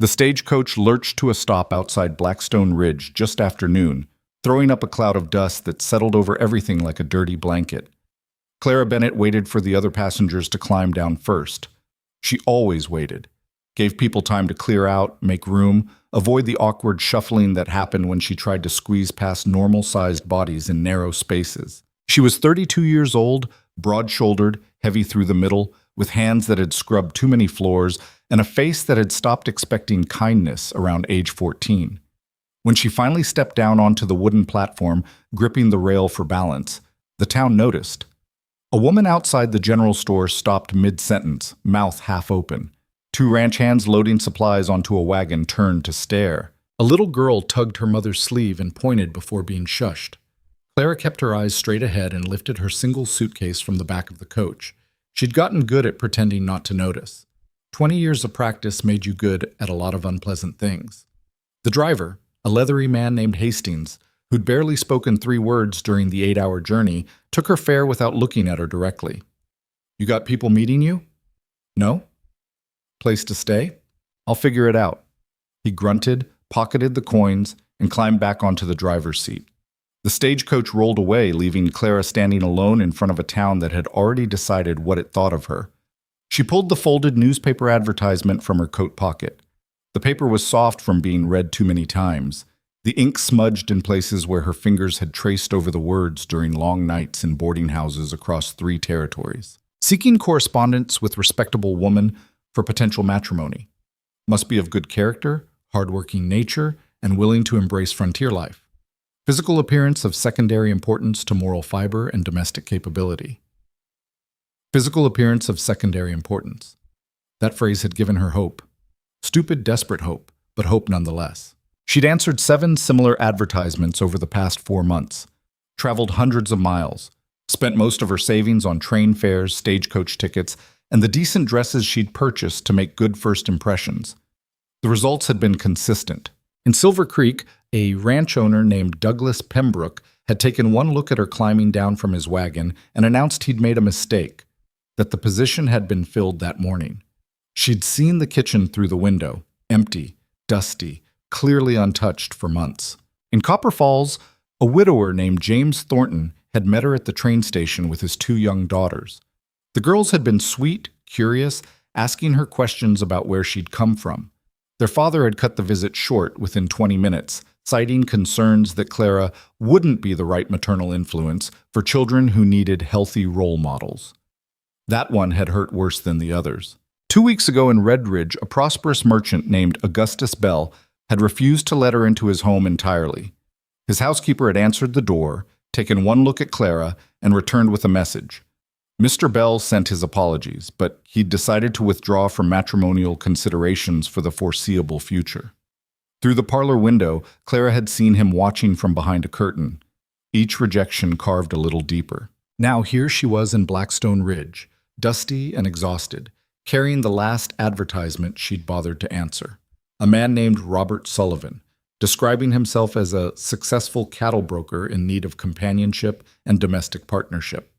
The stagecoach lurched to a stop outside Blackstone Ridge just after noon, throwing up a cloud of dust that settled over everything like a dirty blanket. Clara Bennett waited for the other passengers to climb down first. She always waited, gave people time to clear out, make room, avoid the awkward shuffling that happened when she tried to squeeze past normal-sized bodies in narrow spaces. She was 32 years old, broad-shouldered, heavy through the middle, with hands that had scrubbed too many floors, and a face that had stopped expecting kindness around age 14. When she finally stepped down onto the wooden platform, gripping the rail for balance, the town noticed. A woman outside the general store stopped mid-sentence, mouth half open. Two ranch hands loading supplies onto a wagon turned to stare. A little girl tugged her mother's sleeve and pointed before being shushed. Clara kept her eyes straight ahead and lifted her single suitcase from the back of the coach. She'd gotten good at pretending not to notice. 20 years of practice made you good at a lot of unpleasant things. The driver, a leathery man named Hastings, who'd barely spoken 3 words during the 8-hour journey, took her fare without looking at her directly. "You got people meeting you?" "No." "Place to stay?" "I'll figure it out." He grunted, pocketed the coins, and climbed back onto the driver's seat. The stagecoach rolled away, leaving Clara standing alone in front of a town that had already decided what it thought of her. She pulled the folded newspaper advertisement from her coat pocket. The paper was soft from being read too many times. The ink smudged in places where her fingers had traced over the words during long nights in boarding houses across 3 territories. Seeking correspondence with respectable woman for potential matrimony. Must be of good character, hardworking nature, and willing to embrace frontier life. Physical appearance of secondary importance to moral fiber and domestic capability. Physical appearance of secondary importance. That phrase had given her hope. Stupid, desperate hope, but hope nonetheless. She'd answered 7 similar advertisements over the past 4 months, traveled hundreds of miles, spent most of her savings on train fares, stagecoach tickets, and the decent dresses she'd purchased to make good first impressions. The results had been consistent. In Silver Creek, a ranch owner named Douglas Pembroke had taken one look at her climbing down from his wagon and announced he'd made a mistake, that the position had been filled that morning. She'd seen the kitchen through the window, empty, dusty, clearly untouched for months. In Copper Falls, a widower named James Thornton had met her at the train station with his 2 young daughters. The girls had been sweet, curious, asking her questions about where she'd come from. Their father had cut the visit short within 20 minutes, citing concerns that Clara wouldn't be the right maternal influence for children who needed healthy role models. That one had hurt worse than the others. 2 weeks ago in Red Ridge, a prosperous merchant named Augustus Bell had refused to let her into his home entirely. His housekeeper had answered the door, taken one look at Clara, and returned with a message. Mr. Bell sent his apologies, but he'd decided to withdraw from matrimonial considerations for the foreseeable future. Through the parlor window, Clara had seen him watching from behind a curtain, each rejection carved a little deeper. Now here she was in Blackstone Ridge, dusty and exhausted, carrying the last advertisement she'd bothered to answer. A man named Robert Sullivan, describing himself as a successful cattle broker in need of companionship and domestic partnership.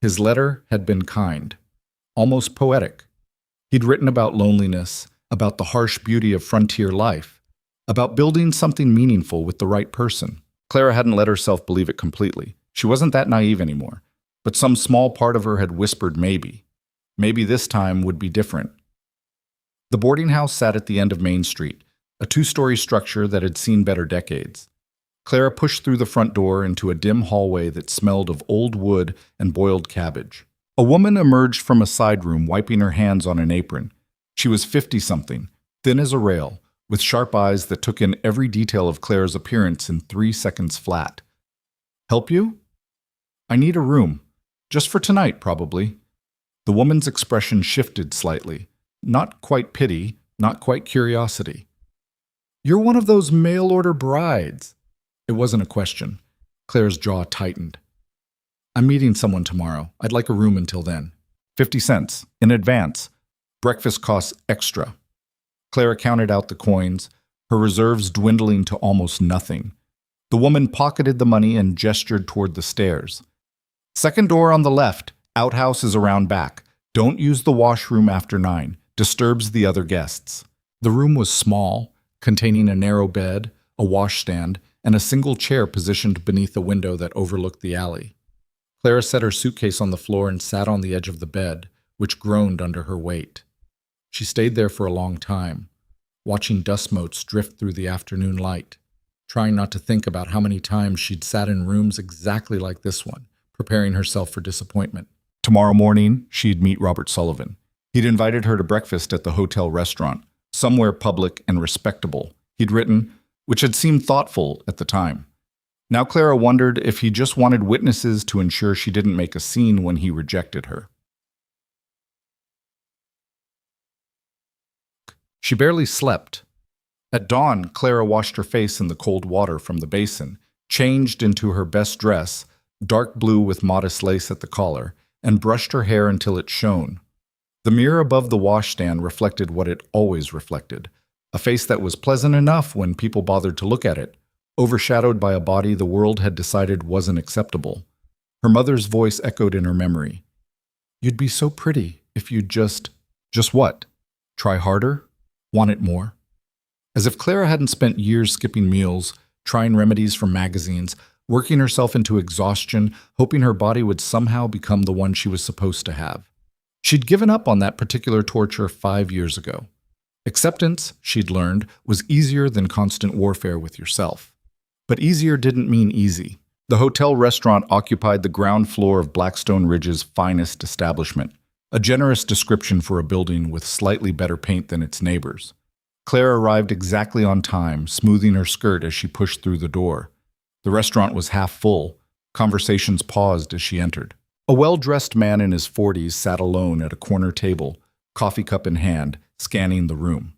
His letter had been kind, almost poetic. He'd written about loneliness, about the harsh beauty of frontier life, about building something meaningful with the right person. Clara hadn't let herself believe it completely. She wasn't that naive anymore, but some small part of her had whispered maybe. Maybe this time would be different. The boarding house sat at the end of Main Street, a 2-story structure that had seen better decades. Clara pushed through the front door into a dim hallway that smelled of old wood and boiled cabbage. A woman emerged from a side room, wiping her hands on an apron. She was 50-something, thin as a rail, with sharp eyes that took in every detail of Clara's appearance in 3 seconds flat. "Help you?" "I need a room. Just for tonight, probably." The woman's expression shifted slightly. Not quite pity, not quite curiosity. "You're one of those mail-order brides." It wasn't a question. Clara's jaw tightened. "I'm meeting someone tomorrow. I'd like a room until then." 50 cents, in advance. Breakfast costs extra. Clara counted out the coins, her reserves dwindling to almost nothing. The woman pocketed the money and gestured toward the stairs. "Second door on the left. Outhouse is around back. Don't use the washroom after 9. Disturbs the other guests." The room was small, containing a narrow bed, a washstand, and a single chair positioned beneath a window that overlooked the alley. Clara set her suitcase on the floor and sat on the edge of the bed, which groaned under her weight. She stayed there for a long time, watching dust motes drift through the afternoon light, trying not to think about how many times she'd sat in rooms exactly like this one, preparing herself for disappointment. Tomorrow morning, she'd meet Robert Sullivan. He'd invited her to breakfast at the hotel restaurant, somewhere public and respectable, he'd written, which had seemed thoughtful at the time. Now Clara wondered if he just wanted witnesses to ensure she didn't make a scene when he rejected her. She barely slept. At dawn, Clara washed her face in the cold water from the basin, changed into her best dress, dark blue with modest lace at the collar, and brushed her hair until it shone. The mirror above the washstand reflected what it always reflected, a face that was pleasant enough when people bothered to look at it, overshadowed by a body the world had decided wasn't acceptable. Her mother's voice echoed in her memory. "You'd be so pretty if you'd just what? Try harder? Want it more?" As if Clara hadn't spent years skipping meals, trying remedies from magazines, working herself into exhaustion, hoping her body would somehow become the one she was supposed to have. She'd given up on that particular torture 5 years ago. Acceptance, she'd learned, was easier than constant warfare with yourself. But easier didn't mean easy. The hotel restaurant occupied the ground floor of Blackstone Ridge's finest establishment, a generous description for a building with slightly better paint than its neighbors. Clara arrived exactly on time, smoothing her skirt as she pushed through the door. The restaurant was half full. Conversations paused as she entered. A well-dressed man in his 40s sat alone at a corner table, coffee cup in hand, scanning the room.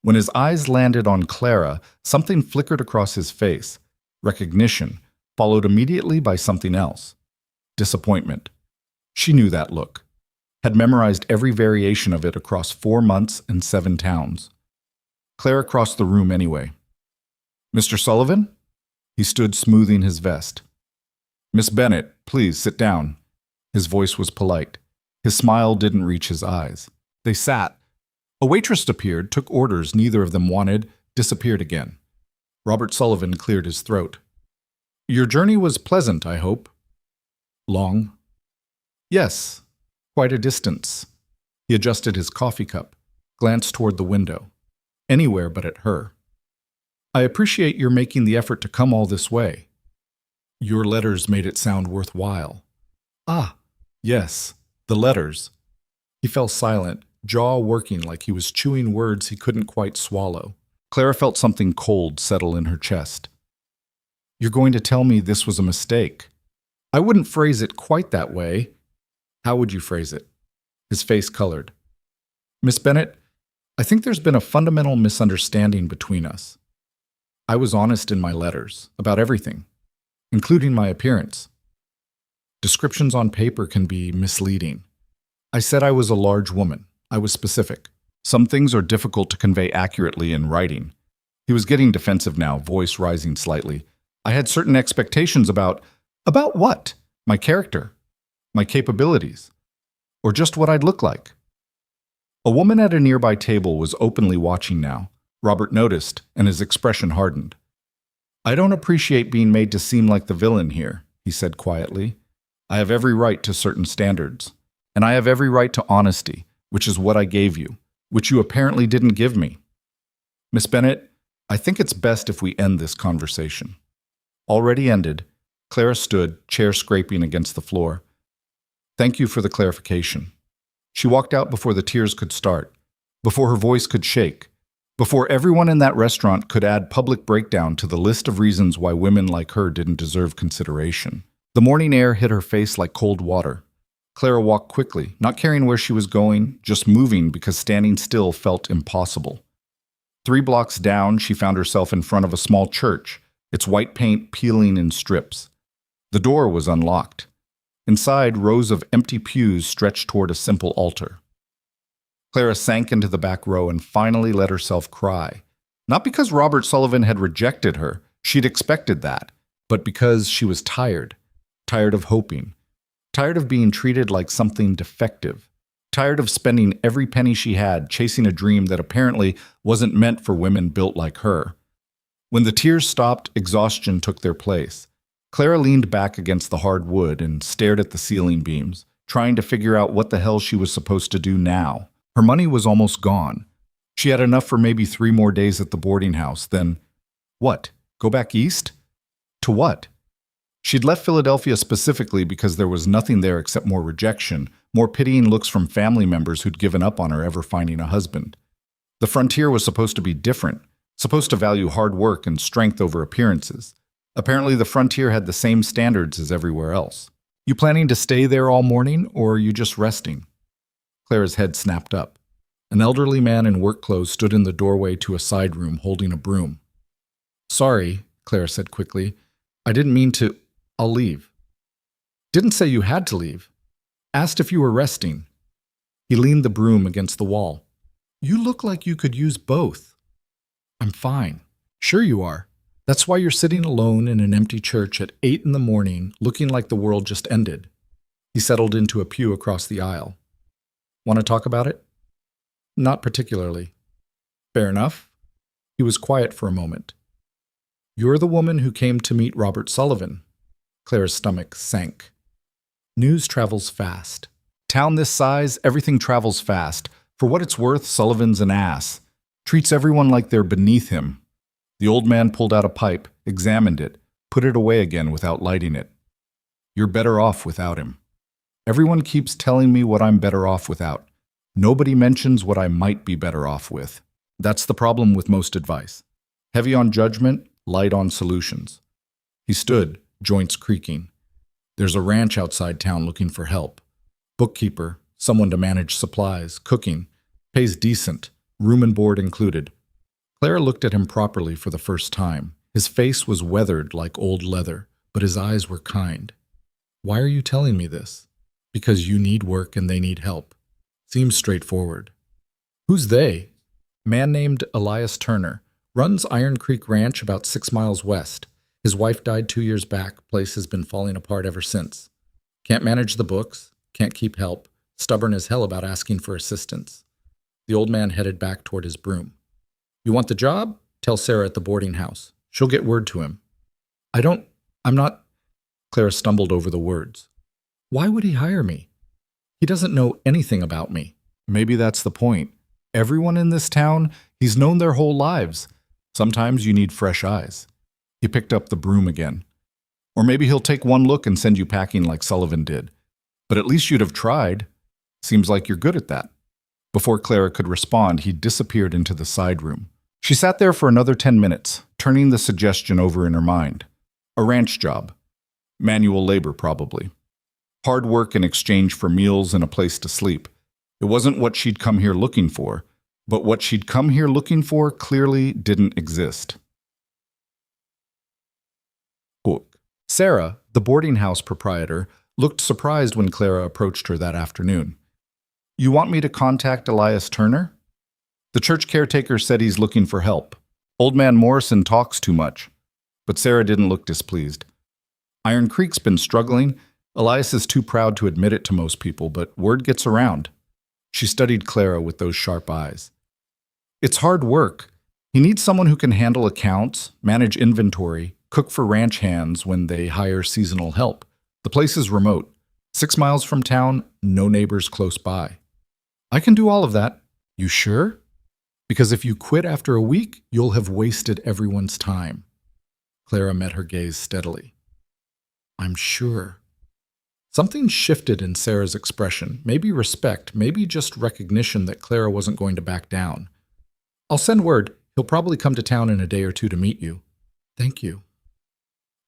When his eyes landed on Clara, something flickered across his face. Recognition, followed immediately by something else. Disappointment. She knew that look. Had memorized every variation of it across 4 months and 7 towns. Clara crossed the room anyway. "Mr. Sullivan?" He stood smoothing his vest. "Miss Bennett, please sit down." His voice was polite. His smile didn't reach his eyes. They sat. A waitress appeared, took orders neither of them wanted, disappeared again. Robert Sullivan cleared his throat. "Your journey was pleasant, I hope." "Long?" "Yes, quite a distance." He adjusted his coffee cup, glanced toward the window. Anywhere but at her. "I appreciate your making the effort to come all this way." "Your letters made it sound worthwhile." "Ah, yes, the letters." He fell silent, jaw working like he was chewing words he couldn't quite swallow. Clara felt something cold settle in her chest. "You're going to tell me this was a mistake." "I wouldn't phrase it quite that way." "How would you phrase it?" His face colored. "Miss Bennett, I think there's been a fundamental misunderstanding between us. I was honest in my letters, about everything, including my appearance. Descriptions on paper can be misleading. I said I was a large woman. I was specific. Some things are difficult to convey accurately in writing." He was getting defensive now, voice rising slightly. "I had certain expectations about what? My character? My capabilities? Or just what I'd look like?" A woman at a nearby table was openly watching now. Robert noticed, and his expression hardened. "I don't appreciate being made to seem like the villain here," he said quietly. "I have every right to certain standards. And I have every right to honesty, which is what I gave you, which you apparently didn't give me. Miss Bennett, I think it's best if we end this conversation." Already ended, Clara stood, chair scraping against the floor. "Thank you for the clarification." She walked out before the tears could start, before her voice could shake, before everyone in that restaurant could add public breakdown to the list of reasons why women like her didn't deserve consideration. The morning air hit her face like cold water. Clara walked quickly, not caring where she was going, just moving because standing still felt impossible. 3 blocks down, she found herself in front of a small church, its white paint peeling in strips. The door was unlocked. Inside, rows of empty pews stretched toward a simple altar. Clara sank into the back row and finally let herself cry. Not because Robert Sullivan had rejected her, she'd expected that, but because she was tired. Tired of hoping. Tired of being treated like something defective. tired of spending every penny she had chasing a dream that apparently wasn't meant for women built like her. When the tears stopped, exhaustion took their place. Clara leaned back against the hard wood and stared at the ceiling beams, trying to figure out what the hell she was supposed to do now. Her money was almost gone. She had enough for maybe 3 more days at the boarding house, then what? Go back east? To what? She'd left Philadelphia specifically because there was nothing there except more rejection, more pitying looks from family members who'd given up on her ever finding a husband. The frontier was supposed to be different, supposed to value hard work and strength over appearances. Apparently the frontier had the same standards as everywhere else. You planning to stay there all morning, or are you just resting? Clara's head snapped up. An elderly man in work clothes stood in the doorway to a side room holding a broom. Sorry, Clara said quickly. I didn't mean to. I'll leave. Didn't say you had to leave. Asked if you were resting. He leaned the broom against the wall. You look like you could use both. I'm fine. Sure you are. That's why you're sitting alone in an empty church at 8 in the morning, looking like the world just ended. He settled into a pew across the aisle. Want to talk about it? Not particularly. Fair enough. He was quiet for a moment. You're the woman who came to meet Robert Sullivan. Clara's stomach sank. News travels fast. Town this size, everything travels fast. For what it's worth, Sullivan's an ass. Treats everyone like they're beneath him. The old man pulled out a pipe, examined it, put it away again without lighting it. You're better off without him. Everyone keeps telling me what I'm better off without. Nobody mentions what I might be better off with. That's the problem with most advice. Heavy on judgment, light on solutions. He stood, joints creaking. There's a ranch outside town looking for help. Bookkeeper, someone to manage supplies, cooking. Pays decent, room and board included. Clara looked at him properly for the first time. His face was weathered like old leather, but his eyes were kind. Why are you telling me this? Because you need work and they need help. Seems straightforward. Who's they? Man named Elias Turner. Runs Iron Creek Ranch about 6 miles west. His wife died 2 years back. Place has been falling apart ever since. Can't manage the books. Can't keep help. Stubborn as hell about asking for assistance. The old man headed back toward his broom. You want the job? Tell Sarah at the boarding house. She'll get word to him. I'm not. Clara stumbled over the words. Why would he hire me? He doesn't know anything about me. Maybe that's the point. Everyone in this town, he's known their whole lives. Sometimes you need fresh eyes. He picked up the broom again. Or maybe he'll take one look and send you packing like Sullivan did. But at least you'd have tried. Seems like you're good at that. Before Clara could respond, he disappeared into the side room. She sat there for another 10 minutes, turning the suggestion over in her mind. A ranch job. Manual labor, probably. Hard work in exchange for meals and a place to sleep. It wasn't what she'd come here looking for, but what she'd come here looking for clearly didn't exist. Hook. Sarah, the boarding house proprietor, looked surprised when Clara approached her that afternoon. You want me to contact Elias Turner? The church caretaker said he's looking for help. Old man Morrison talks too much. But Sarah didn't look displeased. Iron Creek's been struggling. Elias is too proud to admit it to most people, but word gets around. She studied Clara with those sharp eyes. It's hard work. He needs someone who can handle accounts, manage inventory, cook for ranch hands when they hire seasonal help. The place is remote. 6 miles from town, no neighbors close by. I can do all of that. You sure? Because if you quit after a week, you'll have wasted everyone's time. Clara met her gaze steadily. I'm sure. Something shifted in Sarah's expression, maybe respect, maybe just recognition that Clara wasn't going to back down. I'll send word. He'll probably come to town in a day or two to meet you. Thank you.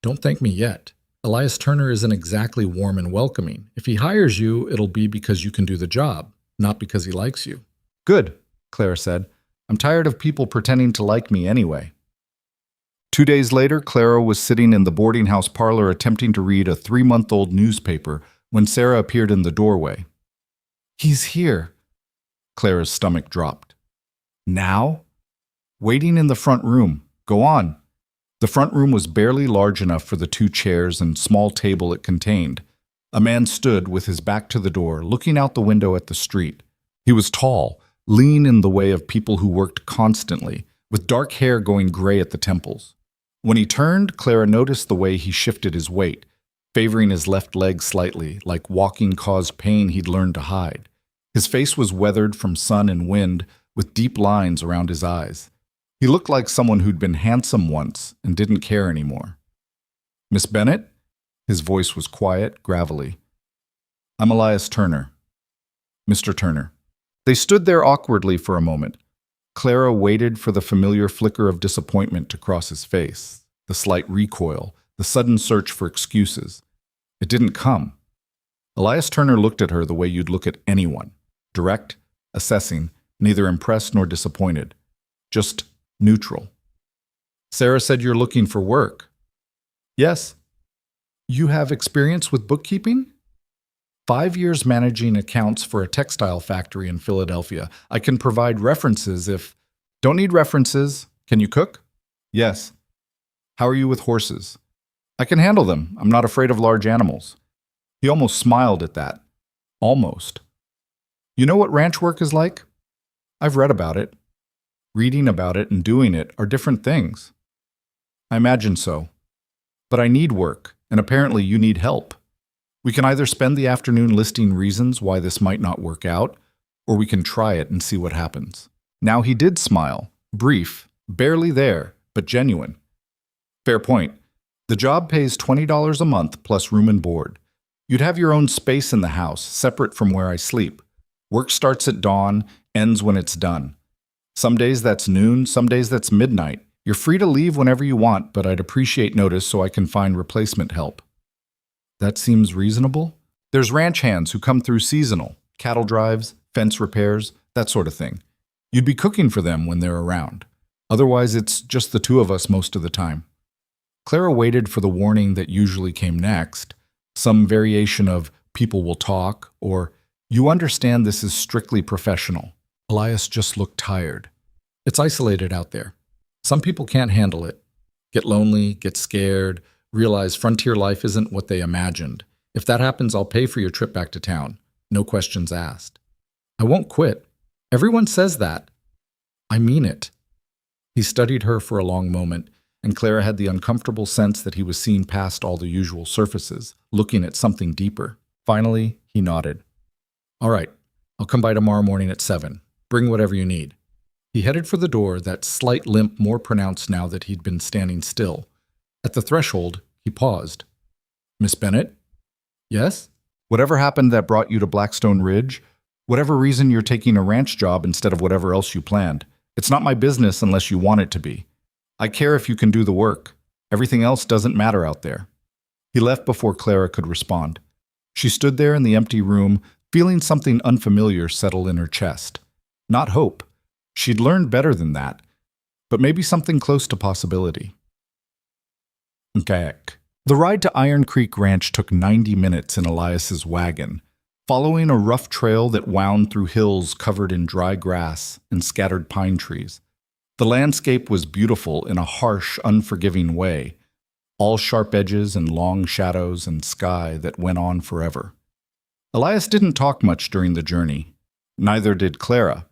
Don't thank me yet. Elias Turner isn't exactly warm and welcoming. If he hires you, it'll be because you can do the job, not because he likes you. Good, Clara said. I'm tired of people pretending to like me anyway. 2 days later, Clara was sitting in the boarding house parlor attempting to read a 3-month-old newspaper when Sarah appeared in the doorway. He's here. Clara's stomach dropped. Now? Waiting in the front room. Go on. The front room was barely large enough for the 2 chairs and small table it contained. A man stood with his back to the door, looking out the window at the street. He was tall, lean in the way of people who worked constantly, with dark hair going gray at the temples. When he turned, Clara noticed the way he shifted his weight, favoring his left leg slightly, like walking caused pain he'd learned to hide. His face was weathered from sun and wind, with deep lines around his eyes. He looked like someone who'd been handsome once and didn't care anymore. "Miss Bennett?" His voice was quiet, gravelly. "I'm Elias Turner." "Mr. Turner." They stood there awkwardly for a moment. Clara waited for the familiar flicker of disappointment to cross his face, the slight recoil, the sudden search for excuses. It didn't come. Elias Turner looked at her the way you'd look at anyone, direct, assessing, neither impressed nor disappointed, just neutral. "Sarah said you're looking for work." "Yes." "You have experience with bookkeeping?" 5 years managing accounts for a textile factory in Philadelphia. I can provide references if... Don't need references. Can you cook? Yes. How are you with horses? I can handle them. I'm not afraid of large animals. He almost smiled at that. Almost. You know what ranch work is like? I've read about it. Reading about it and doing it are different things. I imagine so. But I need work, and apparently you need help. We can either spend the afternoon listing reasons why this might not work out, or we can try it and see what happens. Now he did smile, brief, barely there, but genuine. Fair point. The job pays $20 a month plus room and board. You'd have your own space in the house, separate from where I sleep. Work starts at dawn, ends when it's done. Some days that's noon, some days that's midnight. You're free to leave whenever you want, but I'd appreciate notice so I can find replacement help. That seems reasonable. There's ranch hands who come through seasonal, cattle drives, fence repairs, that sort of thing. You'd be cooking for them when they're around. Otherwise, it's just the two of us most of the time. Clara waited for the warning that usually came next, some variation of people will talk, or you understand this is strictly professional. Elias just looked tired. It's isolated out there. Some people can't handle it. Get lonely, get scared, realize frontier life isn't what they imagined. If that happens, I'll pay for your trip back to town. No questions asked. I won't quit. Everyone says that. I mean it. He studied her for a long moment, and Clara had the uncomfortable sense that he was seeing past all the usual surfaces, looking at something deeper. Finally, he nodded. All right, I'll come by tomorrow morning at 7. Bring whatever you need. He headed for the door, that slight limp more pronounced now that he'd been standing still. At the threshold, he paused. Miss Bennett? Yes? Whatever happened that brought you to Blackstone Ridge, whatever reason you're taking a ranch job instead of whatever else you planned, it's not my business unless you want it to be. I care if you can do the work. Everything else doesn't matter out there. He left before Clara could respond. She stood there in the empty room, feeling something unfamiliar settle in her chest. Not hope. She'd learned better than that, but maybe something close to possibility. Kayak. The ride to Iron Creek Ranch took 90 minutes in Elias's wagon, following a rough trail that wound through hills covered in dry grass and scattered pine trees. The landscape was beautiful in a harsh, unforgiving way, all sharp edges and long shadows and sky that went on forever. Elias didn't talk much during the journey. Neither did Clara.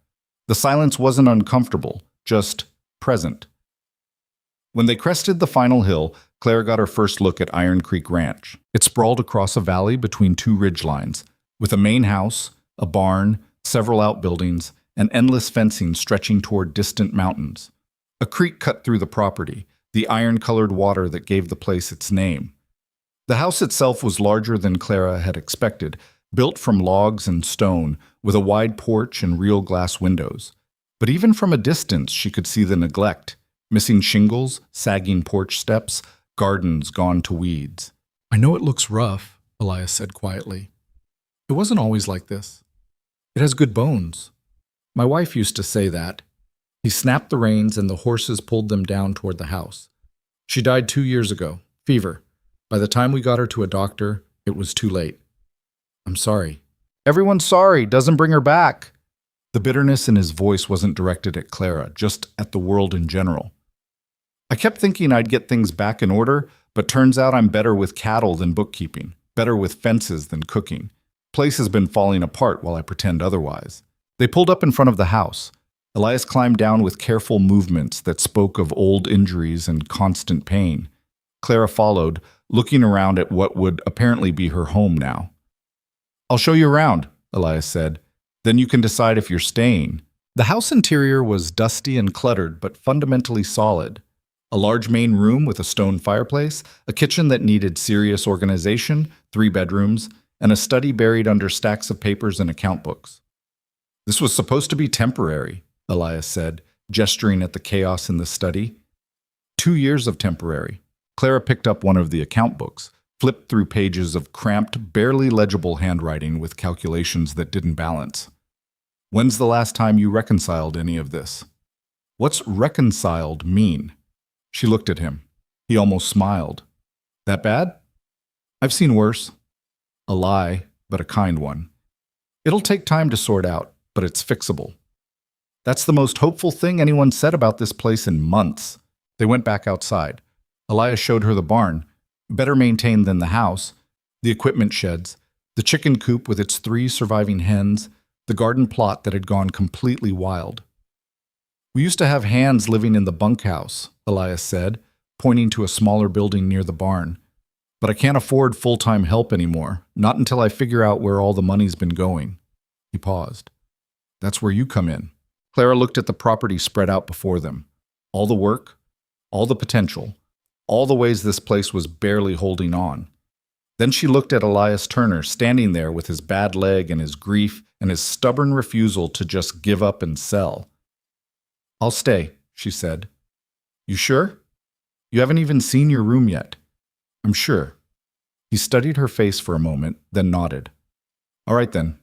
The silence wasn't uncomfortable, just present. When they crested the final hill, Clara got her first look at Iron Creek Ranch. It sprawled across a valley between two ridgelines, with a main house, a barn, several outbuildings, and endless fencing stretching toward distant mountains. A creek cut through the property, the iron-colored water that gave the place its name. The house itself was larger than Clara had expected, built from logs and stone, with a wide porch and real glass windows. But even from a distance, she could see the neglect, missing shingles, sagging porch steps, gardens gone to weeds. I know it looks rough, Elias said quietly. It wasn't always like this. It has good bones. My wife used to say that. He snapped the reins and the horses pulled them down toward the house. She died 2 years ago, fever. By the time we got her to a doctor, it was too late. I'm sorry. Everyone's sorry, doesn't bring her back. The bitterness in his voice wasn't directed at Clara, just at the world in general. I kept thinking I'd get things back in order, but turns out I'm better with cattle than bookkeeping. Better with fences than cooking. Place has been falling apart while I pretend otherwise. They pulled up in front of the house. Elias climbed down with careful movements that spoke of old injuries and constant pain. Clara followed, looking around at what would apparently be her home now. "I'll show you around," Elias said. "Then you can decide if you're staying." The house interior was dusty and cluttered, but fundamentally solid. A large main room with a stone fireplace, a kitchen that needed serious organization, 3 bedrooms, and a study buried under stacks of papers and account books. "This was supposed to be temporary," Elias said, gesturing at the chaos in the study. 2 years of temporary. Clara picked up one of the account books, flipped through pages of cramped, barely legible handwriting with calculations that didn't balance. "When's the last time you reconciled any of this?" "What's reconciled mean?" She looked at him. He almost smiled. "That bad?" "I've seen worse." A lie, but a kind one. "It'll take time to sort out, but it's fixable." "That's the most hopeful thing anyone said about this place in months." They went back outside. Elias showed her the barn, better maintained than the house, the equipment sheds, the chicken coop with its 3 surviving hens, the garden plot that had gone completely wild. "We used to have hands living in the bunkhouse," Elias said, pointing to a smaller building near the barn. "But I can't afford full-time help anymore, not until I figure out where all the money's been going." He paused. "That's where you come in." Clara looked at the property spread out before them. All the work, all the potential, all the ways this place was barely holding on. Then she looked at Elias Turner standing there with his bad leg and his grief and his stubborn refusal to just give up and sell. "I'll stay," she said. "You sure? You haven't even seen your room yet." "I'm sure." He studied her face for a moment, then nodded. "All right then.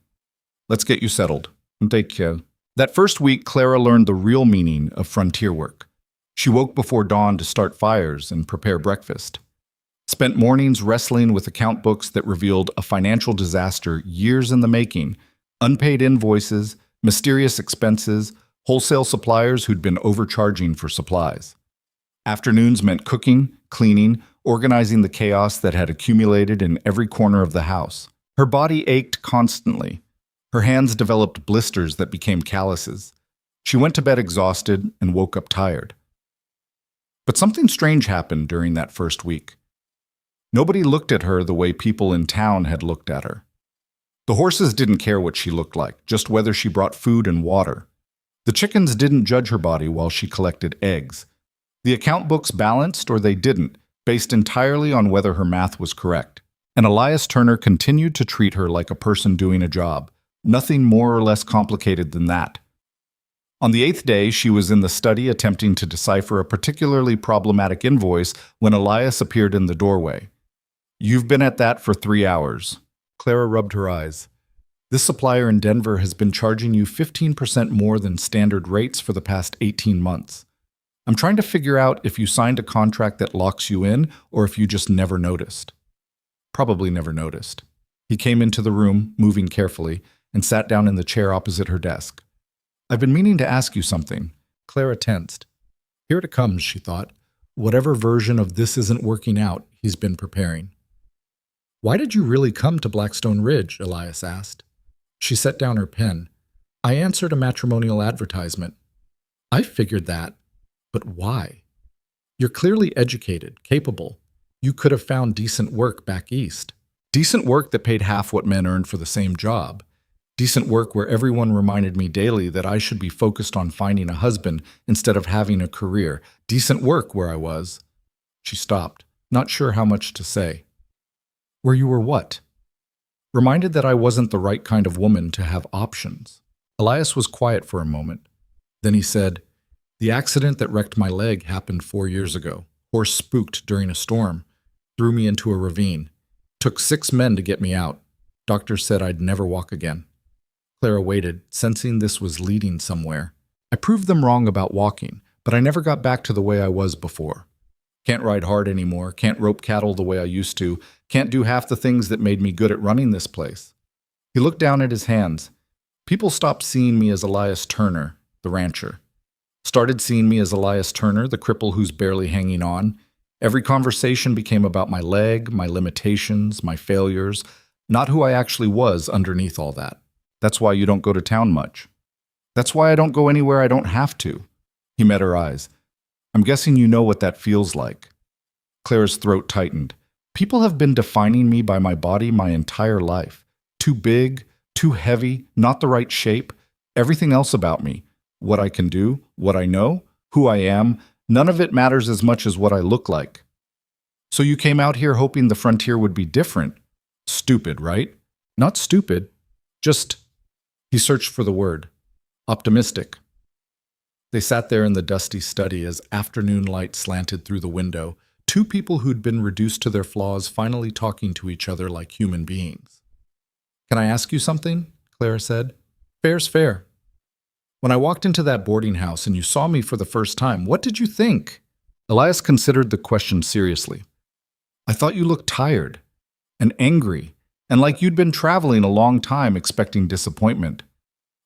Let's get you settled. Take care." That first week, Clara learned the real meaning of frontier work. She woke before dawn to start fires and prepare breakfast. Spent mornings wrestling with account books that revealed a financial disaster years in the making, unpaid invoices, mysterious expenses, wholesale suppliers who'd been overcharging for supplies. Afternoons meant cooking, cleaning, organizing the chaos that had accumulated in every corner of the house. Her body ached constantly. Her hands developed blisters that became calluses. She went to bed exhausted and woke up tired. But something strange happened during that first week. Nobody looked at her the way people in town had looked at her. The horses didn't care what she looked like, just whether she brought food and water. The chickens didn't judge her body while she collected eggs. The account books balanced or they didn't, based entirely on whether her math was correct. And Elias Turner continued to treat her like a person doing a job, nothing more or less complicated than that. On the 8th day, she was in the study attempting to decipher a particularly problematic invoice when Elias appeared in the doorway. "You've been at that for 3 hours." Clara rubbed her eyes. "This supplier in Denver has been charging you 15% more than standard rates for the past 18 months. I'm trying to figure out if you signed a contract that locks you in or if you just never noticed." Probably never noticed. He came into the room, moving carefully, and sat down in the chair opposite her desk. "I've been meaning to ask you something." Clara tensed. Here it comes, she thought. Whatever version of this isn't working out, he's been preparing. "Why did you really come to Blackstone Ridge?" Elias asked. She set down her pen. "I answered a matrimonial advertisement." "I figured that. But why? You're clearly educated, capable. You could have found decent work back east. Decent work that paid half what men earned for the same job. Decent work where everyone reminded me daily that I should be focused on finding a husband instead of having a career. Decent work where I was." She stopped, not sure how much to say. "Where you were what?" "Reminded that I wasn't the right kind of woman to have options." Elias was quiet for a moment. Then he said, "The accident that wrecked my leg happened 4 years ago. Horse spooked during a storm. Threw me into a ravine. Took 6 men to get me out. Doctors said I'd never walk again." Clara waited, sensing this was leading somewhere. "I proved them wrong about walking, but I never got back to the way I was before. Can't ride hard anymore, can't rope cattle the way I used to, can't do half the things that made me good at running this place." He looked down at his hands. "People stopped seeing me as Elias Turner, the rancher. Started seeing me as Elias Turner, the cripple who's barely hanging on. Every conversation became about my leg, my limitations, my failures, not who I actually was underneath all that. That's why you don't go to town much. That's why I don't go anywhere I don't have to. He met her eyes. I'm guessing you know what that feels like. Clara's throat tightened. People have been defining me by my body my entire life. Too big, too heavy, not the right shape. Everything else about me. What I can do, what I know, who I am, none of it matters as much as what I look like. So you came out here hoping the frontier would be different. Stupid, right? Not stupid. Just, he searched for the word, optimistic. They sat there in the dusty study as afternoon light slanted through the window, two people who'd been reduced to their flaws finally talking to each other like human beings. Can I ask you something? Clara said. Fair's fair. When I walked into that boarding house and you saw me for the first time, what did you think? Elias considered the question seriously. I thought you looked tired and angry and like you'd been traveling a long time expecting disappointment.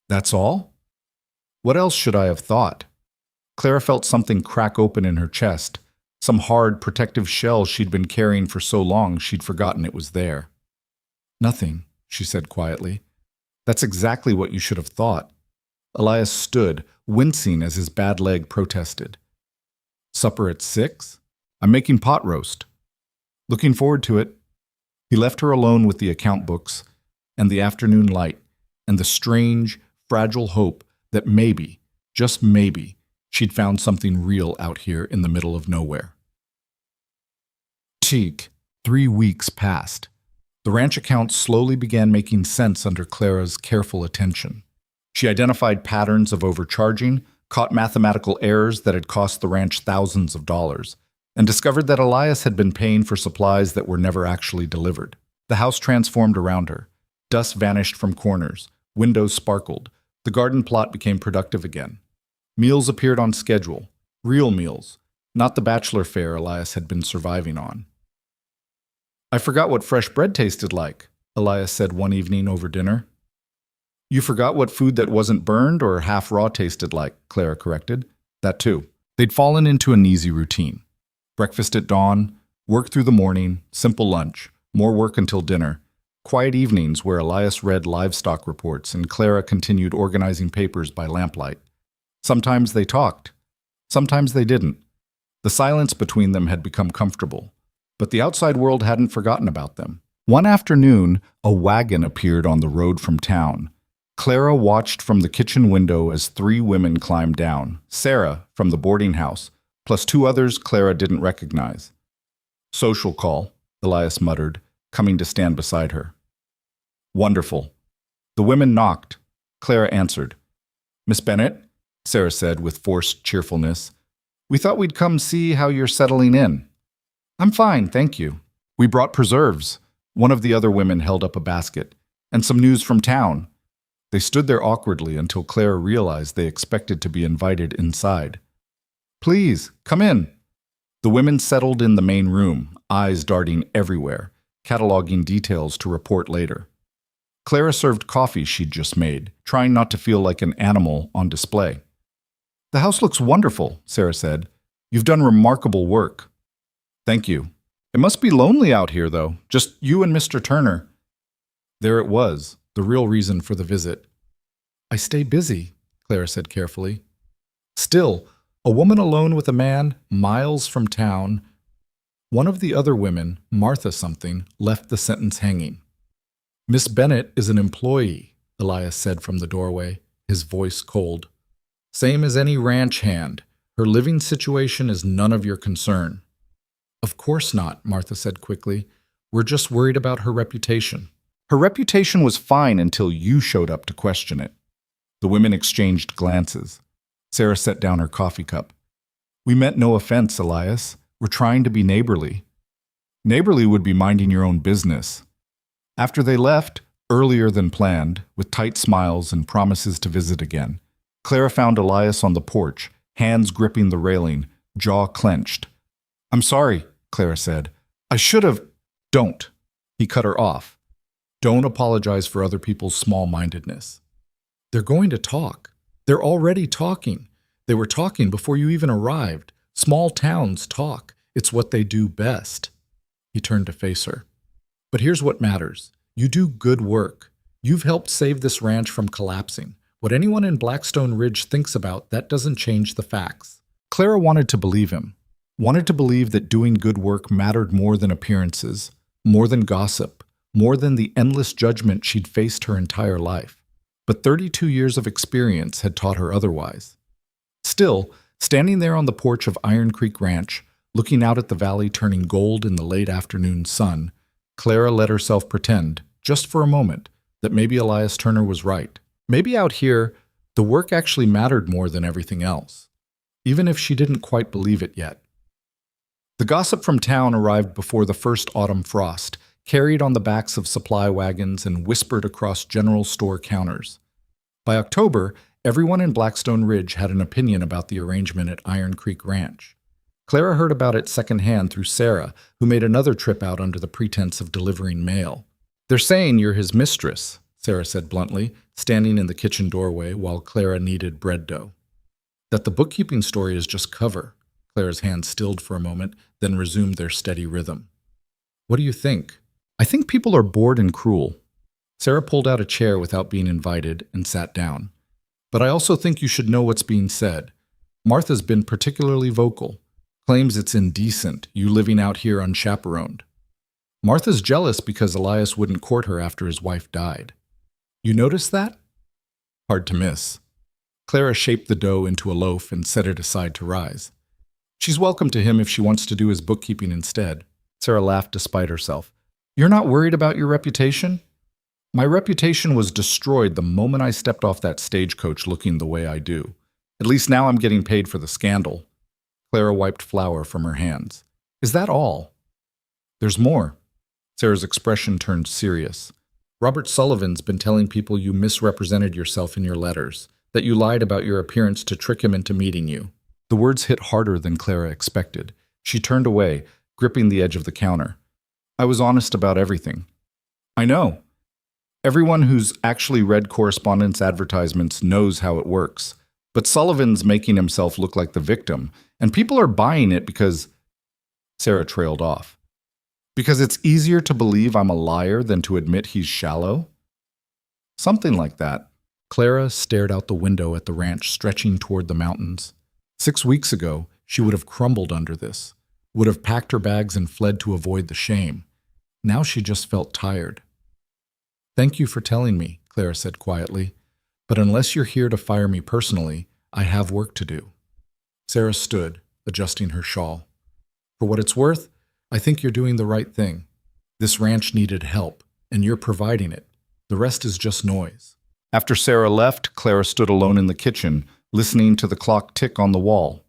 That's all? What else should I have thought? Clara felt something crack open in her chest, some hard, protective shell she'd been carrying for so long she'd forgotten it was there. Nothing, she said quietly. That's exactly what you should have thought. Elias stood, wincing as his bad leg protested. Supper at 6? I'm making pot roast. Looking forward to it. He left her alone with the account books and the afternoon light and the strange, fragile hope that maybe, just maybe, she'd found something real out here in the middle of nowhere. Cheek. 3 weeks passed. The ranch accounts slowly began making sense under Clara's careful attention. She identified patterns of overcharging, caught mathematical errors that had cost the ranch thousands of dollars, and discovered that Elias had been paying for supplies that were never actually delivered. The house transformed around her. Dust vanished from corners. Windows sparkled. The garden plot became productive again. Meals appeared on schedule. Real meals, not the bachelor fare Elias had been surviving on. I forgot what fresh bread tasted like, Elias said one evening over dinner. You forgot what food that wasn't burned or half raw tasted like, Clara corrected. That too. They'd fallen into an easy routine. Breakfast at dawn, work through the morning, simple lunch, more work until dinner, quiet evenings where Elias read livestock reports and Clara continued organizing papers by lamplight. Sometimes they talked. Sometimes they didn't. The silence between them had become comfortable, but the outside world hadn't forgotten about them. One afternoon, a wagon appeared on the road from town. Clara watched from the kitchen window as 3 women climbed down, Sarah from the boarding house, plus 2 others Clara didn't recognize. Social call, Elias muttered, coming to stand beside her. Wonderful. The women knocked. Clara answered. Miss Bennett, Sarah said with forced cheerfulness, we thought we'd come see how you're settling in. I'm fine, thank you. We brought preserves. One of the other women held up a basket. And some news from town. They stood there awkwardly until Clara realized they expected to be invited inside. Please, come in. The women settled in the main room, eyes darting everywhere, cataloging details to report later. Clara served coffee she'd just made, trying not to feel like an animal on display. The house looks wonderful, Sarah said. You've done remarkable work. Thank you. It must be lonely out here, though, just you and Mr. Turner. There it was, the real reason for the visit. I stay busy, Clara said carefully. Still, a woman alone with a man, miles from town. One of the other women, Martha something, left the sentence hanging. Miss Bennett is an employee, Elias said from the doorway, his voice cold. Same as any ranch hand. Her living situation is none of your concern. Of course not, Martha said quickly. We're just worried about her reputation. Her reputation was fine until you showed up to question it. The women exchanged glances. Sarah set down her coffee cup. We meant no offense, Elias. We're trying to be neighborly. Neighborly would be minding your own business. After they left, earlier than planned, with tight smiles and promises to visit again, Clara found Elias on the porch, hands gripping the railing, jaw clenched. I'm sorry, Clara said. I should have. Don't. He cut her off. Don't apologize for other people's small-mindedness. They're going to talk. They're already talking. They were talking before you even arrived. Small towns talk. It's what they do best. He turned to face her. But here's what matters. You do good work. You've helped save this ranch from collapsing. What anyone in Blackstone Ridge thinks about, that doesn't change the facts. Clara wanted to believe him. Wanted to believe that doing good work mattered more than appearances, more than gossip, more than the endless judgment she'd faced her entire life. But 32 years of experience had taught her otherwise. Still, standing there on the porch of Iron Creek Ranch, looking out at the valley turning gold in the late afternoon sun, Clara let herself pretend, just for a moment, that maybe Elias Turner was right. Maybe out here, the work actually mattered more than everything else, even if she didn't quite believe it yet. The gossip from town arrived before the first autumn frost, carried on the backs of supply wagons and whispered across general store counters. By October, everyone in Blackstone Ridge had an opinion about the arrangement at Iron Creek Ranch. Clara heard about it secondhand through Sarah, who made another trip out under the pretense of delivering mail. "They're saying you're his mistress," Sarah said bluntly, standing in the kitchen doorway while Clara kneaded bread dough. "That the bookkeeping story is just cover." Clara's hands stilled for a moment, then resumed their steady rhythm. "What do you think?" "I think people are bored and cruel." Sarah pulled out a chair without being invited and sat down. "But I also think you should know what's being said. Martha's been particularly vocal. Claims it's indecent, you living out here unchaperoned. Martha's jealous because Elias wouldn't court her after his wife died. You notice that?" Hard to miss. Clara shaped the dough into a loaf and set it aside to rise. She's welcome to him if she wants to do his bookkeeping instead. Sarah laughed despite herself. "You're not worried about your reputation?" "My reputation was destroyed the moment I stepped off that stagecoach looking the way I do. At least now I'm getting paid for the scandal." Clara wiped flour from her hands. "Is that all?" "There's more." Sarah's expression turned serious. "Robert Sullivan's been telling people you misrepresented yourself in your letters, that you lied about your appearance to trick him into meeting you." The words hit harder than Clara expected. She turned away, gripping the edge of the counter. "I was honest about everything." "I know. Everyone who's actually read correspondence advertisements knows how it works. But Sullivan's making himself look like the victim, and people are buying it because—" Sarah trailed off. "Because it's easier to believe I'm a liar than to admit he's shallow?" "Something like that." Clara stared out the window at the ranch stretching toward the mountains. 6 weeks ago, she would have crumbled under this, would have packed her bags and fled to avoid the shame. Now she just felt tired. "Thank you for telling me," Clara said quietly. "But unless you're here to fire me personally, I have work to do." Sarah stood, adjusting her shawl. "For what it's worth, I think you're doing the right thing. This ranch needed help, and you're providing it. The rest is just noise." After Sarah left, Clara stood alone in the kitchen, listening to the clock tick on the wall.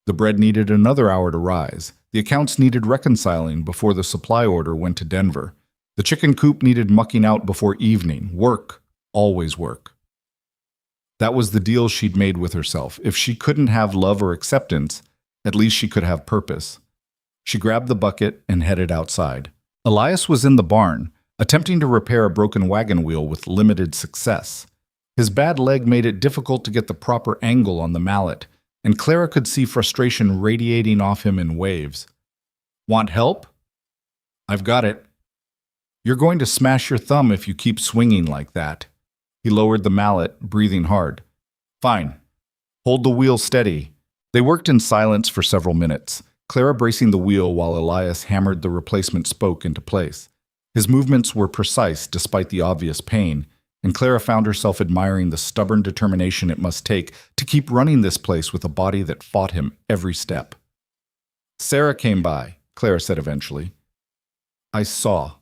The bread needed another hour to rise. The accounts needed reconciling before the supply order went to Denver. The chicken coop needed mucking out before evening. Work, always work. That was the deal she'd made with herself. If she couldn't have love or acceptance, at least she could have purpose. She grabbed the bucket and headed outside. Elias was in the barn, attempting to repair a broken wagon wheel with limited success. His bad leg made it difficult to get the proper angle on the mallet, and Clara could see frustration radiating off him in waves. "Want help?" "I've got it." "You're going to smash your thumb if you keep swinging like that." He lowered the mallet, breathing hard. "Fine. Hold the wheel steady." They worked in silence for several minutes, Clara bracing the wheel while Elias hammered the replacement spoke into place. His movements were precise despite the obvious pain, and Clara found herself admiring the stubborn determination it must take to keep running this place with a body that fought him every step. "Sarah came by," Clara said eventually. "I saw.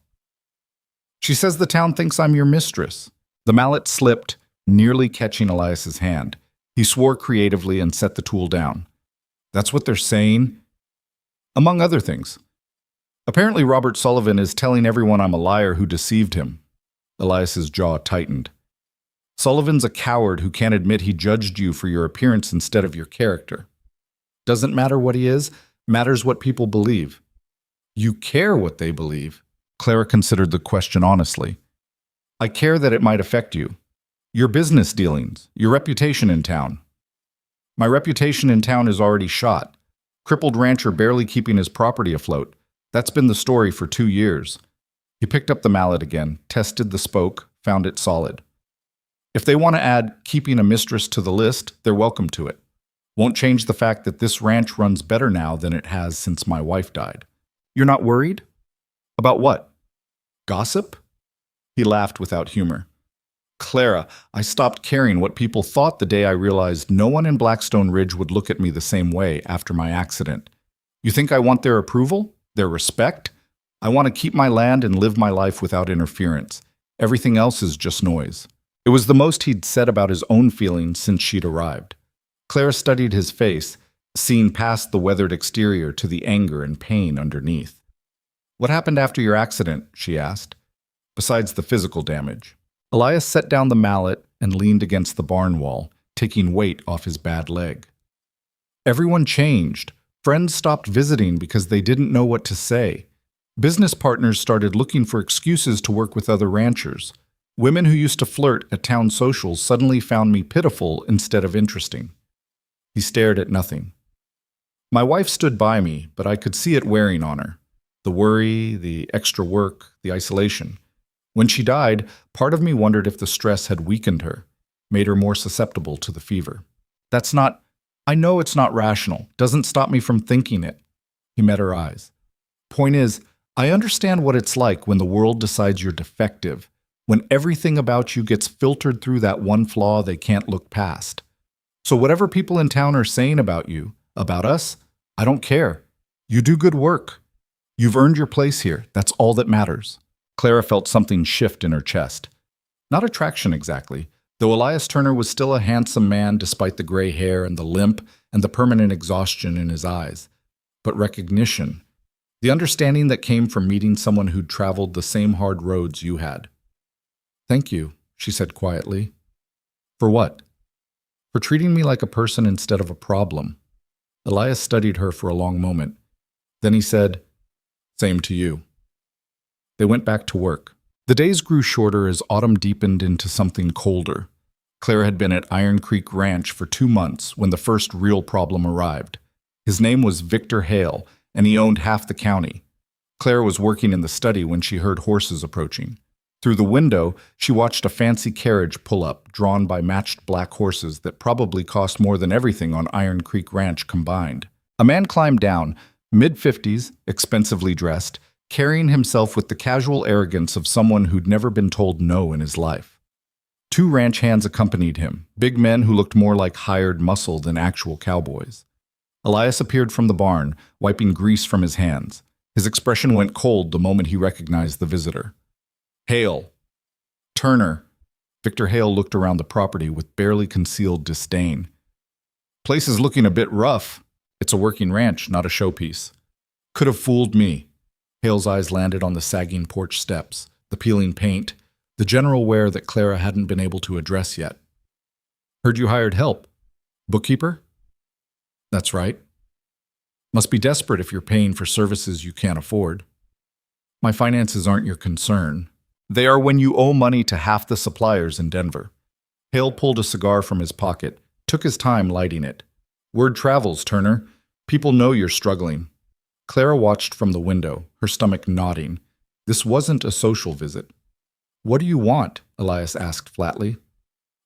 She says the town thinks I'm your mistress." The mallet slipped, nearly catching Elias's hand. He swore creatively and set the tool down. "That's what they're saying?" "Among other things. Apparently Robert Sullivan is telling everyone I'm a liar who deceived him." Elias's jaw tightened. "Sullivan's a coward who can't admit he judged you for your appearance instead of your character. Doesn't matter what he is, matters what people believe." "You care what they believe?" Clara considered the question honestly. "I care that it might affect you. Your business dealings, your reputation in town." "My reputation in town is already shot. Crippled rancher barely keeping his property afloat. That's been the story for 2 years. He picked up the mallet again, tested the spoke, found it solid. If they want to add keeping a mistress to the list, they're welcome to it. Won't change the fact that this ranch runs better now than it has since my wife died. You're not worried? About what? Gossip? He laughed without humor. Clara, I stopped caring what people thought the day I realized no one in Blackstone Ridge would look at me the same way after my accident. You think I want their approval? Their respect? I want to keep my land and live my life without interference. Everything else is just noise. It was the most he'd said about his own feelings since she'd arrived. Clara studied his face, seeing past the weathered exterior to the anger and pain underneath. What happened after your accident? She asked. Besides the physical damage. Elias set down the mallet and leaned against the barn wall, taking weight off his bad leg. Everyone changed. Friends stopped visiting because they didn't know what to say. Business partners started looking for excuses to work with other ranchers. Women who used to flirt at town socials suddenly found me pitiful instead of interesting. He stared at nothing. My wife stood by me, but I could see it wearing on her. The worry, the extra work, the isolation. When she died, part of me wondered if the stress had weakened her, made her more susceptible to the fever. I know it's not rational, doesn't stop me from thinking it. He met her eyes. Point is, I understand what it's like when the world decides you're defective, when everything about you gets filtered through that one flaw they can't look past. So whatever people in town are saying about you, about us, I don't care. You do good work. You've earned your place here. That's all that matters. Clara felt something shift in her chest. Not attraction exactly, though Elias Turner was still a handsome man despite the gray hair and the limp and the permanent exhaustion in his eyes. But recognition. The understanding that came from meeting someone who'd traveled the same hard roads you had. Thank you, she said quietly. For what? For treating me like a person instead of a problem. Elias studied her for a long moment. Then he said, Same to you. They went back to work. The days grew shorter as autumn deepened into something colder. Clara had been at Iron Creek Ranch for 2 months when the first real problem arrived. His name was Victor Hale, and he owned half the county. Clara was working in the study when she heard horses approaching. Through the window, she watched a fancy carriage pull up, drawn by matched black horses that probably cost more than everything on Iron Creek Ranch combined. A man climbed down, mid-50s, expensively dressed, carrying himself with the casual arrogance of someone who'd never been told no in his life. 2 ranch hands accompanied him, big men who looked more like hired muscle than actual cowboys. Elias appeared from the barn, wiping grease from his hands. His expression went cold the moment he recognized the visitor. Hale. Turner. Victor Hale looked around the property with barely concealed disdain. Place is looking a bit rough. It's a working ranch, not a showpiece. Could have fooled me. Hale's eyes landed on the sagging porch steps, the peeling paint, the general wear that Clara hadn't been able to address yet. Heard you hired help. Bookkeeper? That's right. Must be desperate if you're paying for services you can't afford. My finances aren't your concern. They are when you owe money to half the suppliers in Denver. Hale pulled a cigar from his pocket, took his time lighting it. Word travels, Turner. People know you're struggling. Clara watched from the window, her stomach knotting. This wasn't a social visit. What do you want? Elias asked flatly.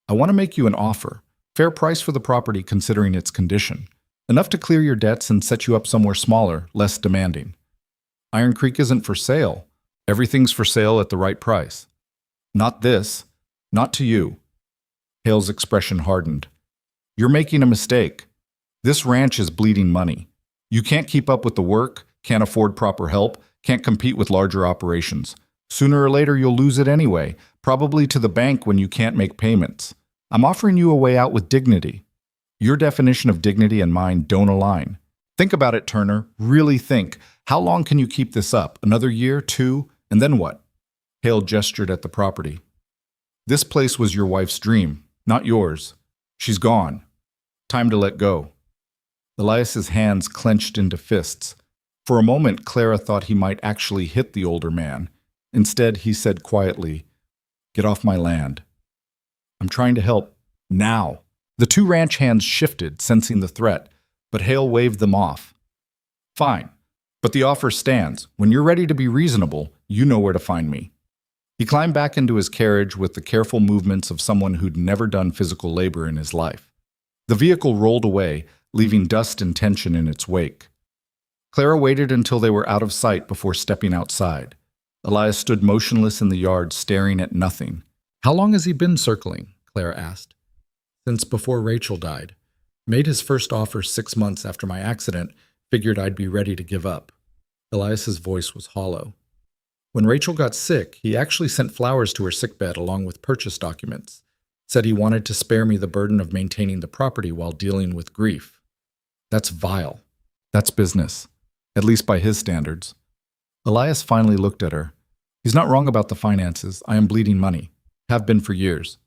I want to make you an offer. Fair price for the property considering its condition. Enough to clear your debts and set you up somewhere smaller, less demanding. Iron Creek isn't for sale. Everything's for sale at the right price. Not this. Not to you. Hale's expression hardened. You're making a mistake. This ranch is bleeding money. You can't keep up with the work, can't afford proper help, can't compete with larger operations. Sooner or later you'll lose it anyway, probably to the bank when you can't make payments. I'm offering you a way out with dignity. Your definition of dignity and mine don't align. Think about it, Turner. Really think. How long can you keep this up? Another year, 2, and then what? Hale gestured at the property. This place was your wife's dream, not yours. She's gone. Time to let go. Elias's hands clenched into fists. For a moment, Clara thought he might actually hit the older man. Instead, he said quietly, Get off my land. I'm trying to help. Now. The 2 ranch hands shifted, sensing the threat, but Hale waved them off. Fine. But the offer stands. When you're ready to be reasonable, you know where to find me. He climbed back into his carriage with the careful movements of someone who'd never done physical labor in his life. The vehicle rolled away, leaving dust and tension in its wake. Clara waited until they were out of sight before stepping outside. Elias stood motionless in the yard, staring at nothing. "How long has he been circling?" Clara asked. "Since before Rachel died. Made his first offer 6 months after my accident, figured I'd be ready to give up." Elias's voice was hollow. "When Rachel got sick, he actually sent flowers to her sickbed along with purchase documents. Said he wanted to spare me the burden of maintaining the property while dealing with grief. That's vile. That's business. At least by his standards." Elias finally looked at her. "He's not wrong about the finances. I am bleeding money. Have been for years."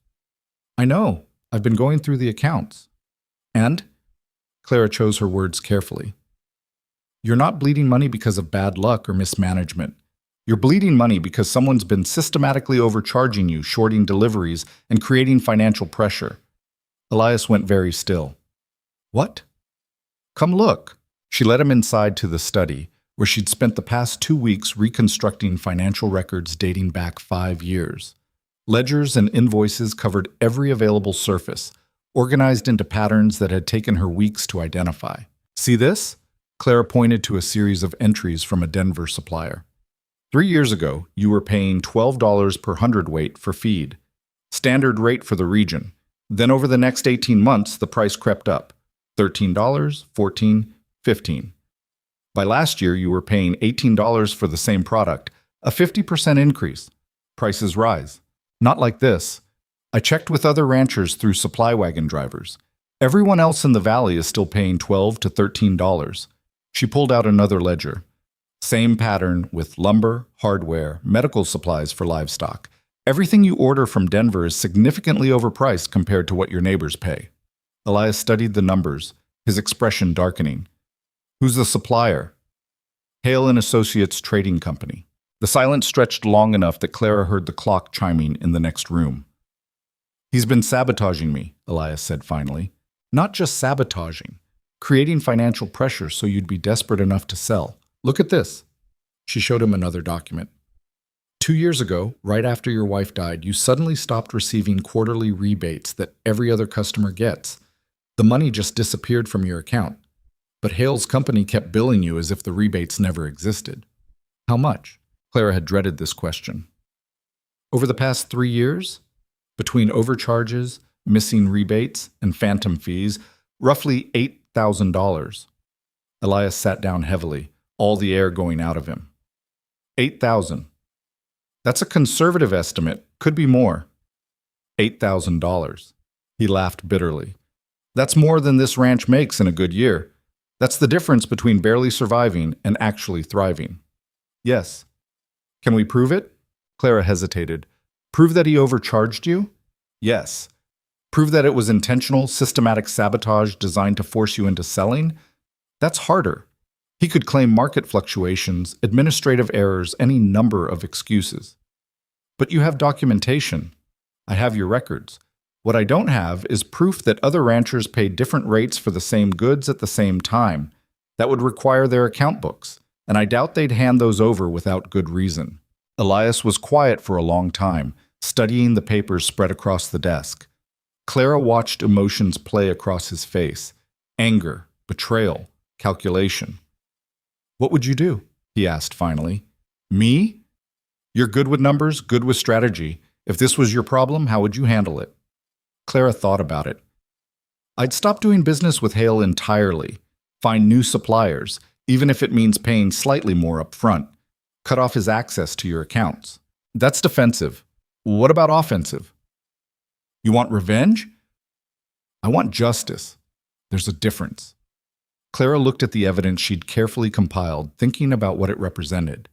"I know. I've been going through the accounts." "And?" Clara chose her words carefully. "You're not bleeding money because of bad luck or mismanagement. You're bleeding money because someone's been systematically overcharging you, shorting deliveries, and creating financial pressure." Elias went very still. "What?" "Come look." She led him inside to the study, where she'd spent the past 2 weeks reconstructing financial records dating back 5 years. Ledgers and invoices covered every available surface, organized into patterns that had taken her weeks to identify. "See this?" Clara pointed to a series of entries from a Denver supplier. 3 years ago, you were paying $12 per hundredweight for feed, standard rate for the region. Then over the next 18 months, the price crept up. $13, $14, $15. By last year, you were paying $18 for the same product, a 50% increase. Prices rise. Not like this. I checked with other ranchers through supply wagon drivers. Everyone else in the valley is still paying $12 to $13. She pulled out another ledger. Same pattern with lumber, hardware, medical supplies for livestock. Everything you order from Denver is significantly overpriced compared to what your neighbors pay. Elias studied the numbers, his expression darkening. "Who's the supplier?" "Hale and Associates Trading Company." The silence stretched long enough that Clara heard the clock chiming in the next room. "He's been sabotaging me," Elias said finally. "Not just sabotaging, creating financial pressure so you'd be desperate enough to sell. Look at this." She showed him another document. 2 years ago, right after your wife died, you suddenly stopped receiving quarterly rebates that every other customer gets. The money just disappeared from your account. But Hale's company kept billing you as if the rebates never existed. How much? Clara had dreaded this question. Over the past 3 years, between overcharges, missing rebates, and phantom fees, roughly $8,000. Elias sat down heavily, all the air going out of him. 8,000. That's a conservative estimate, could be more. $8,000. He laughed bitterly. That's more than this ranch makes in a good year. That's the difference between barely surviving and actually thriving. Yes. Can we prove it? Clara hesitated. Prove that he overcharged you? Yes. Prove that it was intentional, systematic sabotage designed to force you into selling? That's harder. He could claim market fluctuations, administrative errors, any number of excuses. But you have documentation. I have your records. What I don't have is proof that other ranchers paid different rates for the same goods at the same time. That would require their account books, and I doubt they'd hand those over without good reason. Elias was quiet for a long time, studying the papers spread across the desk. Clara watched emotions play across his face. Anger, betrayal, calculation. What would you do? He asked finally. Me? You're good with numbers, good with strategy. If this was your problem, how would you handle it? Clara thought about it. I'd stop doing business with Hale entirely. Find new suppliers, even if it means paying slightly more up front. Cut off his access to your accounts. That's defensive. What about offensive? You want revenge? I want justice. There's a difference. Clara looked at the evidence she'd carefully compiled, thinking about what it represented.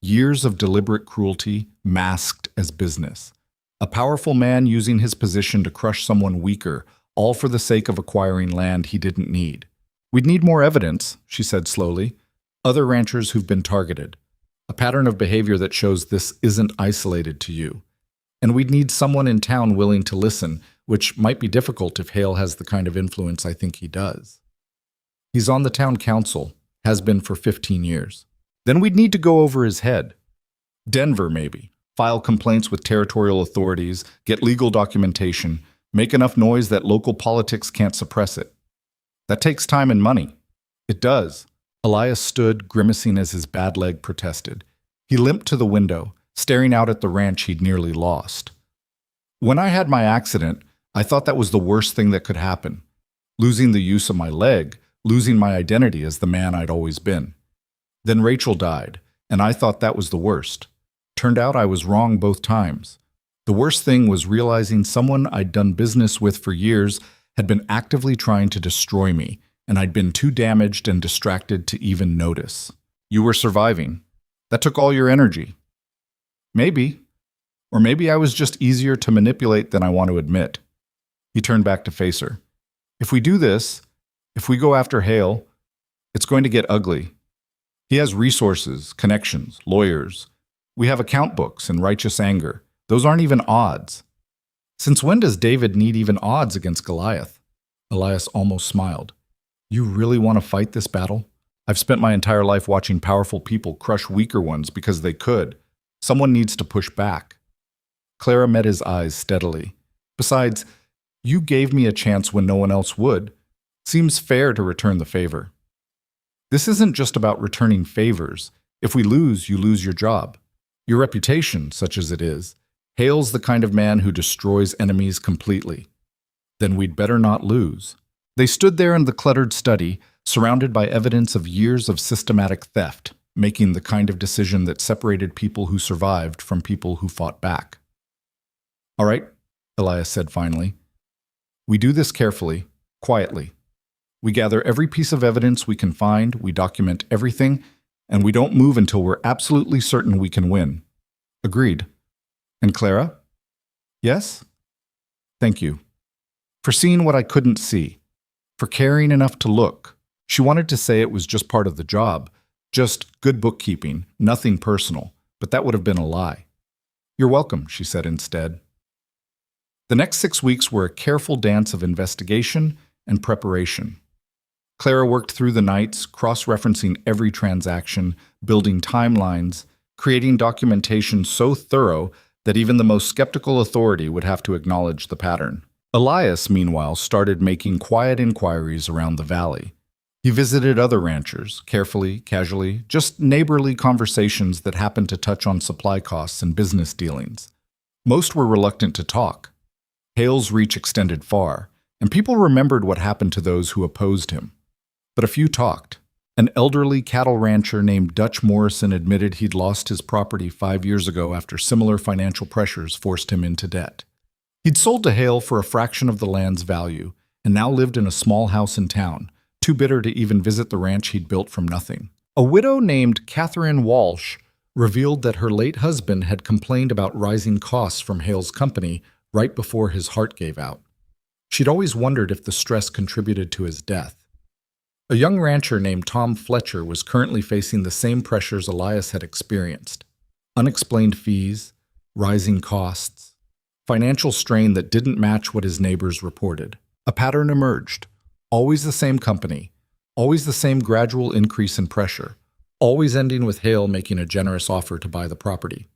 Years of deliberate cruelty masked as business. A powerful man using his position to crush someone weaker, all for the sake of acquiring land he didn't need. We'd need more evidence, she said slowly. Other ranchers who've been targeted. A pattern of behavior that shows this isn't isolated to you. And we'd need someone in town willing to listen, which might be difficult if Hale has the kind of influence I think he does. He's on the town council, Has been for 15 years. Then we'd need to go over his head. Denver, maybe. File complaints with territorial authorities, get legal documentation, make enough noise that local politics can't suppress it. That takes time and money. It does. Elias stood, grimacing as his bad leg protested. He limped to the window, staring out at the ranch he'd nearly lost. When I had my accident, I thought that was the worst thing that could happen. Losing the use of my leg, losing my identity as the man I'd always been. Then Rachel died, and I thought that was the worst. Turned out I was wrong both times. The worst thing was realizing someone I'd done business with for years had been actively trying to destroy me, and I'd been too damaged and distracted to even notice. You were surviving. That took all your energy. Maybe. Or maybe I was just easier to manipulate than I want to admit. He turned back to face her. If we do this, if we go after Hale, it's going to get ugly. He has resources, connections, lawyers. We have account books and righteous anger. Those aren't even odds. Since when does David need even odds against Goliath? Elias almost smiled. You really want to fight this battle? I've spent my entire life watching powerful people crush weaker ones because they could. Someone needs to push back. Clara met his eyes steadily. Besides, you gave me a chance when no one else would. Seems fair to return the favor. This isn't just about returning favors. If we lose, you lose your job. Your reputation, such as it is. Hale's the kind of man who destroys enemies completely. Then we'd better not lose. They stood there in the cluttered study, surrounded by evidence of years of systematic theft, making the kind of decision that separated people who survived from people who fought back. All right, Elias said finally. We do this carefully, quietly. We gather every piece of evidence we can find, we document everything, and we don't move until we're absolutely certain we can win. Agreed. And Clara? Yes? Thank you. For seeing what I couldn't see. For caring enough to look. She wanted to say it was just part of the job. Just good bookkeeping, nothing personal. But that would have been a lie. You're welcome, she said instead. The next 6 weeks were a careful dance of investigation and preparation. Clara worked through the nights, cross-referencing every transaction, building timelines, creating documentation so thorough that even the most skeptical authority would have to acknowledge the pattern. Elias, meanwhile, started making quiet inquiries around the valley. He visited other ranchers, carefully, casually, just neighborly conversations that happened to touch on supply costs and business dealings. Most were reluctant to talk. Hale's reach extended far, and people remembered what happened to those who opposed him. But a few talked. An elderly cattle rancher named Dutch Morrison admitted he'd lost his property 5 years ago after similar financial pressures forced him into debt. He'd sold to Hale for a fraction of the land's value, and now lived in a small house in town, too bitter to even visit the ranch he'd built from nothing. A widow named Catherine Walsh revealed that her late husband had complained about rising costs from Hale's company right before his heart gave out. She'd always wondered if the stress contributed to his death. A young rancher named Tom Fletcher was currently facing the same pressures Elias had experienced. Unexplained fees, rising costs, financial strain that didn't match what his neighbors reported. A pattern emerged. Always the same company, always the same gradual increase in pressure, always ending with Hale making a generous offer to buy the property.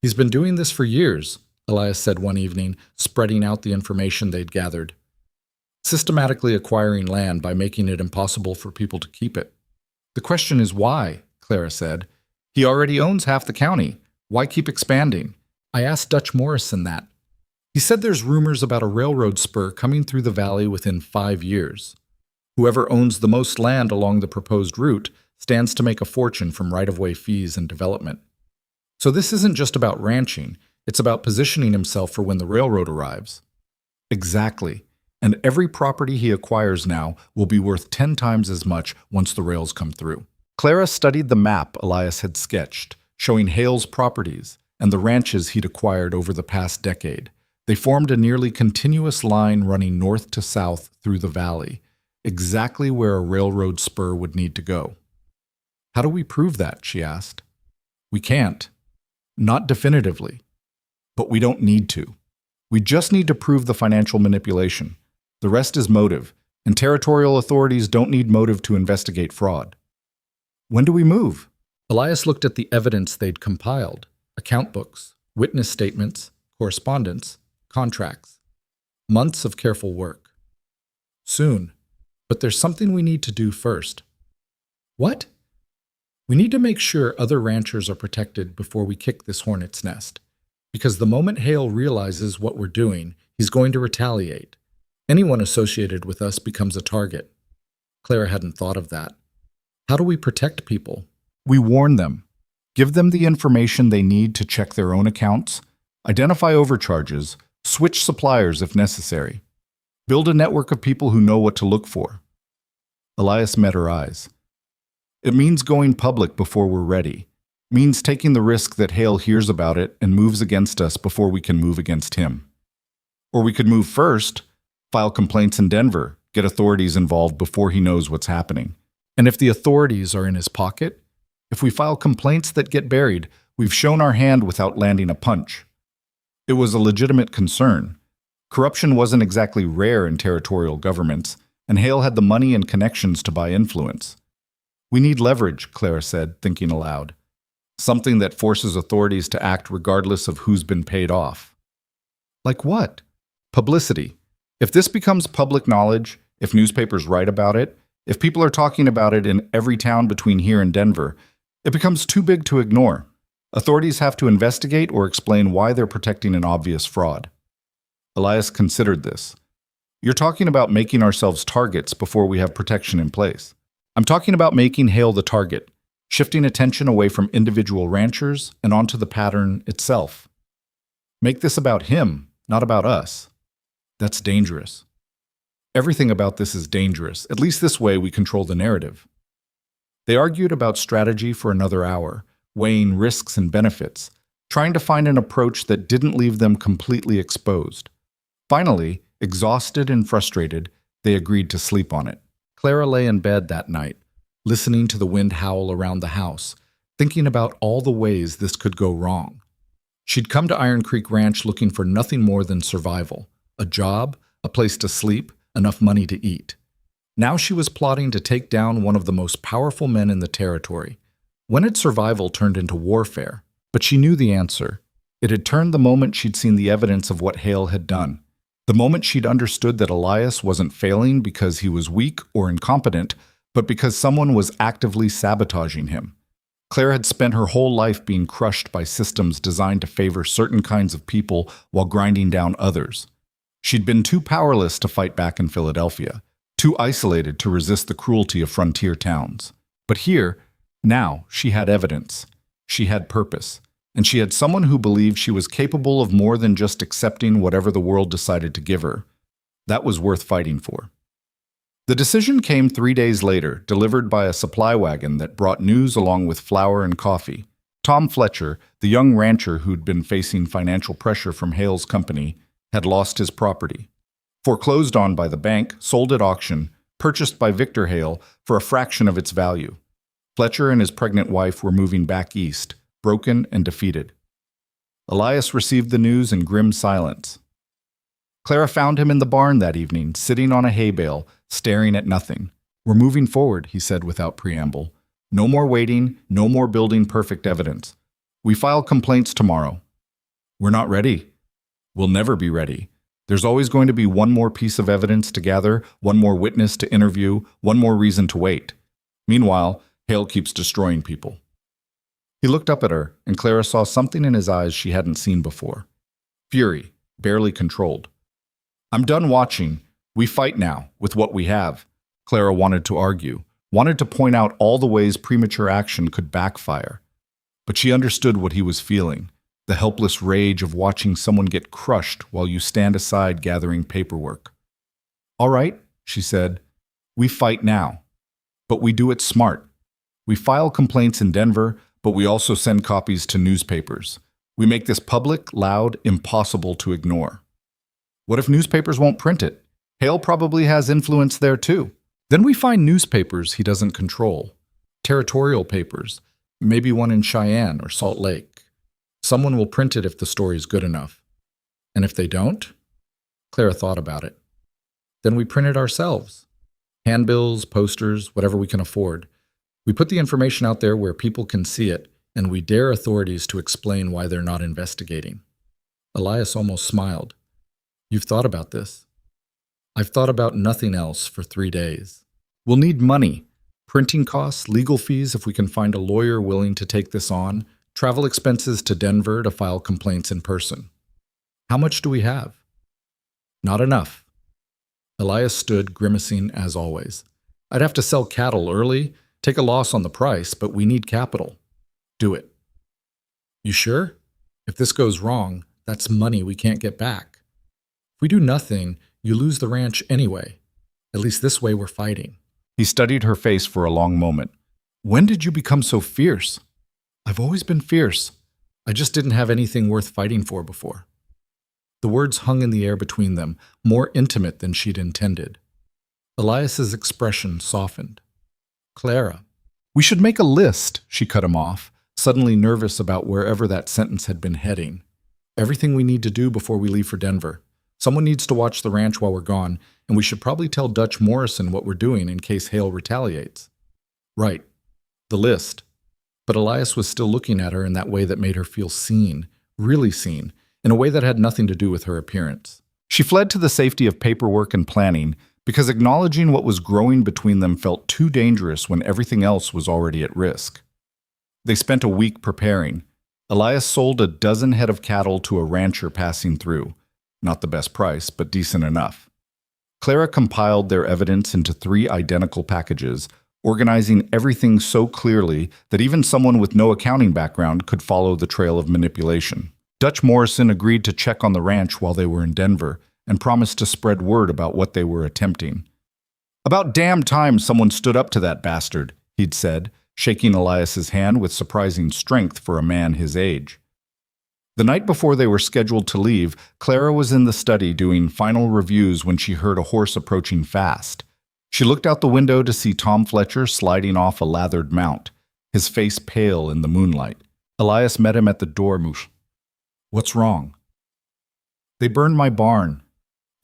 He's been doing this for years, Elias said one evening, spreading out the information they'd gathered. Systematically acquiring land by making it impossible for people to keep it. The question is why, Clara said. He already owns half the county. Why keep expanding? I asked Dutch Morrison that. He said there's rumors about a railroad spur coming through the valley within 5 years. Whoever owns the most land along the proposed route stands to make a fortune from right-of-way fees and development. So this isn't just about ranching, it's about positioning himself for when the railroad arrives. Exactly. And every property he acquires now will be worth 10 times as much once the rails come through. Clara studied the map Elias had sketched, showing Hale's properties and the ranches he'd acquired over the past decade. They formed a nearly continuous line running north to south through the valley, exactly where a railroad spur would need to go. How do we prove that? She asked. We can't. Not definitively. But we don't need to. We just need to prove the financial manipulation. The rest is motive, and territorial authorities don't need motive to investigate fraud. When do we move? Elias looked at the evidence they'd compiled: account books, witness statements, correspondence, contracts. Months of careful work. Soon. But there's something we need to do first. What? We need to make sure other ranchers are protected before we kick this hornet's nest. Because the moment Hale realizes what we're doing, he's going to retaliate. Anyone associated with us becomes a target. Clara hadn't thought of that. How do we protect people? We warn them. Give them the information they need to check their own accounts, identify overcharges, switch suppliers if necessary. Build a network of people who know what to look for. Elias met her eyes. It means going public before we're ready. It means taking the risk that Hale hears about it and moves against us before we can move against him. Or we could move first, file complaints in Denver, get authorities involved before he knows what's happening. And if the authorities are in his pocket, if we file complaints that get buried, we've shown our hand without landing a punch. It was a legitimate concern. Corruption wasn't exactly rare in territorial governments, and Hale had the money and connections to buy influence. We need leverage, Clara said, thinking aloud. Something that forces authorities to act regardless of who's been paid off. Like what? Publicity. If this becomes public knowledge, if newspapers write about it, if people are talking about it in every town between here and Denver, it becomes too big to ignore. Authorities have to investigate or explain why they're protecting an obvious fraud. Elias considered this. You're talking about making ourselves targets before we have protection in place. I'm talking about making Hale the target, shifting attention away from individual ranchers and onto the pattern itself. Make this about him, not about us. That's dangerous. Everything about this is dangerous. At least this way we control the narrative. They argued about strategy for another hour, weighing risks and benefits, trying to find an approach that didn't leave them completely exposed. Finally, exhausted and frustrated, they agreed to sleep on it. Clara lay in bed that night, listening to the wind howl around the house, thinking about all the ways this could go wrong. She'd come to Iron Creek Ranch looking for nothing more than survival, a job, a place to sleep, enough money to eat. Now she was plotting to take down one of the most powerful men in the territory. When had survival turned into warfare? But she knew the answer. It had turned the moment she'd seen the evidence of what Hale had done. The moment she'd understood that Elias wasn't failing because he was weak or incompetent, but because someone was actively sabotaging him. Claire had spent her whole life being crushed by systems designed to favor certain kinds of people while grinding down others. She'd been too powerless to fight back in Philadelphia, too isolated to resist the cruelty of frontier towns. But here, now, she had evidence. She had purpose. And she had someone who believed she was capable of more than just accepting whatever the world decided to give her. That was worth fighting for. The decision came 3 days later, delivered by a supply wagon that brought news along with flour and coffee. Tom Fletcher, the young rancher who'd been facing financial pressure from Hale's company, had lost his property. Foreclosed on by the bank, sold at auction, purchased by Victor Hale for a fraction of its value. Fletcher and his pregnant wife were moving back east, broken and defeated. Elias received the news in grim silence. Clara found him in the barn that evening, sitting on a hay bale, staring at nothing. "We're moving forward," he said without preamble. "No more waiting, no more building perfect evidence. We file complaints tomorrow." "We're not ready." "We'll never be ready. There's always going to be one more piece of evidence to gather, one more witness to interview, one more reason to wait. Meanwhile, Hale keeps destroying people." He looked up at her, and Clara saw something in his eyes she hadn't seen before. Fury, barely controlled. "I'm done watching. We fight now, with what we have." Clara wanted to argue, wanted to point out all the ways premature action could backfire. But she understood what he was feeling, the helpless rage of watching someone get crushed while you stand aside gathering paperwork. "All right," she said, "we fight now. But we do it smart. We file complaints in Denver, but we also send copies to newspapers. We make this public, loud, impossible to ignore." "What if newspapers won't print it? Hale probably has influence there too." "Then we find newspapers he doesn't control. Territorial papers, maybe one in Cheyenne or Salt Lake. Someone will print it if the story's good enough. And if they don't?" Clara thought about it. "Then we print it ourselves. Handbills, posters, whatever we can afford. We put the information out there where people can see it, and we dare authorities to explain why they're not investigating. Elias almost smiled. You've thought about this? I've thought about nothing else for 3 days. We'll need money. Printing costs, legal fees if we can find a lawyer willing to take this on, travel expenses to Denver to file complaints in person. How much do we have? Not enough. Elias stood, grimacing as always. I'd have to sell cattle early, take a loss on the price, but we need capital. Do it. You sure? If this goes wrong, that's money we can't get back. If we do nothing, you lose the ranch anyway. At least this way we're fighting. He studied her face for a long moment. When did you become so fierce? I've always been fierce. I just didn't have anything worth fighting for before. The words hung in the air between them, more intimate than she'd intended. Elias's expression softened. Clara. We should make a list, she cut him off, suddenly nervous about wherever that sentence had been heading. Everything we need to do before we leave for Denver. Someone needs to watch the ranch while we're gone, and we should probably tell Dutch Morrison what we're doing in case Hale retaliates. Right. The list. But Elias was still looking at her in that way that made her feel seen, really seen, in a way that had nothing to do with her appearance. She fled to the safety of paperwork and planning because acknowledging what was growing between them felt too dangerous when everything else was already at risk. They spent a week preparing. Elias sold a dozen head of cattle to a rancher passing through. Not the best price, but decent enough. Clara compiled their evidence into 3 identical packages, organizing everything so clearly that even someone with no accounting background could follow the trail of manipulation. Dutch Morrison agreed to check on the ranch while they were in Denver and promised to spread word about what they were attempting. About damn time someone stood up to that bastard, he'd said, shaking Elias's hand with surprising strength for a man his age. The night before they were scheduled to leave, Clara was in the study doing final reviews when she heard a horse approaching fast. She looked out the window to see Tom Fletcher sliding off a lathered mount, his face pale in the moonlight. Elias met him at the door. What's wrong? They burned my barn.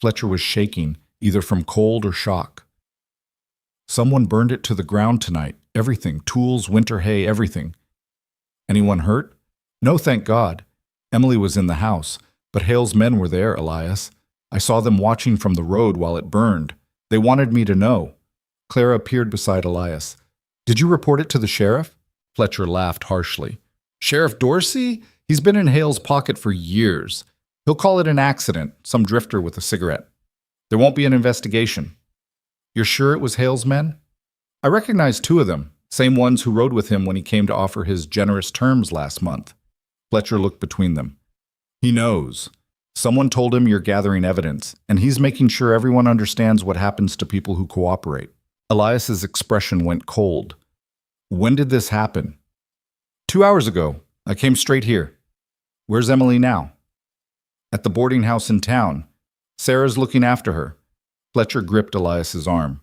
Fletcher was shaking, either from cold or shock. Someone burned it to the ground tonight. Everything, tools, winter hay, everything. Anyone hurt? No, thank God. Emily was in the house, but Hale's men were there, Elias. I saw them watching from the road while it burned. They wanted me to know. Clara appeared beside Elias. Did you report it to the sheriff? Fletcher laughed harshly. Sheriff Dorsey? He's been in Hale's pocket for years. He'll call it an accident, some drifter with a cigarette. There won't be an investigation. You're sure it was Hale's men? I recognize 2 of them, same ones who rode with him when he came to offer his generous terms last month. Fletcher looked between them. He knows. Someone told him you're gathering evidence, and he's making sure everyone understands what happens to people who cooperate. Elias's expression went cold. When did this happen? 2 hours ago. I came straight here. Where's Emily now? At the boarding house in town. Sarah's looking after her. Fletcher gripped Elias's arm.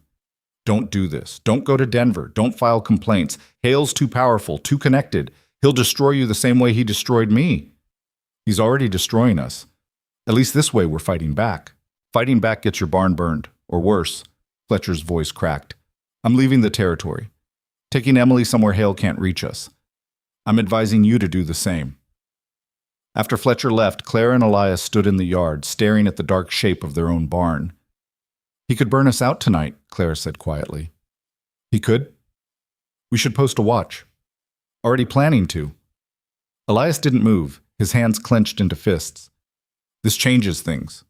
Don't do this. Don't go to Denver. Don't file complaints. Hale's too powerful, too connected. He'll destroy you the same way he destroyed me. He's already destroying us. At least this way we're fighting back. Fighting back gets your barn burned, or worse. Fletcher's voice cracked. I'm leaving the territory. Taking Emily somewhere Hale can't reach us. I'm advising you to do the same. After Fletcher left, Clara and Elias stood in the yard, staring at the dark shape of their own barn. He could burn us out tonight, Clara said quietly. He could? We should post a watch. Already planning to. Elias didn't move, his hands clenched into fists. This changes things.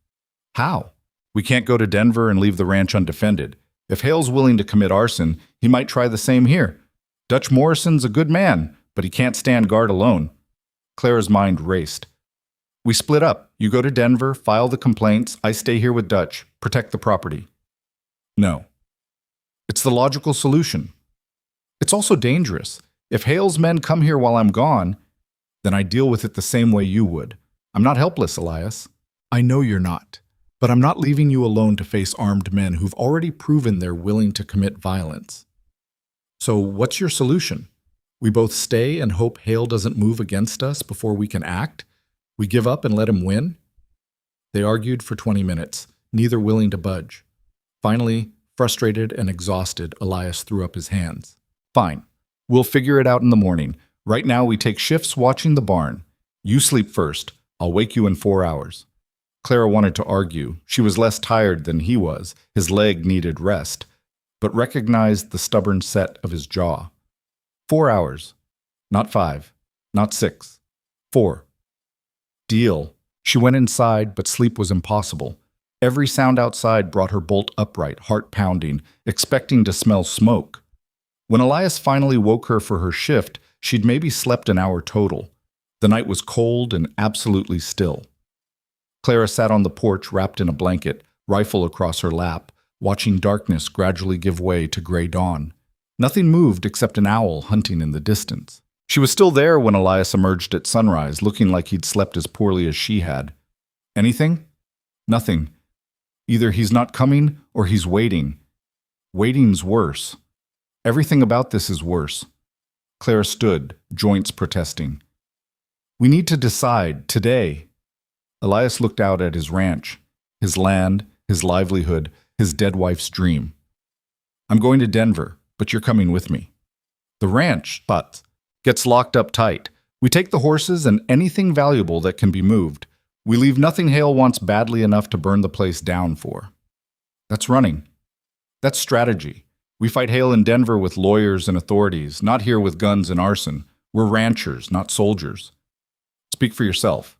How? We can't go to Denver and leave the ranch undefended. If Hale's willing to commit arson, he might try the same here. Dutch Morrison's a good man, but he can't stand guard alone. Clara's mind raced. We split up. You go to Denver, file the complaints. I stay here with Dutch, protect the property. No. It's the logical solution. It's also dangerous. If Hale's men come here while I'm gone, then I deal with it the same way you would. I'm not helpless, Elias. I know you're not. But I'm not leaving you alone to face armed men who've already proven they're willing to commit violence. So what's your solution? We both stay and hope Hale doesn't move against us before we can act? We give up and let him win? They argued for 20 minutes, neither willing to budge. Finally, frustrated and exhausted, Elias threw up his hands. Fine. We'll figure it out in the morning. Right now, we take shifts watching the barn. You sleep first. I'll wake you in 4 hours. Clara wanted to argue. She was less tired than he was. His leg needed rest, but recognized the stubborn set of his jaw. 4 hours. Not 5. Not 6. 4. Deal. She went inside, but sleep was impossible. Every sound outside brought her bolt upright, heart pounding, expecting to smell smoke. When Elias finally woke her for her shift, she'd maybe slept an hour total. The night was cold and absolutely still. Clara sat on the porch wrapped in a blanket, rifle across her lap, watching darkness gradually give way to gray dawn. Nothing moved except an owl hunting in the distance. She was still there when Elias emerged at sunrise, looking like he'd slept as poorly as she had. Anything? Nothing. Either he's not coming or he's waiting. Waiting's worse. Everything about this is worse. Clara stood, joints protesting. We need to decide, today. Elias looked out at his ranch, his land, his livelihood, his dead wife's dream. I'm going to Denver, but you're coming with me. The ranch, but gets locked up tight. We take the horses and anything valuable that can be moved. We leave nothing Hale wants badly enough to burn the place down for. That's running. That's strategy. We fight Hale in Denver with lawyers and authorities, not here with guns and arson. We're ranchers, not soldiers. Speak for yourself.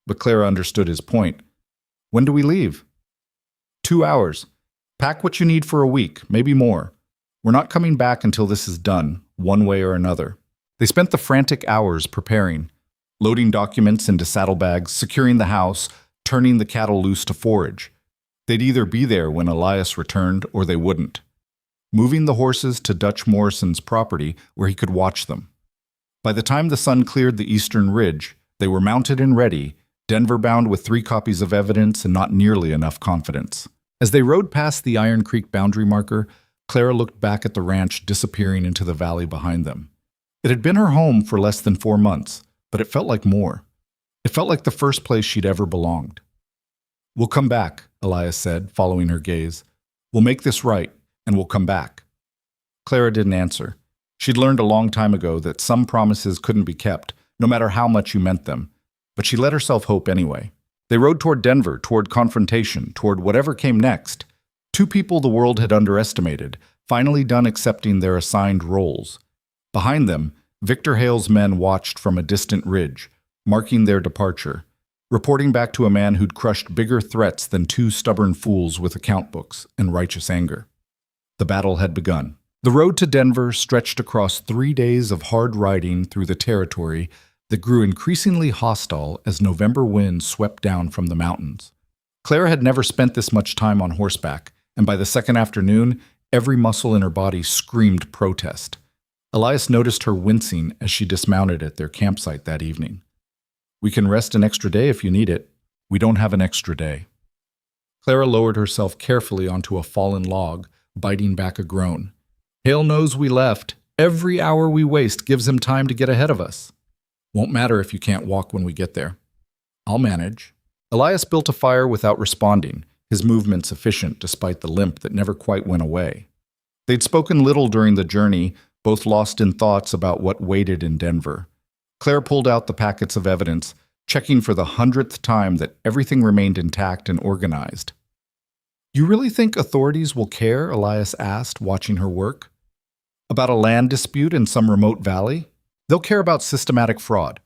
But Clara understood his point. When do we leave? 2 hours. Pack what you need for a week, maybe more. We're not coming back until this is done, one way or another. They spent the frantic hours preparing, loading documents into saddlebags, securing the house, turning the cattle loose to forage. They'd either be there when Elias returned or they wouldn't. Moving the horses to Dutch Morrison's property where he could watch them. By the time the sun cleared the eastern ridge, they were mounted and ready, Denver-bound with 3 copies of evidence and not nearly enough confidence. As they rode past the Iron Creek boundary marker, Clara looked back at the ranch disappearing into the valley behind them. It had been her home for less than 4 months, but it felt like more. It felt like the first place she'd ever belonged. We'll come back, Elias said, following her gaze. We'll make this right, and we'll come back. Clara didn't answer. She'd learned a long time ago that some promises couldn't be kept, no matter how much you meant them. But she let herself hope anyway. They rode toward Denver, toward confrontation, toward whatever came next. 2 people the world had underestimated, finally done accepting their assigned roles. Behind them, Victor Hale's men watched from a distant ridge, marking their departure, reporting back to a man who'd crushed bigger threats than 2 stubborn fools with account books and righteous anger. The battle had begun. The road to Denver stretched across 3 days of hard riding through the territory that grew increasingly hostile as November winds swept down from the mountains. Clara had never spent this much time on horseback, and by the second afternoon, every muscle in her body screamed protest. Elias noticed her wincing as she dismounted at their campsite that evening. We can rest an extra day if you need it. We don't have an extra day. Clara lowered herself carefully onto a fallen log, biting back a groan. Hale knows we left. Every hour we waste gives him time to get ahead of us. Won't matter if you can't walk when we get there. I'll manage. Elias built a fire without responding, his movements efficient despite the limp that never quite went away. They'd spoken little during the journey, both lost in thoughts about what waited in Denver. Claire pulled out the packets of evidence, checking for the 100th time that everything remained intact and organized. You really think authorities will care? Elias asked, watching her work. About a land dispute in some remote valley? They'll care about systematic fraud,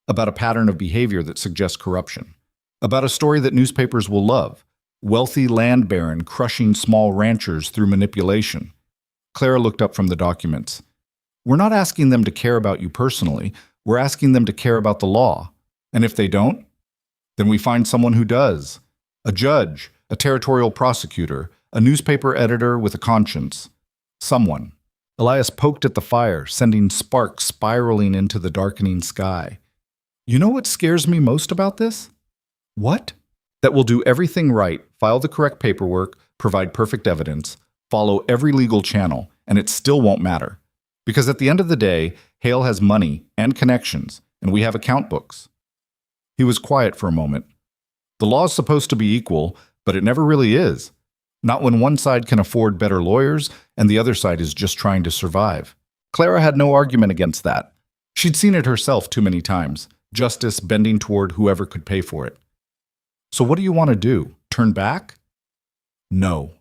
about a pattern of behavior that suggests corruption, about a story that newspapers will love, wealthy land baron crushing small ranchers through manipulation. Clara looked up from the documents. We're not asking them to care about you personally, we're asking them to care about the law. And if they don't, then we find someone who does. A judge, a territorial prosecutor, a newspaper editor with a conscience. Someone. Elias poked at the fire, sending sparks spiraling into the darkening sky. You know what scares me most about this? What? That we'll do everything right, file the correct paperwork, provide perfect evidence, follow every legal channel, and it still won't matter. Because at the end of the day, Hale has money and connections, and we have account books. He was quiet for a moment. The law's supposed to be equal, but it never really is. Not when one side can afford better lawyers and the other side is just trying to survive. Clara had no argument against that. She'd seen it herself too many times, justice bending toward whoever could pay for it. So what do you want to do? Turn back? No.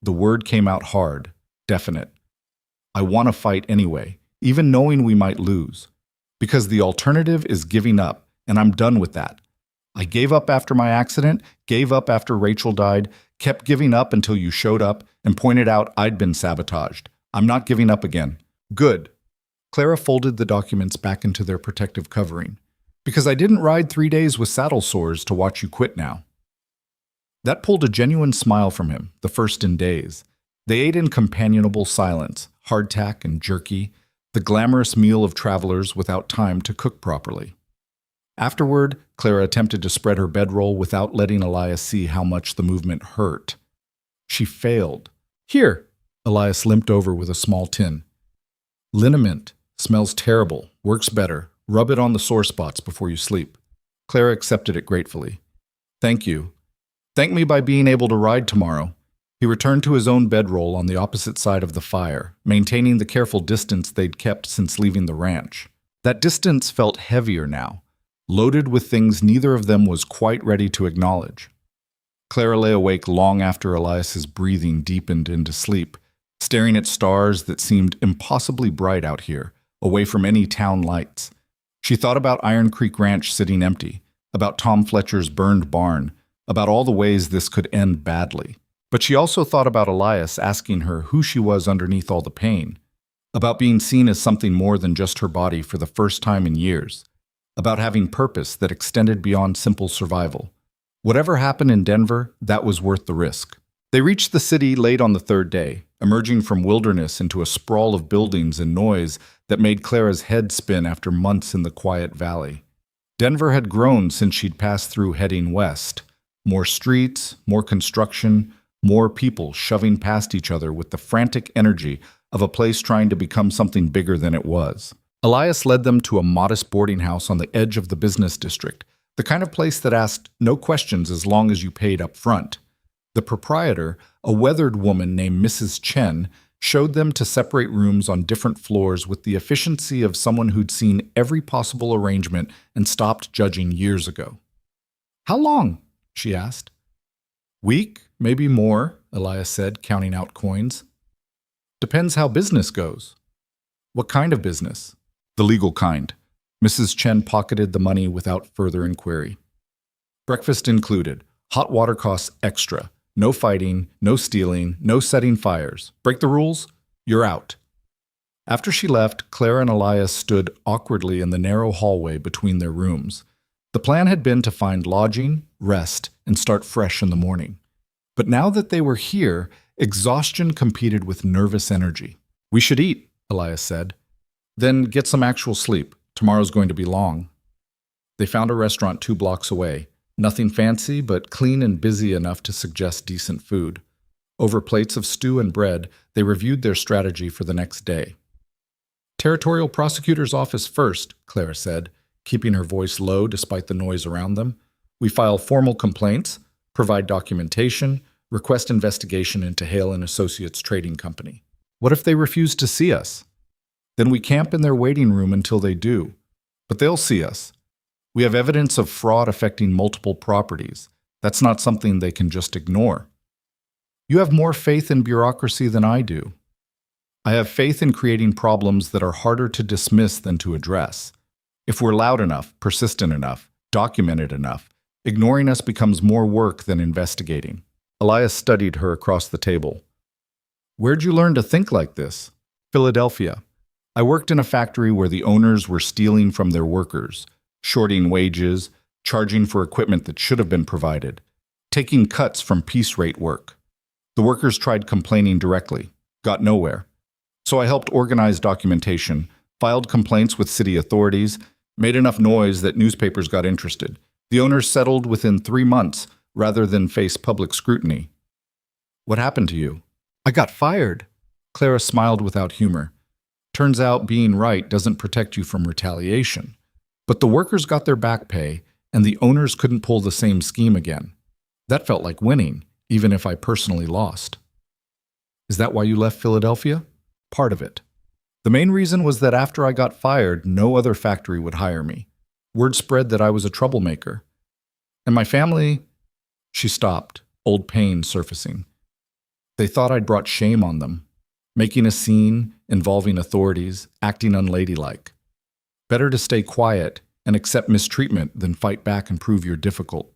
The word came out hard, definite. I want to fight anyway, even knowing we might lose. Because the alternative is giving up, and I'm done with that. I gave up after my accident, gave up after Rachel died, kept giving up until you showed up and pointed out I'd been sabotaged. I'm not giving up again. Good. Clara folded the documents back into their protective covering. Because I didn't ride 3 days with saddle sores to watch you quit now. That pulled a genuine smile from him, the first in days. They ate in companionable silence, hardtack and jerky, the glamorous meal of travelers without time to cook properly. Afterward, Clara attempted to spread her bedroll without letting Elias see how much the movement hurt. She failed. Here, Elias limped over with a small tin. Liniment. Smells terrible. Works better. Rub it on the sore spots before you sleep. Clara accepted it gratefully. Thank you. Thank me by being able to ride tomorrow. He returned to his own bedroll on the opposite side of the fire, maintaining the careful distance they'd kept since leaving the ranch. That distance felt heavier now, loaded with things neither of them was quite ready to acknowledge. Clara lay awake long after Elias's breathing deepened into sleep, staring at stars that seemed impossibly bright out here, away from any town lights. She thought about Iron Creek Ranch sitting empty, about Tom Fletcher's burned barn, about all the ways this could end badly. But she also thought about Elias asking her who she was underneath all the pain, about being seen as something more than just her body for the first time in years, about having purpose that extended beyond simple survival. Whatever happened in Denver, that was worth the risk. They reached the city late on the third day, emerging from wilderness into a sprawl of buildings and noise that made Clara's head spin after months in the quiet valley. Denver had grown since she'd passed through heading west. More streets, more construction, more people shoving past each other with the frantic energy of a place trying to become something bigger than it was. Elias led them to a modest boarding house on the edge of the business district, the kind of place that asked no questions as long as you paid up front. The proprietor, a weathered woman named Mrs. Chen, showed them to separate rooms on different floors with the efficiency of someone who'd seen every possible arrangement and stopped judging years ago. "How long?" she asked. "Week, maybe more," Elias said, counting out coins. "Depends how business goes." "What kind of business?" "The legal kind." Mrs. Chen pocketed the money without further inquiry. "Breakfast included. Hot water costs extra. No fighting, no stealing, no setting fires. Break the rules? You're out." After she left, Clara and Elias stood awkwardly in the narrow hallway between their rooms. The plan had been to find lodging, rest, and start fresh in the morning. But now that they were here, exhaustion competed with nervous energy. "We should eat," Elias said. "Then get some actual sleep. Tomorrow's going to be long." They found a restaurant 2 blocks away. Nothing fancy, but clean and busy enough to suggest decent food. Over plates of stew and bread, they reviewed their strategy for the next day. "Territorial prosecutor's office first," Clara said, keeping her voice low despite the noise around them. "We file formal complaints, provide documentation, request investigation into Hale and Associates Trading Company. What if they refuse to see us? Then we camp in their waiting room until they do. But they'll see us. We have evidence of fraud affecting multiple properties. That's not something they can just ignore." "You have more faith in bureaucracy than I do." "I have faith in creating problems that are harder to dismiss than to address. If we're loud enough, persistent enough, documented enough, ignoring us becomes more work than investigating." Elias studied her across the table. "Where'd you learn to think like this?" "Philadelphia. I worked in a factory where the owners were stealing from their workers, shorting wages, charging for equipment that should have been provided, taking cuts from piece rate work. The workers tried complaining directly, got nowhere. So I helped organize documentation, filed complaints with city authorities, made enough noise that newspapers got interested. The owners settled within 3 months rather than face public scrutiny." "What happened to you?" "I got fired." Clara smiled without humor. "Turns out being right doesn't protect you from retaliation. But the workers got their back pay, and the owners couldn't pull the same scheme again. That felt like winning, even if I personally lost." "Is that why you left Philadelphia?" "Part of it." The main reason was that after I got fired, no other factory would hire me. Word spread that I was a troublemaker. And my family, she stopped, old pain surfacing. They thought I'd brought shame on them, making a scene, involving authorities, acting unladylike. Better to stay quiet and accept mistreatment than fight back and prove you're difficult.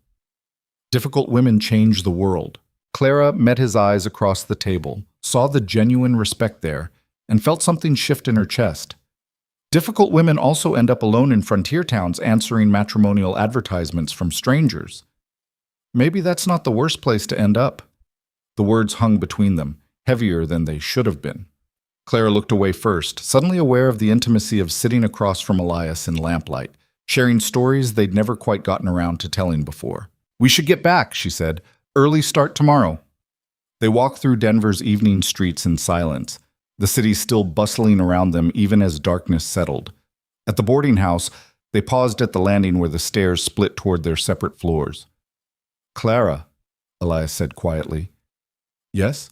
Difficult women change the world. Clara met his eyes across the table, saw the genuine respect there, and felt something shift in her chest. Difficult women also end up alone in frontier towns answering matrimonial advertisements from strangers. Maybe that's not the worst place to end up. The words hung between them, heavier than they should have been. Clara looked away first, suddenly aware of the intimacy of sitting across from Elias in lamplight, sharing stories they'd never quite gotten around to telling before. "We should get back," she said. "Early start tomorrow." They walked through Denver's evening streets in silence, the city still bustling around them even as darkness settled. At the boarding house, they paused at the landing where the stairs split toward their separate floors. "Clara," Elias said quietly. "Yes?"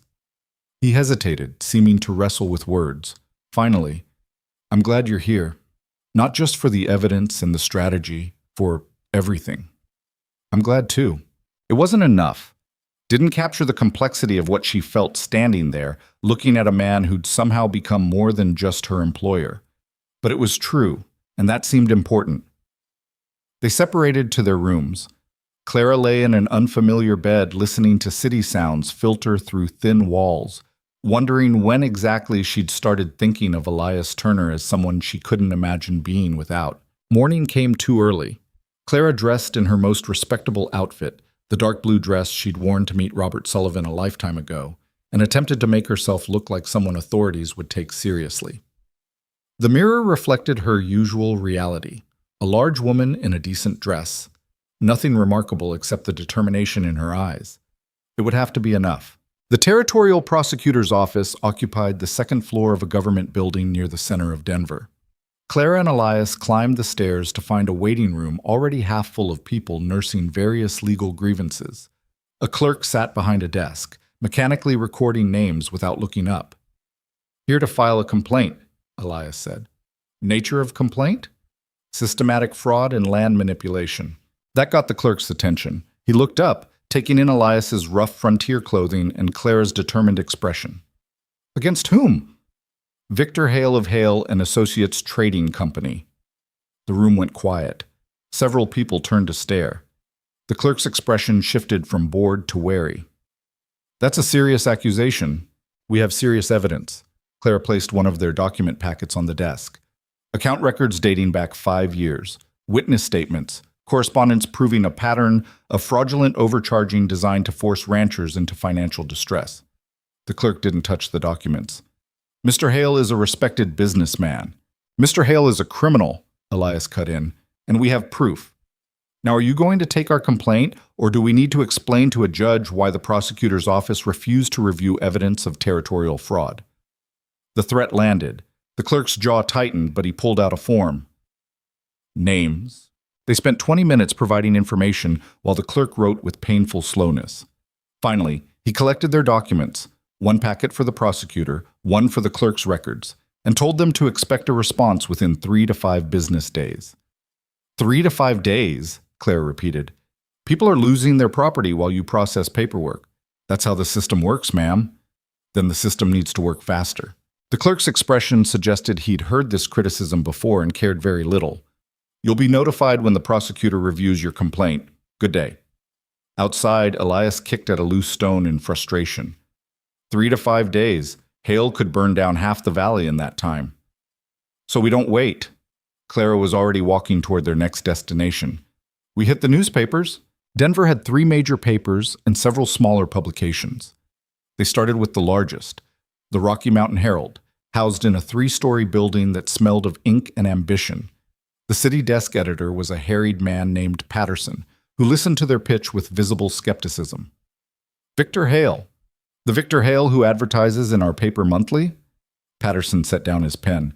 He hesitated, seeming to wrestle with words. Finally, "I'm glad you're here. Not just for the evidence and the strategy, for everything." "I'm glad too." It wasn't enough. Didn't capture the complexity of what she felt standing there, looking at a man who'd somehow become more than just her employer. But it was true, and that seemed important. They separated to their rooms. Clara lay in an unfamiliar bed, listening to city sounds filter through thin walls, wondering when exactly she'd started thinking of Elias Turner as someone she couldn't imagine being without. Morning came too early. Clara dressed in her most respectable outfit, the dark blue dress she'd worn to meet Robert Sullivan a lifetime ago, and attempted to make herself look like someone authorities would take seriously. The mirror reflected her usual reality, a large woman in a decent dress. Nothing remarkable except the determination in her eyes. It would have to be enough. The territorial prosecutor's office occupied the second floor of a government building near the center of Denver. Clara and Elias climbed the stairs to find a waiting room already half full of people nursing various legal grievances. A clerk sat behind a desk, mechanically recording names without looking up. "Here to file a complaint," Elias said. "Nature of complaint?" "Systematic fraud and land manipulation." That got the clerk's attention. He looked up, taking in Elias's rough frontier clothing and Clara's determined expression. "Against whom?" "Victor Hale of Hale and Associates Trading Company." The room went quiet. Several people turned to stare. The clerk's expression shifted from bored to wary. "That's a serious accusation. We have serious evidence." Clara placed one of their document packets on the desk. Account records dating back 5 years. Witness statements. Correspondence proving a pattern of fraudulent overcharging designed to force ranchers into financial distress. The clerk didn't touch the documents. "Mr. Hale is a respected businessman." "Mr. Hale is a criminal," Elias cut in, "and we have proof. Now, are you going to take our complaint, or do we need to explain to a judge why the prosecutor's office refused to review evidence of territorial fraud?" The threat landed. The clerk's jaw tightened, but he pulled out a form. Names. They spent 20 minutes providing information while the clerk wrote with painful slowness. Finally, he collected their documents, one packet for the prosecutor, one for the clerk's records, and told them to expect a response within 3 to 5 business days. 3 to 5 days, Claire repeated. "People are losing their property while you process paperwork. That's how the system works, ma'am." "Then the system needs to work faster." The clerk's expression suggested he'd heard this criticism before and cared very little. "You'll be notified when the prosecutor reviews your complaint. Good day." Outside, Elias kicked at a loose stone in frustration. 3 to 5 days. Hale could burn down half the valley in that time. "So we don't wait." Clara was already walking toward their next destination. "We hit the newspapers." Denver had 3 major papers and several smaller publications. They started with the largest, the Rocky Mountain Herald, housed in a 3-story building that smelled of ink and ambition. The city desk editor was a harried man named Patterson, who listened to their pitch with visible skepticism. "Victor Hale. The Victor Hale who advertises in our paper monthly?" Patterson set down his pen.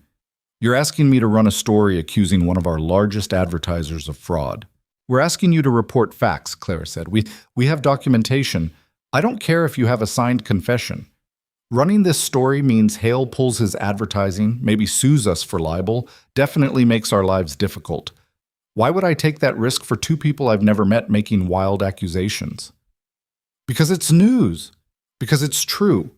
"You're asking me to run a story accusing one of our largest advertisers of fraud." "We're asking you to report facts," Clara said. We have documentation. I don't care if you have a signed confession. Running this story means Hale pulls his advertising, maybe sues us for libel, definitely makes our lives difficult. Why would I take that risk for two people I've never met making wild accusations? Because it's news. Because it's true.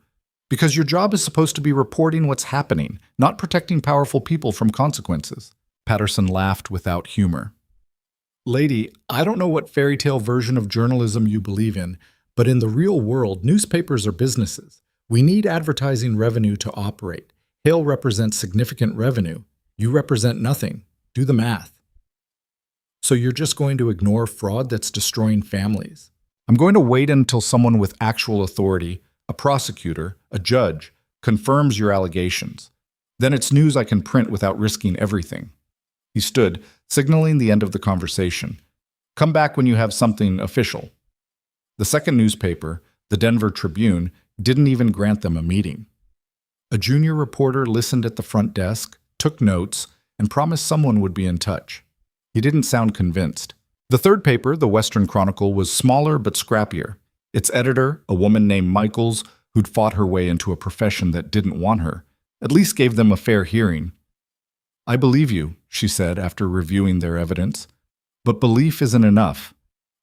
Because your job is supposed to be reporting what's happening, not protecting powerful people from consequences. Patterson laughed without humor. Lady, I don't know what fairy tale version of journalism you believe in, but in the real world, newspapers are businesses. We need advertising revenue to operate. Hale represents significant revenue. You represent nothing. Do the math. So you're just going to ignore fraud that's destroying families? I'm going to wait until someone with actual authority, a prosecutor, a judge, confirms your allegations. Then it's news I can print without risking everything. He stood, signaling the end of the conversation. Come back when you have something official. The second newspaper, the Denver Tribune, didn't even grant them a meeting. A junior reporter listened at the front desk, took notes, and promised someone would be in touch. He didn't sound convinced. The third paper, the Western Chronicle, was smaller but scrappier. Its editor, a woman named Michaels, who'd fought her way into a profession that didn't want her, at least gave them a fair hearing. I believe you, she said after reviewing their evidence. But belief isn't enough.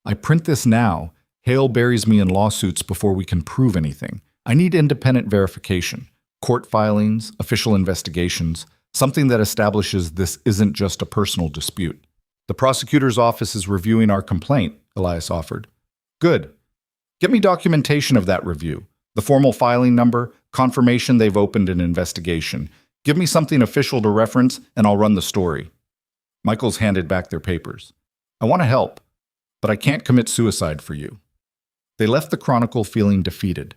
I print this now. Hale buries me in lawsuits before we can prove anything. I need independent verification, court filings, official investigations, something that establishes this isn't just a personal dispute. The prosecutor's office is reviewing our complaint, Elias offered. Good. Get me documentation of that review, the formal filing number, confirmation they've opened an investigation. Give me something official to reference, and I'll run the story. Michaels handed back their papers. I want to help, but I can't commit suicide for you. They left the Chronicle feeling defeated.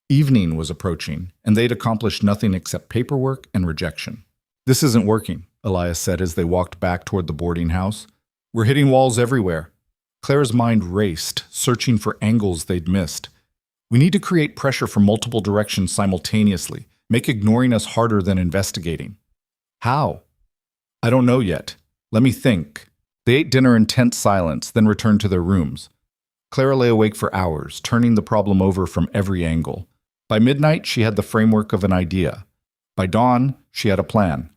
Evening was approaching, and they'd accomplished nothing except paperwork and rejection. This isn't working, Elias said as they walked back toward the boarding house. We're hitting walls everywhere. Clara's mind raced, searching for angles they'd missed. We need to create pressure from multiple directions simultaneously, make ignoring us harder than investigating. How? I don't know yet. Let me think. They ate dinner in tense silence, then returned to their rooms. Clara lay awake for hours, turning the problem over from every angle. By midnight, she had the framework of an idea. By dawn, she had a plan.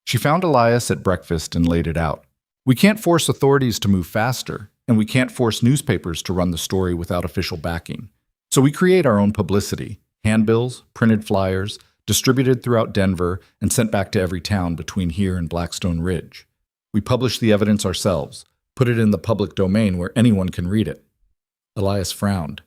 She found Elias at breakfast and laid it out. We can't force authorities to move faster, and we can't force newspapers to run the story without official backing. So we create our own publicity, handbills, printed flyers, distributed throughout Denver and sent back to every town between here and Blackstone Ridge. We publish the evidence ourselves, put it in the public domain where anyone can read it. Elias frowned.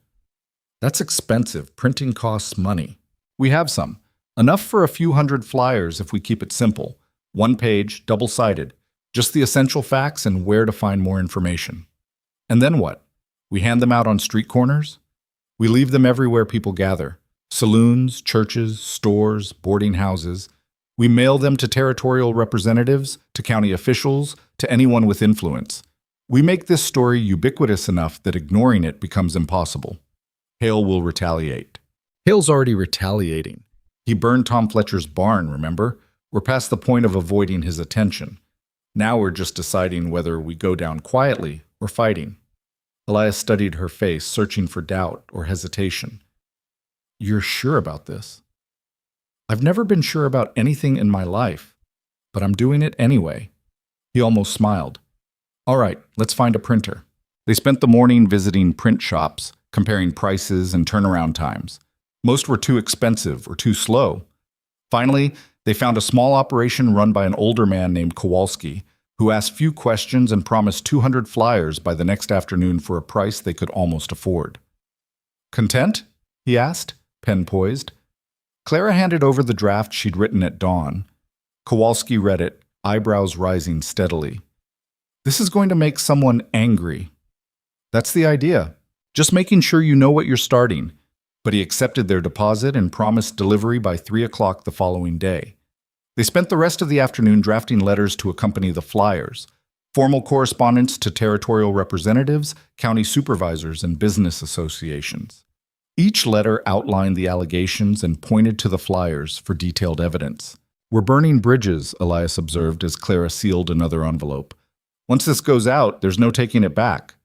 That's expensive. Printing costs money. We have some. Enough for a few hundred flyers if we keep it simple. One page, double-sided. Just the essential facts and where to find more information. And then what? We hand them out on street corners? We leave them everywhere people gather. Saloons, churches, stores, boarding houses. We mail them to territorial representatives, to county officials, to anyone with influence. We make this story ubiquitous enough that ignoring it becomes impossible. Hale will retaliate. Hale's already retaliating. He burned Tom Fletcher's barn, remember? We're past the point of avoiding his attention. Now we're just deciding whether we go down quietly or fighting. Elias studied her face, searching for doubt or hesitation. You're sure about this? I've never been sure about anything in my life, but I'm doing it anyway. He almost smiled. All right, let's find a printer. They spent the morning visiting print shops, comparing prices and turnaround times. Most were too expensive or too slow. Finally, they found a small operation run by an older man named Kowalski, who asked few questions and promised 200 flyers by the next afternoon for a price they could almost afford. Content? He asked, pen poised. Clara handed over the draft she'd written at dawn. Kowalski read it, eyebrows rising steadily. This is going to make someone angry. That's the idea. Just making sure you know what you're starting. But he accepted their deposit and promised delivery by 3 o'clock the following day. They spent the rest of the afternoon drafting letters to accompany the flyers, formal correspondence to territorial representatives, county supervisors, and business associations. Each letter outlined the allegations and pointed to the flyers for detailed evidence. We're burning bridges, Elias observed as Clara sealed another envelope. Once this goes out, there's no taking it back.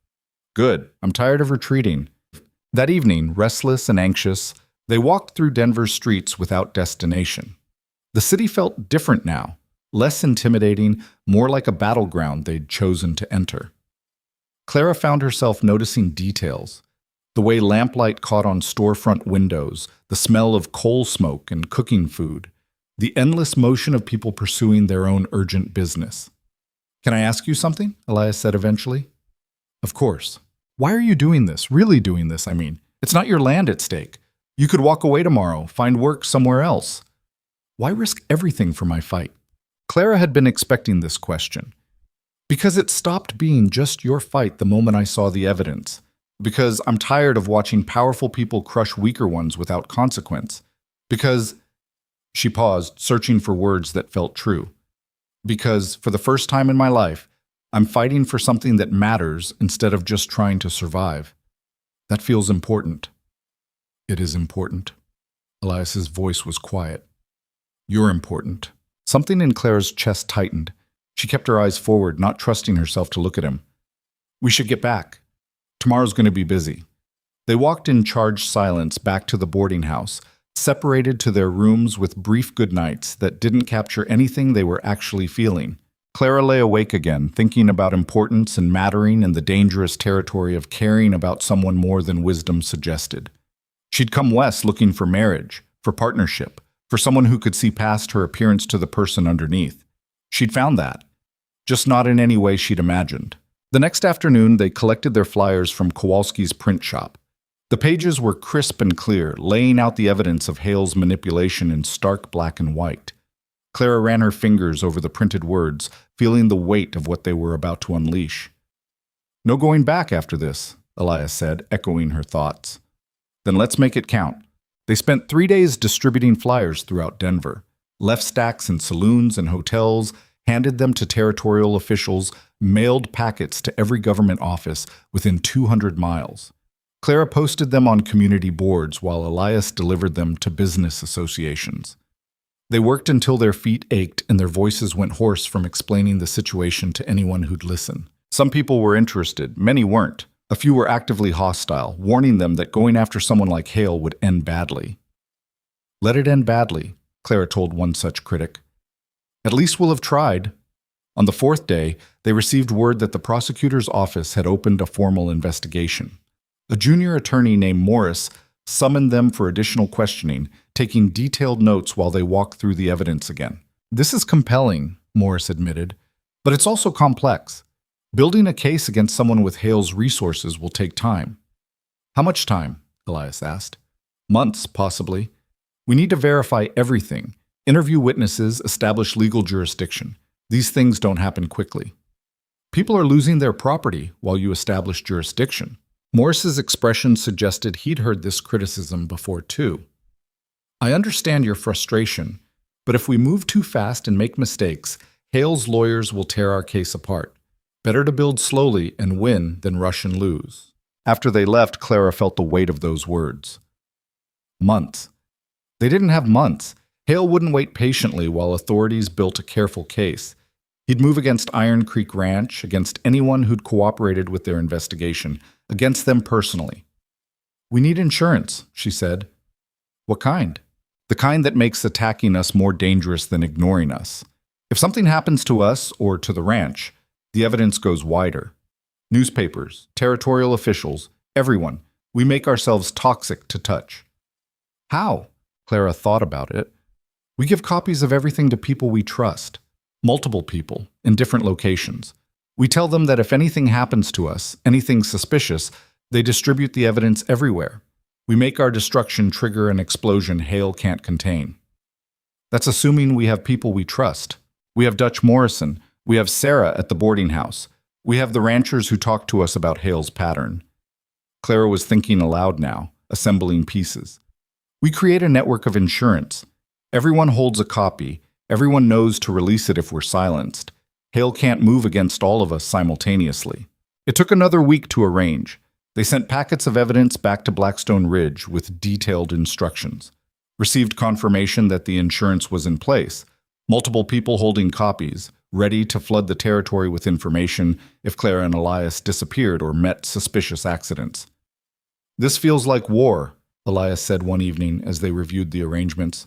Good. I'm tired of retreating. That evening, restless and anxious, They walked through Denver's streets without destination. The city felt different now, less intimidating, more like a battleground they'd chosen to enter. Clara found herself noticing details. The way lamplight caught on storefront windows, the smell of coal smoke and cooking food, the endless motion of people pursuing their own urgent business. "Can I ask you something?" Elias said eventually. "Of course. Why are you doing this? Really doing this, I mean. It's not your land at stake. You could walk away tomorrow, find work somewhere else. Why risk everything for my fight?" Clara had been expecting this question. "Because it stopped being just your fight the moment I saw the evidence. Because I'm tired of watching powerful people crush weaker ones without consequence. Because..." She paused, searching for words that felt true. "Because, for the first time in my life, I'm fighting for something that matters instead of just trying to survive. That feels important." "It is important." Elias's voice was quiet. "You're important." Something in Clara's chest tightened. She kept her eyes forward, not trusting herself to look at him. "We should get back. Tomorrow's going to be busy." They walked in charged silence back to the boarding house, separated to their rooms with brief goodnights that didn't capture anything they were actually feeling. Clara lay awake again, thinking about importance and mattering and the dangerous territory of caring about someone more than wisdom suggested. She'd come west looking for marriage, for partnership, for someone who could see past her appearance to the person underneath. She'd found that, just not in any way she'd imagined. The next afternoon, they collected their flyers from Kowalski's print shop. The pages were crisp and clear, laying out the evidence of Hale's manipulation in stark black and white. Clara ran her fingers over the printed words, feeling the weight of what they were about to unleash. "No going back after this," Elias said, echoing her thoughts. "Then let's make it count." They spent 3 days distributing flyers throughout Denver, left stacks in saloons and hotels, handed them to territorial officials, mailed packets to every government office within 200 miles. Clara posted them on community boards while Elias delivered them to business associations. They worked until their feet ached and their voices went hoarse from explaining the situation to anyone who'd listen. Some people were interested, many weren't. A few were actively hostile, warning them that going after someone like Hale would end badly. "Let it end badly," Clara told one such critic. "At least we'll have tried." On the 4th day, they received word that the prosecutor's office had opened a formal investigation. A junior attorney named Morris summoned them for additional questioning, taking detailed notes while they walked through the evidence again. "This is compelling," Morris admitted, "but it's also complex. Building a case against someone with Hale's resources will take time." "How much time?" Elias asked. "Months, possibly. We need to verify everything, interview witnesses, establish legal jurisdiction. These things don't happen quickly. People are losing their property while you establish jurisdiction." Morris's expression suggested he'd heard this criticism before too. "I understand your frustration, but if we move too fast and make mistakes, Hale's lawyers will tear our case apart. Better to build slowly and win than rush and lose." After they left, Clara felt the weight of those words. Months. They didn't have months. Hale wouldn't wait patiently while authorities built a careful case. He'd move against Iron Creek Ranch, against anyone who'd cooperated with their investigation, against them personally. "We need insurance," she said. "What kind?" "The kind that makes attacking us more dangerous than ignoring us. If something happens to us or to the ranch, the evidence goes wider. Newspapers, territorial officials, everyone. We make ourselves toxic to touch." "How?" Clara thought about it. "We give copies of everything to people we trust. Multiple people, in different locations. We tell them that if anything happens to us, anything suspicious, they distribute the evidence everywhere. We make our destruction trigger an explosion Hale can't contain. That's assuming we have people we trust. We have Dutch Morrison. We have Sarah at the boarding house. We have the ranchers who talk to us about Hale's pattern." Clara was thinking aloud now, assembling pieces. "We create a network of insurance. Everyone holds a copy. Everyone knows to release it if we're silenced. Hale can't move against all of us simultaneously." It took another week to arrange. They sent packets of evidence back to Blackstone Ridge with detailed instructions. Received confirmation that the insurance was in place. Multiple people holding copies, ready to flood the territory with information if Clara and Elias disappeared or met suspicious accidents. "This feels like war," Elias said one evening as they reviewed the arrangements.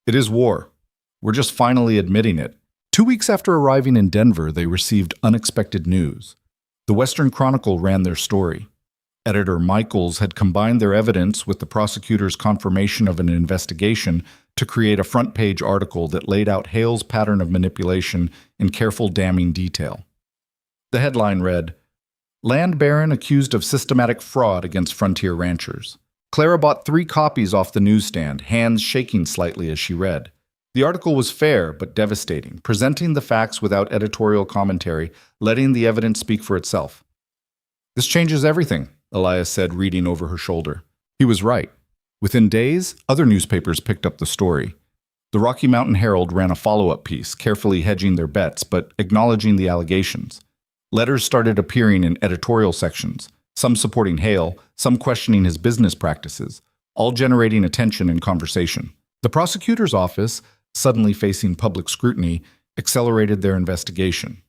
It is war. We're just finally admitting it. 2 weeks after arriving in Denver, they received unexpected news. The Western Chronicle ran their story. Editor Michaels had combined their evidence with the prosecutor's confirmation of an investigation to create a front-page article that laid out Hale's pattern of manipulation in careful, damning detail. The headline read, Land Baron accused of systematic fraud against frontier ranchers. Clara bought 3 copies off the newsstand, hands shaking slightly as she read. The article was fair but devastating, presenting the facts without editorial commentary, letting the evidence speak for itself. This changes everything, Elias said, reading over her shoulder. He was right. Within days, other newspapers picked up the story. The Rocky Mountain Herald ran a follow-up piece, carefully hedging their bets but acknowledging the allegations. Letters started appearing in editorial sections, some supporting Hale, some questioning his business practices, all generating attention and conversation. The prosecutor's office, suddenly facing public scrutiny, accelerated their investigation.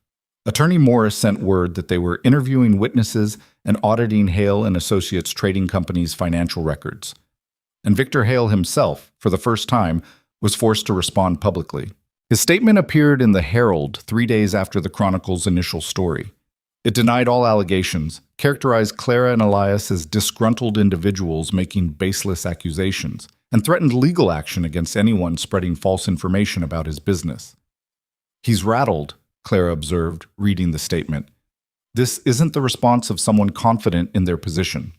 Attorney Morris sent word that they were interviewing witnesses and auditing Hale and Associates Trading Company's financial records. And Victor Hale himself, for the first time, was forced to respond publicly. His statement appeared in the Herald 3 days after the Chronicle's initial story. It denied all allegations, characterized Clara and Elias as disgruntled individuals making baseless accusations, and threatened legal action against anyone spreading false information about his business. He's rattled, Clara observed, reading the statement. This isn't the response of someone confident in their position.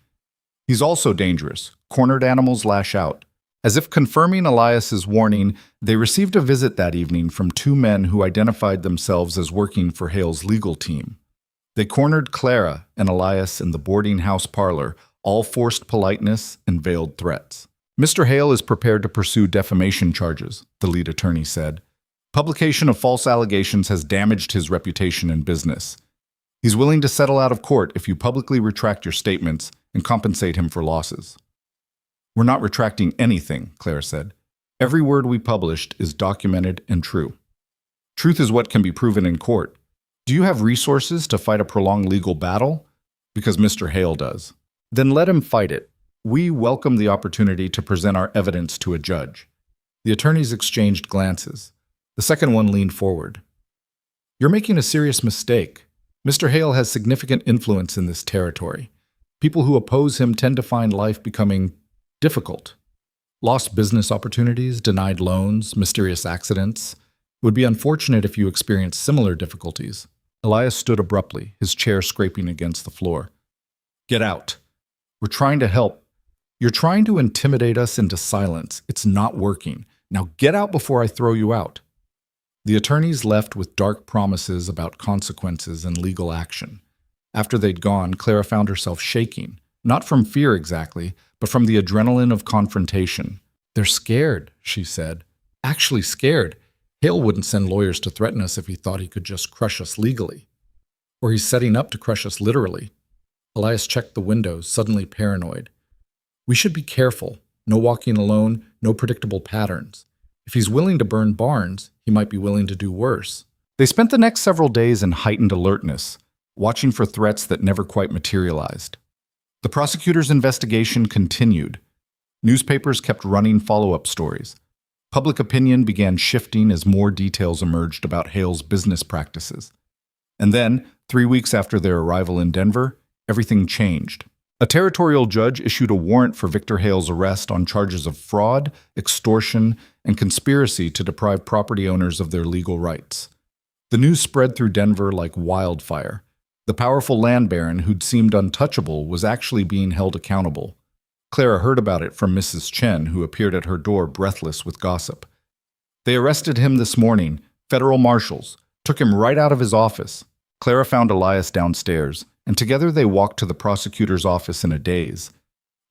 He's also dangerous. Cornered animals lash out. As if confirming Elias's warning, they received a visit that evening from 2 men who identified themselves as working for Hale's legal team. They cornered Clara and Elias in the boarding house parlor, all forced politeness and veiled threats. Mr. Hale is prepared to pursue defamation charges, the lead attorney said. Publication of false allegations has damaged his reputation in business. He's willing to settle out of court if you publicly retract your statements and compensate him for losses. We're not retracting anything, Clara said. Every word we published is documented and true. Truth is what can be proven in court. Do you have resources to fight a prolonged legal battle? Because Mr. Hale does. Then let him fight it. We welcome the opportunity to present our evidence to a judge. The attorneys exchanged glances. The second one leaned forward. You're making a serious mistake. Mr. Hale has significant influence in this territory. People who oppose him tend to find life becoming difficult. Lost business opportunities, denied loans, mysterious accidents. It would be unfortunate if you experienced similar difficulties. Elias stood abruptly, his chair scraping against the floor. Get out. We're trying to help. You're trying to intimidate us into silence. It's not working. Now get out before I throw you out. The attorneys left with dark promises about consequences and legal action. After they'd gone, Clara found herself shaking, not from fear exactly, but from the adrenaline of confrontation. They're scared, she said. Actually scared. Hale wouldn't send lawyers to threaten us if he thought he could just crush us legally. Or he's setting up to crush us literally. Elias checked the windows, suddenly paranoid. We should be careful. No walking alone, no predictable patterns. If he's willing to burn barns, he might be willing to do worse. They spent the next several days in heightened alertness, watching for threats that never quite materialized. The prosecutor's investigation continued. Newspapers kept running follow-up stories. Public opinion began shifting as more details emerged about Hale's business practices. And then, 3 weeks after their arrival in Denver, everything changed. A territorial judge issued a warrant for Victor Hale's arrest on charges of fraud, extortion, and conspiracy to deprive property owners of their legal rights. The news spread through Denver like wildfire. The powerful land baron who'd seemed untouchable was actually being held accountable. Clara heard about it from Mrs. Chen, who appeared at her door breathless with gossip. They arrested him this morning, federal marshals, took him right out of his office. Clara found Elias downstairs, and together they walked to the prosecutor's office in a daze.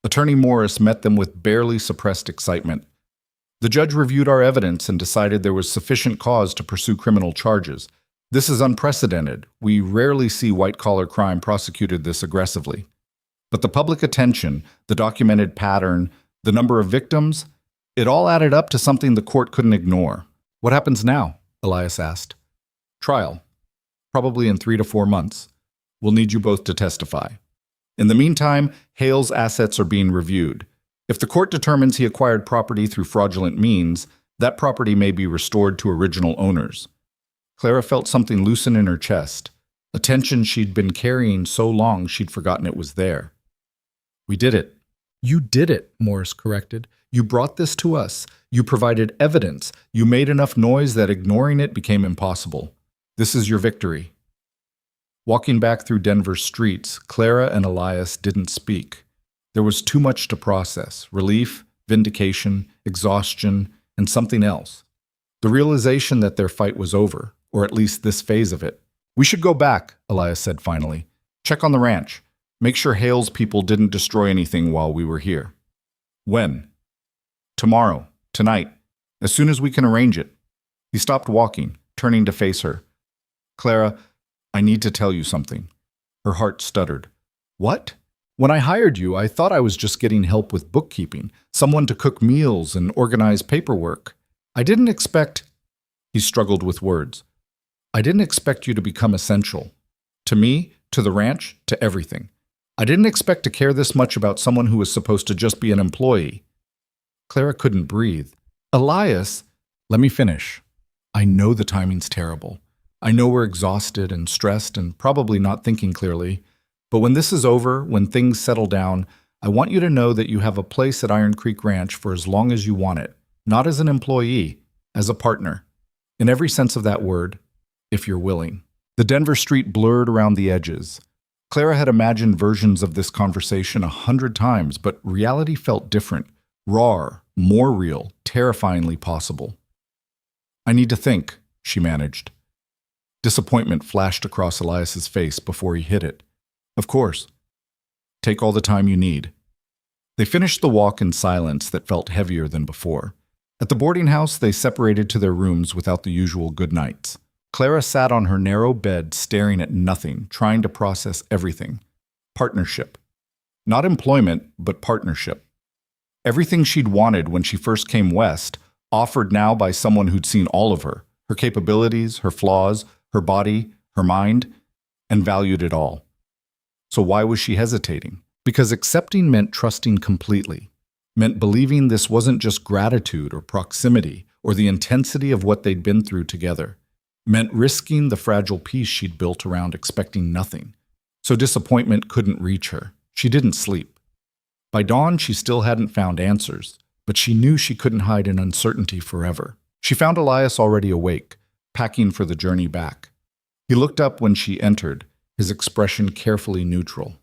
Attorney Morris met them with barely suppressed excitement. The judge reviewed our evidence and decided there was sufficient cause to pursue criminal charges. This is unprecedented. We rarely see white-collar crime prosecuted this aggressively. But the public attention, the documented pattern, the number of victims, it all added up to something the court couldn't ignore. What happens now? Elias asked. Trial. Probably in 3 to 4 months. We'll need you both to testify. In the meantime, Hale's assets are being reviewed. If the court determines he acquired property through fraudulent means, that property may be restored to original owners. Clara felt something loosen in her chest, a tension she'd been carrying so long she'd forgotten it was there. We did it. You did it, Morris corrected. You brought this to us. You provided evidence. You made enough noise that ignoring it became impossible. This is your victory. Walking back through Denver's streets, Clara and Elias didn't speak. There was too much to process: relief, vindication, exhaustion, and something else. The realization that their fight was over, or at least this phase of it. We should go back, Elias said finally. Check on the ranch. Make sure Hale's people didn't destroy anything while we were here. When? Tomorrow. Tonight. As soon as we can arrange it. He stopped walking, turning to face her. Clara, I need to tell you something. Her heart stuttered. What? When I hired you, I thought I was just getting help with bookkeeping, someone to cook meals and organize paperwork. I didn't expect... He struggled with words. I didn't expect you to become essential. To me, to the ranch, to everything. I didn't expect to care this much about someone who was supposed to just be an employee. Clara couldn't breathe. Elias, let me finish. I know the timing's terrible. I know we're exhausted and stressed and probably not thinking clearly. But when this is over, when things settle down, I want you to know that you have a place at Iron Creek Ranch for as long as you want it. Not as an employee, as a partner. In every sense of that word, if you're willing. The Denver street blurred around the edges. Clara had imagined versions of this conversation 100 times, but reality felt different, raw, more real, terrifyingly possible. I need to think, she managed. Disappointment flashed across Elias's face before he hit it. Of course. Take all the time you need. They finished the walk in silence that felt heavier than before. At the boarding house, they separated to their rooms without the usual goodnights. Clara sat on her narrow bed, staring at nothing, trying to process everything. Partnership. Not employment, but partnership. Everything she'd wanted when she first came west, offered now by someone who'd seen all of her capabilities, her flaws, her body, her mind, and valued it all. So why was she hesitating? Because accepting meant trusting completely, meant believing this wasn't just gratitude or proximity or the intensity of what they'd been through together. Meant risking the fragile peace she'd built around expecting nothing. So disappointment couldn't reach her. She didn't sleep. By dawn, she still hadn't found answers, but she knew she couldn't hide in uncertainty forever. She found Elias already awake, packing for the journey back. He looked up when she entered, his expression carefully neutral.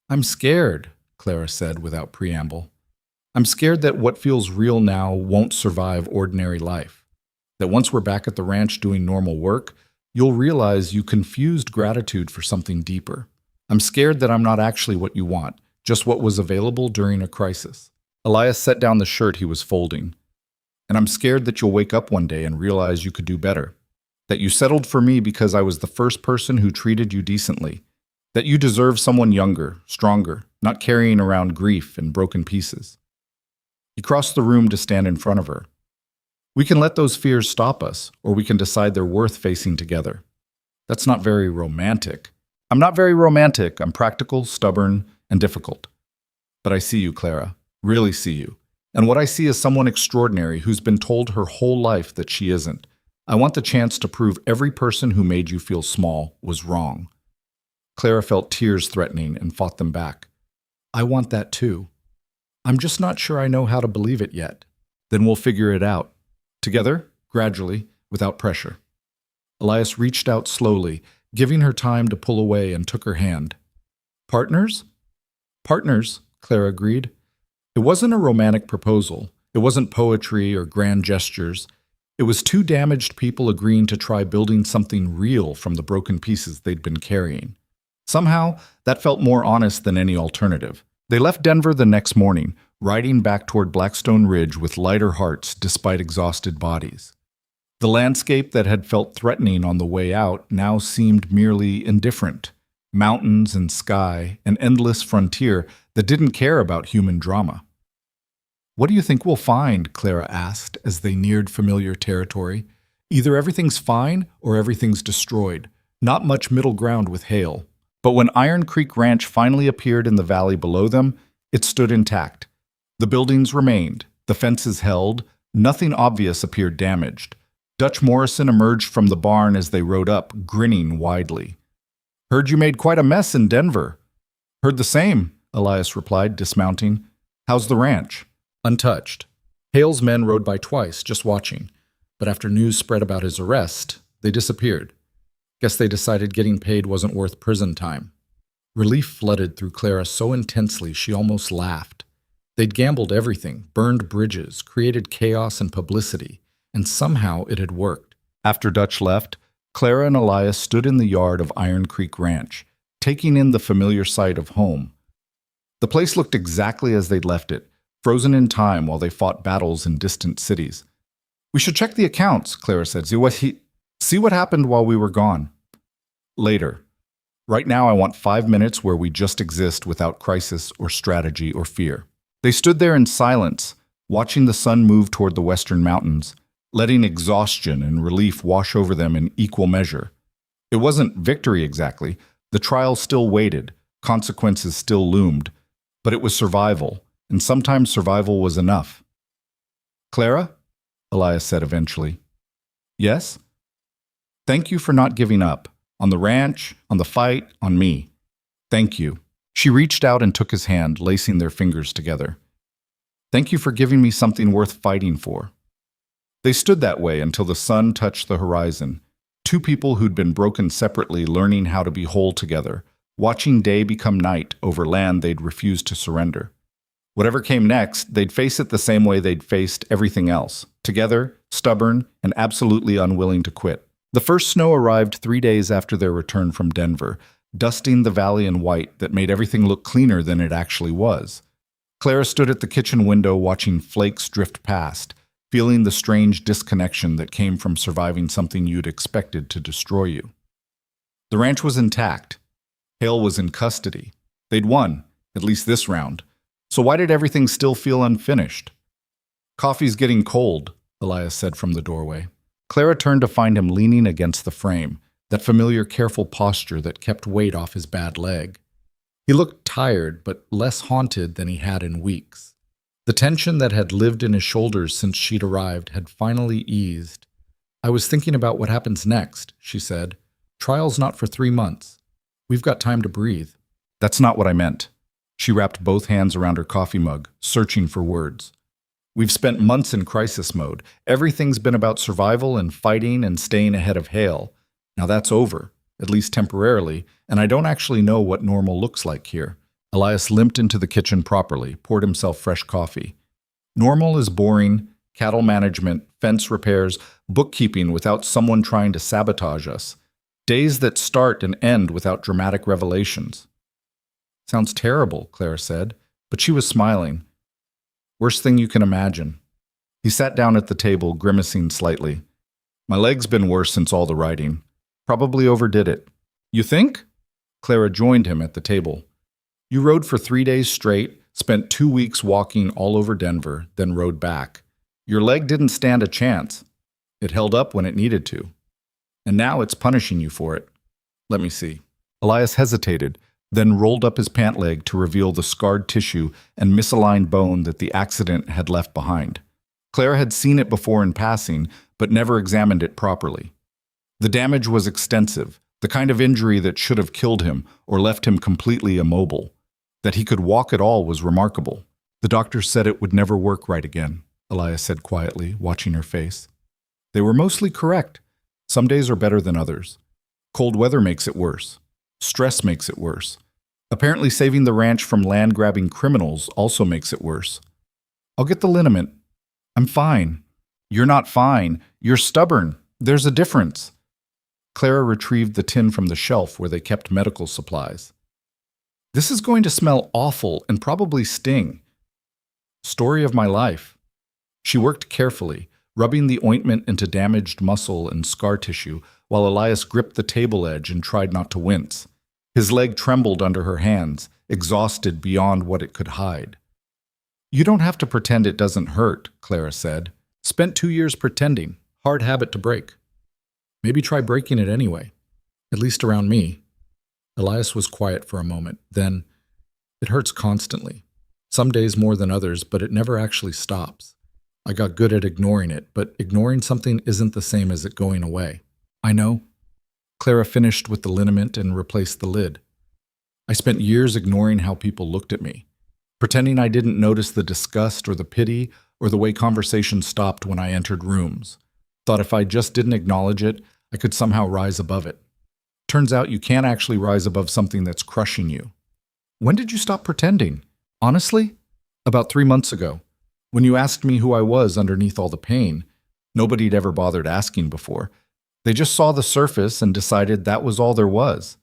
I'm scared, Clara said without preamble. I'm scared that what feels real now won't survive ordinary life. That once we're back at the ranch doing normal work, you'll realize you confused gratitude for something deeper. I'm scared that I'm not actually what you want, just what was available during a crisis. Elias set down the shirt he was folding. And I'm scared that you'll wake up one day and realize you could do better. That you settled for me because I was the first person who treated you decently. That you deserve someone younger, stronger, not carrying around grief and broken pieces. He crossed the room to stand in front of her. We can let those fears stop us, or we can decide they're worth facing together. That's not very romantic. I'm not very romantic. I'm practical, stubborn, and difficult. But I see you, Clara. Really see you. And what I see is someone extraordinary who's been told her whole life that she isn't. I want the chance to prove every person who made you feel small was wrong. Clara felt tears threatening and fought them back. I want that too. I'm just not sure I know how to believe it yet. Then we'll figure it out. Together, gradually, without pressure. Elias reached out slowly, giving her time to pull away, and took her hand. Partners? Partners, Clara agreed. It wasn't a romantic proposal. It wasn't poetry or grand gestures. It was two damaged people agreeing to try building something real from the broken pieces they'd been carrying. Somehow, that felt more honest than any alternative. They left Denver the next morning, riding back toward Blackstone Ridge with lighter hearts despite exhausted bodies. The landscape that had felt threatening on the way out now seemed merely indifferent. Mountains and sky, an endless frontier that didn't care about human drama. What do you think we'll find? Clara asked as they neared familiar territory. Either everything's fine or everything's destroyed. Not much middle ground with Hale. But when Iron Creek Ranch finally appeared in the valley below them, it stood intact. The buildings remained, the fences held, nothing obvious appeared damaged. Dutch Morrison emerged from the barn as they rode up, grinning widely. "Heard you made quite a mess in Denver." "Heard the same," Elias replied, dismounting. "How's the ranch?" Untouched. Hale's men rode by twice, just watching, but after news spread about his arrest, they disappeared. Guess they decided getting paid wasn't worth prison time. Relief flooded through Clara so intensely she almost laughed. They'd gambled everything, burned bridges, created chaos and publicity, and somehow it had worked. After Dutch left, Clara and Elias stood in the yard of Iron Creek Ranch, taking in the familiar sight of home. The place looked exactly as they'd left it, frozen in time while they fought battles in distant cities. "We should check the accounts," Clara said. See what happened while we were gone." "Later. Right now I want 5 minutes where we just exist without crisis or strategy or fear." They stood there in silence, watching the sun move toward the western mountains, letting exhaustion and relief wash over them in equal measure. It wasn't victory exactly. The trial still waited, consequences still loomed, but it was survival, and sometimes survival was enough. "Clara?" Elias said eventually. "Yes?" "Thank you for not giving up. On the ranch, on the fight, on me. Thank you." She reached out and took his hand, lacing their fingers together. "Thank you for giving me something worth fighting for." They stood that way until the sun touched the horizon, two people who'd been broken separately learning how to be whole together, watching day become night over land they'd refused to surrender. Whatever came next, they'd face it the same way they'd faced everything else, together, stubborn, and absolutely unwilling to quit. The first snow arrived 3 days after their return from Denver, dusting the valley in white that made everything look cleaner than it actually was. Clara stood at the kitchen window watching flakes drift past, feeling the strange disconnection that came from surviving something you'd expected to destroy you. The ranch was intact. Hale was in custody. They'd won, at least this round. So why did everything still feel unfinished? "Coffee's getting cold," Elias said from the doorway. Clara turned to find him leaning against the frame, that familiar careful posture that kept weight off his bad leg. He looked tired, but less haunted than he had in weeks. The tension that had lived in his shoulders since she'd arrived had finally eased. "I was thinking about what happens next," she said. "Trial's not for 3 months. We've got time to breathe." "That's not what I meant." She wrapped both hands around her coffee mug, searching for words. "We've spent months in crisis mode. Everything's been about survival and fighting and staying ahead of Hale. Now that's over, at least temporarily, and I don't actually know what normal looks like here." Elias limped into the kitchen properly, poured himself fresh coffee. "Normal is boring, cattle management, fence repairs, bookkeeping without someone trying to sabotage us. Days that start and end without dramatic revelations." "Sounds terrible," Clara said, but she was smiling. "Worst thing you can imagine." He sat down at the table, grimacing slightly. "My leg's been worse since all the writing. Probably overdid it." "You think?" Clara joined him at the table. "You rode for 3 days straight, spent 2 weeks walking all over Denver, then rode back. Your leg didn't stand a chance. It held up when it needed to. And now it's punishing you for it. Let me see." Elias hesitated, then rolled up his pant leg to reveal the scarred tissue and misaligned bone that the accident had left behind. Clara had seen it before in passing, but never examined it properly. The damage was extensive, the kind of injury that should have killed him or left him completely immobile. That he could walk at all was remarkable. "The doctor said it would never work right again," Elias said quietly, watching her face. "They were mostly correct. Some days are better than others. Cold weather makes it worse. Stress makes it worse. Apparently saving the ranch from land-grabbing criminals also makes it worse. I'll get the liniment. I'm fine." "You're not fine. You're stubborn. There's a difference." Clara retrieved the tin from the shelf where they kept medical supplies. "This is going to smell awful and probably sting." "Story of my life." She worked carefully, rubbing the ointment into damaged muscle and scar tissue while Elias gripped the table edge and tried not to wince. His leg trembled under her hands, exhausted beyond what it could hide. "You don't have to pretend it doesn't hurt," Clara said. "Spent 2 years pretending. Hard habit to break. Maybe try breaking it anyway. At least around me." Elias was quiet for a moment. Then, "It hurts constantly. Some days more than others, but it never actually stops. I got good at ignoring it, but ignoring something isn't the same as it going away. I know. Clara finished with the liniment and replaced the lid. I spent years ignoring how people looked at me, pretending I didn't notice the disgust or the pity or the way conversation stopped when I entered rooms. Thought if I just didn't acknowledge it, I could somehow rise above it. Turns out you can't actually rise above something that's crushing you. When did you stop pretending? Honestly? About 3 months ago. When you asked me who I was underneath all the pain, nobody'd ever bothered asking before. They just saw the surface and decided that was all there was.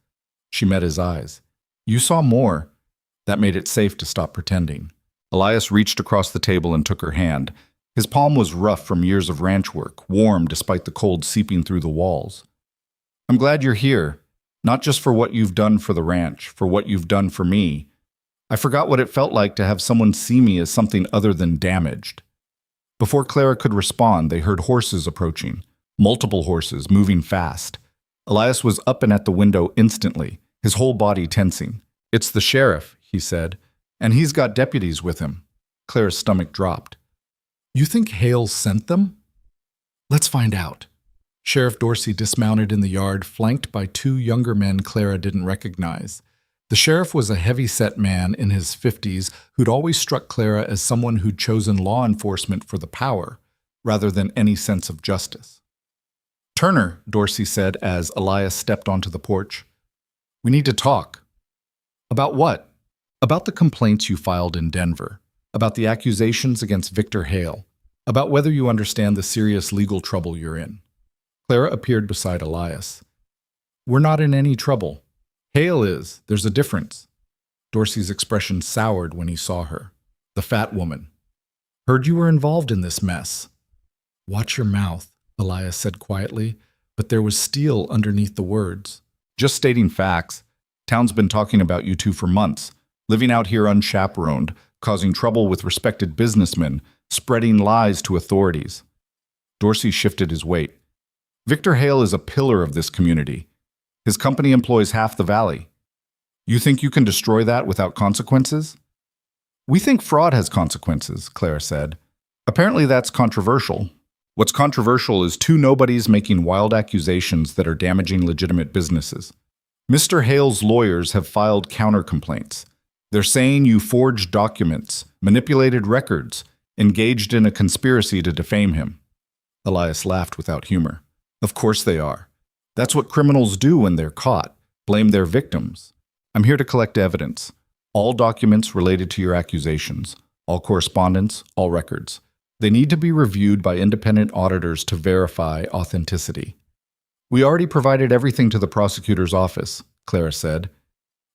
She met his eyes. You saw more. That made it safe to stop pretending. Elias reached across the table and took her hand. His palm was rough from years of ranch work, warm despite the cold seeping through the walls. I'm glad you're here, not just for what you've done for the ranch, for what you've done for me. I forgot what it felt like to have someone see me as something other than damaged. Before Clara could respond, they heard horses approaching, multiple horses moving fast. Elias was up and at the window instantly, his whole body tensing. It's the sheriff, he said, and he's got deputies with him. Clara's stomach dropped. You think Hale sent them? Let's find out. Sheriff Dorsey dismounted in the yard, flanked by 2 younger men Clara didn't recognize. The sheriff was a heavy-set man in his 50s who'd always struck Clara as someone who'd chosen law enforcement for the power, rather than any sense of justice. Turner, Dorsey said as Elias stepped onto the porch. We need to talk. About what? About the complaints you filed in Denver. About the accusations against Victor Hale. About whether you understand the serious legal trouble you're in. Clara appeared beside Elias. We're not in any trouble. Hale is. There's a difference. Dorsey's expression soured when he saw her. The fat woman. Heard you were involved in this mess. Watch your mouth, Elias said quietly, but there was steel underneath the words. Just stating facts. Town's been talking about you two for months, living out here unchaperoned, causing trouble with respected businessmen, spreading lies to authorities. Dorsey shifted his weight. Victor Hale is a pillar of this community. His company employs half the valley. You think you can destroy that without consequences? We think fraud has consequences, Clara said. Apparently that's controversial. What's controversial is 2 nobodies making wild accusations that are damaging legitimate businesses. Mr. Hale's lawyers have filed counter-complaints. They're saying you forged documents, manipulated records, engaged in a conspiracy to defame him. Elias laughed without humor. Of course they are. That's what criminals do when they're caught, blame their victims. I'm here to collect evidence. All documents related to your accusations, all correspondence, all records. They need to be reviewed by independent auditors to verify authenticity. We already provided everything to the prosecutor's office, Clara said.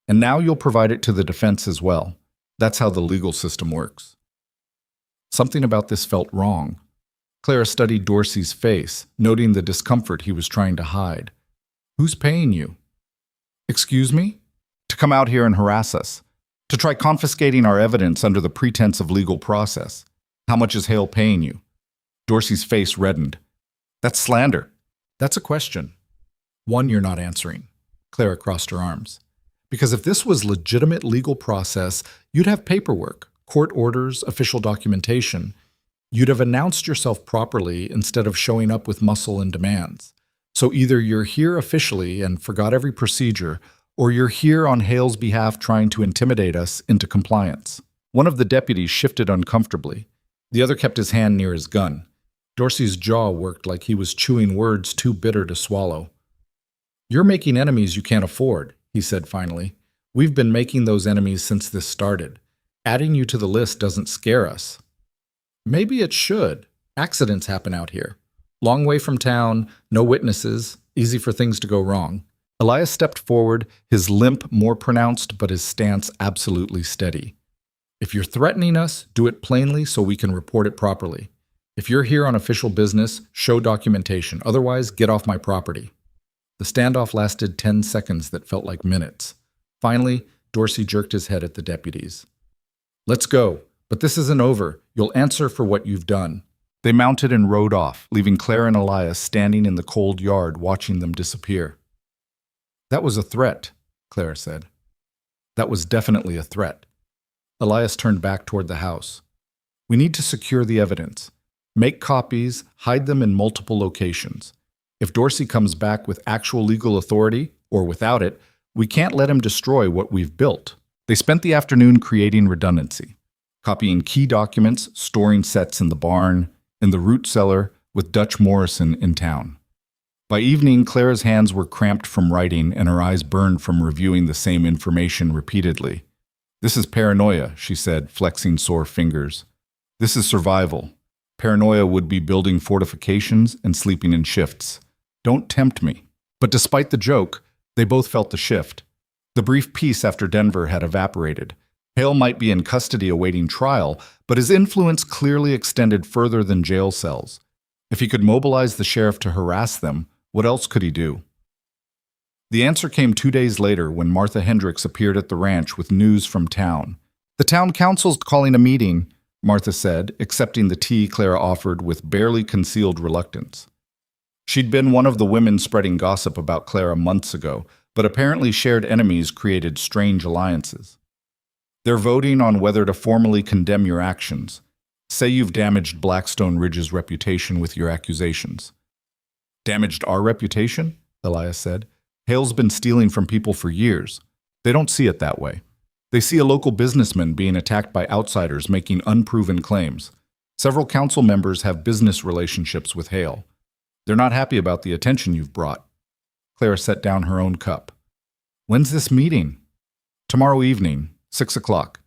And now you'll provide it to the defense as well. That's how the legal system works. Something about this felt wrong. Clara studied Dorsey's face, noting the discomfort he was trying to hide. Who's paying you? Excuse me? To come out here and harass us. To try confiscating our evidence under the pretense of legal process. How much is Hale paying you? Dorsey's face reddened. That's slander. That's a question. One you're not answering. Clara crossed her arms. Because if this was legitimate legal process, you'd have paperwork, court orders, official documentation. You'd have announced yourself properly instead of showing up with muscle and demands. So either you're here officially and forgot every procedure, or you're here on Hale's behalf trying to intimidate us into compliance. One of the deputies shifted uncomfortably. The other kept his hand near his gun. Dorsey's jaw worked like he was chewing words too bitter to swallow. You're making enemies you can't afford, he said finally. We've been making those enemies since this started. Adding you to the list doesn't scare us. Maybe it should. Accidents happen out here. Long way from town, no witnesses, easy for things to go wrong. Elias stepped forward, his limp more pronounced but his stance absolutely steady. If you're threatening us, do it plainly so we can report it properly. If you're here on official business, show documentation. Otherwise, get off my property. The standoff lasted 10 seconds that felt like minutes. Finally, Dorsey jerked his head at the deputies. Let's go. But this isn't over. You'll answer for what you've done. They mounted and rode off, leaving Claire and Elias standing in the cold yard watching them disappear. That was a threat, Clara said. That was definitely a threat. Elias turned back toward the house. We need to secure the evidence. Make copies, hide them in multiple locations. If Dorsey comes back with actual legal authority, or without it, we can't let him destroy what we've built. They spent the afternoon creating redundancy, copying key documents, storing sets in the barn, in the root cellar, with Dutch Morrison in town. By evening, Clara's hands were cramped from writing and her eyes burned from reviewing the same information repeatedly. This is paranoia, she said, flexing sore fingers. This is survival. Paranoia would be building fortifications and sleeping in shifts. Don't tempt me. But despite the joke, they both felt the shift. The brief peace after Denver had evaporated. Hale might be in custody awaiting trial, but his influence clearly extended further than jail cells. If he could mobilize the sheriff to harass them, what else could he do? The answer came 2 days later when Martha Hendricks appeared at the ranch with news from town. The town council's calling a meeting, Martha said, accepting the tea Clara offered with barely concealed reluctance. She'd been one of the women spreading gossip about Clara months ago, but apparently shared enemies created strange alliances. They're voting on whether to formally condemn your actions. Say you've damaged Blackstone Ridge's reputation with your accusations. Damaged our reputation? Elias said. Hale's been stealing from people for years. They don't see it that way. They see a local businessman being attacked by outsiders making unproven claims. Several council members have business relationships with Hale. They're not happy about the attention you've brought. Clara set down her own cup. When's this meeting? Tomorrow evening, 6 o'clock.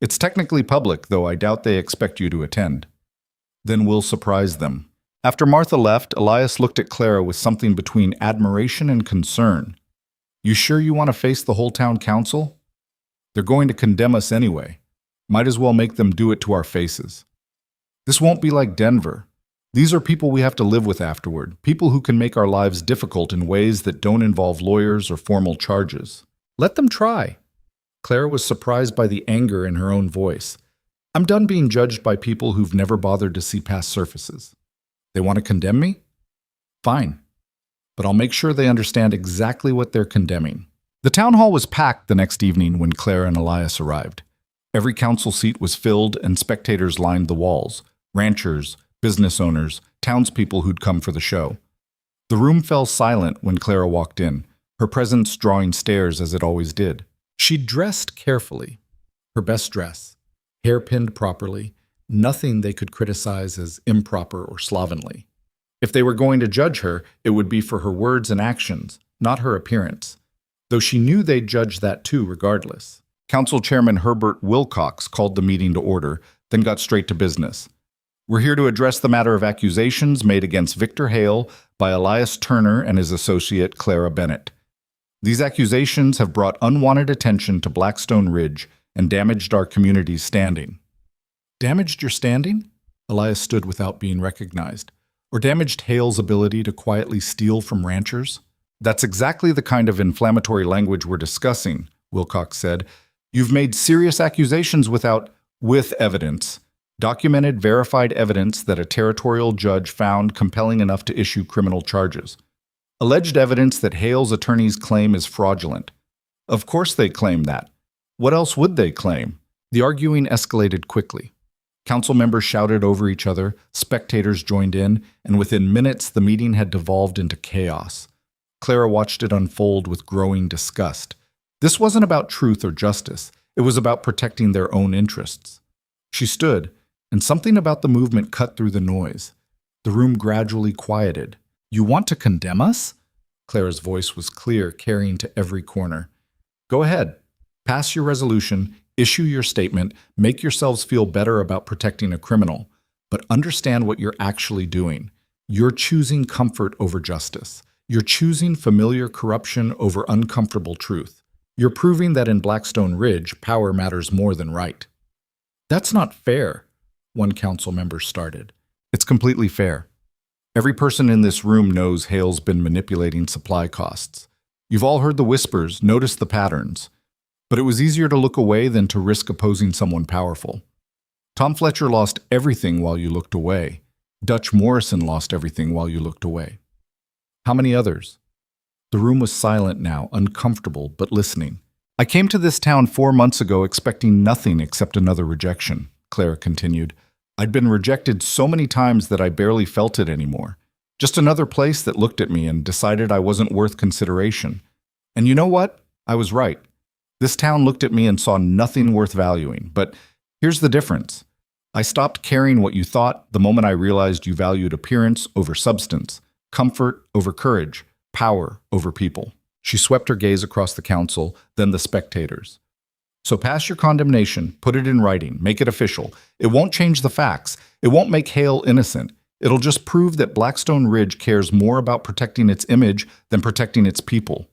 It's technically public, though I doubt they expect you to attend. Then we'll surprise them. After Martha left, Elias looked at Clara with something between admiration and concern. You sure you want to face the whole town council? They're going to condemn us anyway. Might as well make them do it to our faces. This won't be like Denver. These are people we have to live with afterward, people who can make our lives difficult in ways that don't involve lawyers or formal charges. Let them try. Clara was surprised by the anger in her own voice. I'm done being judged by people who've never bothered to see past surfaces. They want to condemn me? Fine. But I'll make sure they understand exactly what they're condemning. The town hall was packed the next evening when Clara and Elias arrived. Every council seat was filled and spectators lined the walls. Ranchers, business owners, townspeople who'd come for the show. The room fell silent when Clara walked in, her presence drawing stares as it always did. She'd dressed carefully, her best dress, hair pinned properly, nothing they could criticize as improper or slovenly. If they were going to judge her, it would be for her words and actions, not her appearance, though she knew they'd judge that too regardless. Council Chairman Herbert Wilcox called the meeting to order, then got straight to business. We're here to address the matter of accusations made against Victor Hale by Elias Turner and his associate Clara Bennett. These accusations have brought unwanted attention to Blackstone Ridge and damaged our community's standing. Damaged your standing? Elias stood without being recognized. Or damaged Hale's ability to quietly steal from ranchers? That's exactly the kind of inflammatory language we're discussing, Wilcox said. You've made serious accusations with evidence. Documented, verified evidence that a territorial judge found compelling enough to issue criminal charges. Alleged evidence that Hale's attorneys claim is fraudulent. Of course they claim that. What else would they claim? The arguing escalated quickly. Council members shouted over each other, spectators joined in, and within minutes the meeting had devolved into chaos. Clara watched it unfold with growing disgust. This wasn't about truth or justice. It was about protecting their own interests. She stood, and something about the movement cut through the noise. The room gradually quieted. You want to condemn us? Clara's voice was clear, carrying to every corner. Go ahead. Pass your resolution, issue your statement, make yourselves feel better about protecting a criminal, but understand what you're actually doing. You're choosing comfort over justice. You're choosing familiar corruption over uncomfortable truth. You're proving that in Blackstone Ridge, power matters more than right. That's not fair, one council member started. It's completely fair. Every person in this room knows Hale's been manipulating supply costs. You've all heard the whispers, noticed the patterns. But it was easier to look away than to risk opposing someone powerful. Tom Fletcher lost everything while you looked away. Dutch Morrison lost everything while you looked away. How many others? The room was silent now, uncomfortable, but listening. I came to this town 4 months ago expecting nothing except another rejection, Clara continued. I'd been rejected so many times that I barely felt it anymore. Just another place that looked at me and decided I wasn't worth consideration. And you know what? I was right. This town looked at me and saw nothing worth valuing. But here's the difference. I stopped caring what you thought the moment I realized you valued appearance over substance, comfort over courage, power over people. She swept her gaze across the council, then the spectators. So pass your condemnation, put it in writing, make it official. It won't change the facts. It won't make Hale innocent. It'll just prove that Blackstone Ridge cares more about protecting its image than protecting its people.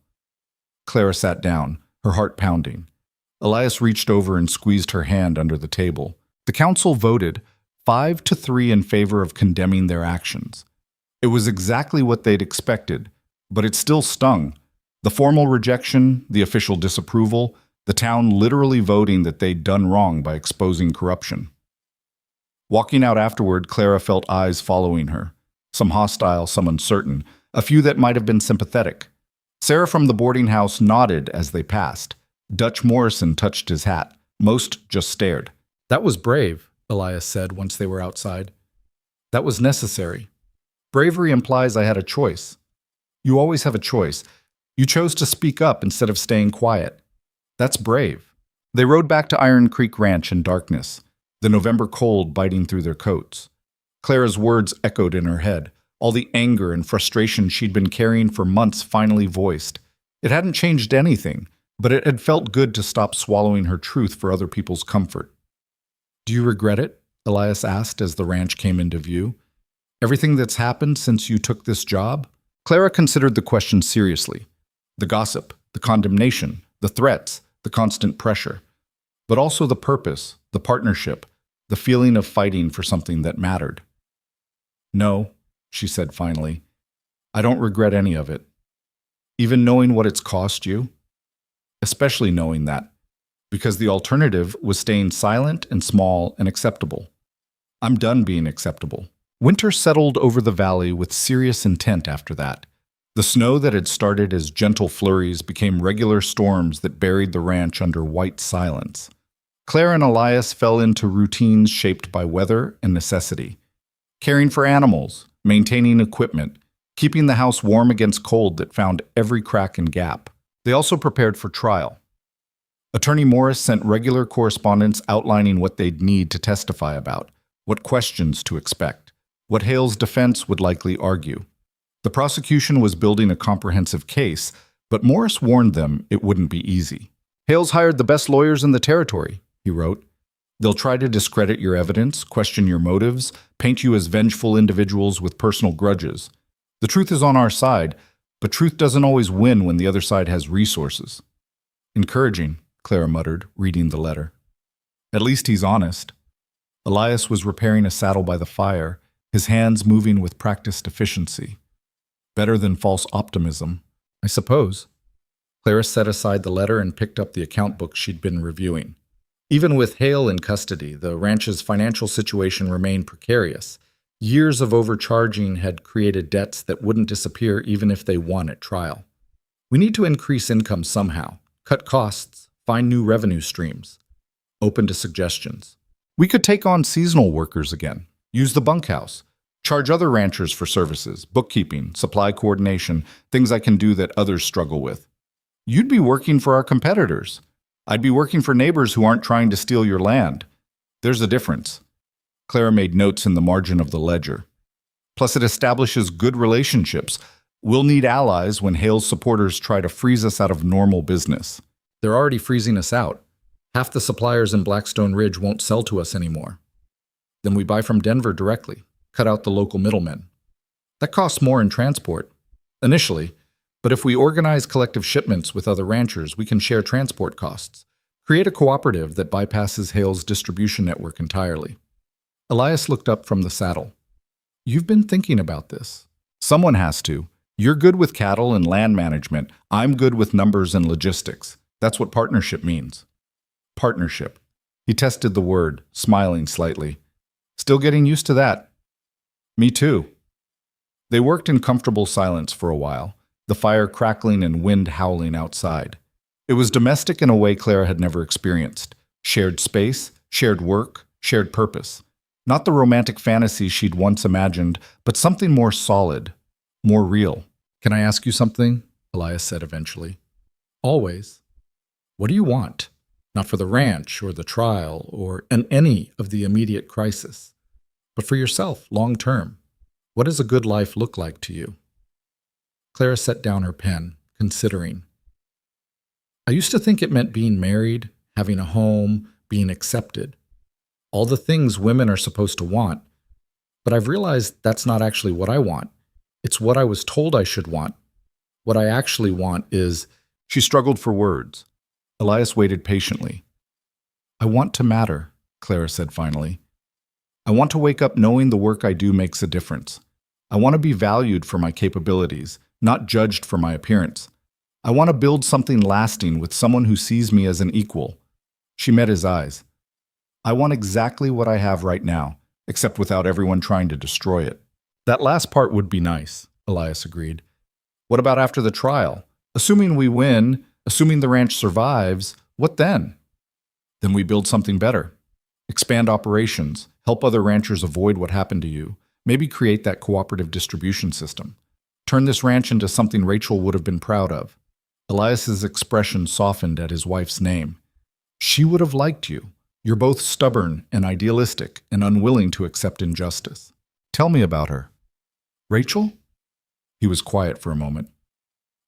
Clara sat down, her heart pounding. Elias reached over and squeezed her hand under the table. The council voted 5-3 in favor of condemning their actions. It was exactly what they'd expected, but it still stung. The formal rejection, the official disapproval, the town literally voting that they'd done wrong by exposing corruption. Walking out afterward, Clara felt eyes following her. Some hostile, some uncertain, a few that might have been sympathetic. Sarah from the boarding house nodded as they passed. Dutch Morrison touched his hat. Most just stared. That was brave, Elias said once they were outside. That was necessary. Bravery implies I had a choice. You always have a choice. You chose to speak up instead of staying quiet. That's brave. They rode back to Iron Creek Ranch in darkness, the November cold biting through their coats. Clara's words echoed in her head, all the anger and frustration she'd been carrying for months finally voiced. It hadn't changed anything, but it had felt good to stop swallowing her truth for other people's comfort. Do you regret it? Elias asked as the ranch came into view. Everything that's happened since you took this job? Clara considered the question seriously. The gossip, the condemnation, the threats, the constant pressure, but also the purpose, the partnership, the feeling of fighting for something that mattered. No, she said finally, I don't regret any of it. Even knowing what it's cost you, especially knowing that, because the alternative was staying silent and small and acceptable. I'm done being acceptable. Winter settled over the valley with serious intent after that. The snow that had started as gentle flurries became regular storms that buried the ranch under white silence. Claire and Elias fell into routines shaped by weather and necessity. Caring for animals, maintaining equipment, keeping the house warm against cold that found every crack and gap. They also prepared for trial. Attorney Morris sent regular correspondence outlining what they'd need to testify about, what questions to expect, what Hale's defense would likely argue. The prosecution was building a comprehensive case, but Morris warned them it wouldn't be easy. Hale's hired the best lawyers in the territory, he wrote. They'll try to discredit your evidence, question your motives, paint you as vengeful individuals with personal grudges. The truth is on our side, but truth doesn't always win when the other side has resources. Encouraging, Clara muttered, reading the letter. At least he's honest. Elias was repairing a saddle by the fire, his hands moving with practiced efficiency. Better than false optimism, I suppose. Clara set aside the letter and picked up the account book she'd been reviewing. Even with Hale in custody, the ranch's financial situation remained precarious. Years of overcharging had created debts that wouldn't disappear even if they won at trial. We need to increase income somehow, cut costs, find new revenue streams. Open to suggestions. We could take on seasonal workers again, use the bunkhouse, charge other ranchers for services, bookkeeping, supply coordination, things I can do that others struggle with. You'd be working for our competitors. I'd be working for neighbors who aren't trying to steal your land. There's a difference. Clara made notes in the margin of the ledger. Plus, it establishes good relationships. We'll need allies when Hale's supporters try to freeze us out of normal business. They're already freezing us out. Half the suppliers in Blackstone Ridge won't sell to us anymore. Then we buy from Denver directly. Cut out the local middlemen. That costs more in transport, initially, but if we organize collective shipments with other ranchers, we can share transport costs. Create a cooperative that bypasses Hale's distribution network entirely. Elias looked up from the saddle. You've been thinking about this. Someone has to. You're good with cattle and land management. I'm good with numbers and logistics. That's what partnership means. Partnership. He tested the word, smiling slightly. Still getting used to that. Me too. They worked in comfortable silence for a while, the fire crackling and wind howling outside. It was domestic in a way Clara had never experienced. Shared space, shared work, shared purpose. Not the romantic fantasy she'd once imagined, but something more solid, more real. "Can I ask you something?" Elias said eventually. "Always. What do you want? Not for the ranch or the trial or in any of the immediate crisis, but for yourself, long term. What does a good life look like to you?" Clara set down her pen, considering. "I used to think it meant being married, having a home, being accepted. All the things women are supposed to want. But I've realized that's not actually what I want. It's what I was told I should want. What I actually want is—" She struggled for words. Elias waited patiently. "I want to matter," Clara said finally. "I want to wake up knowing the work I do makes a difference. I want to be valued for my capabilities, not judged for my appearance. I want to build something lasting with someone who sees me as an equal." She met his eyes. "I want exactly what I have right now, except without everyone trying to destroy it." "That last part would be nice," Elias agreed. "What about after the trial? Assuming we win, assuming the ranch survives, what then?" "Then we build something better. Expand operations, help other ranchers avoid what happened to you, maybe create that cooperative distribution system. Turn this ranch into something Rachel would have been proud of." Elias's expression softened at his wife's name. "She would have liked you. You're both stubborn and idealistic and unwilling to accept injustice. Tell me about her." "Rachel?" He was quiet for a moment.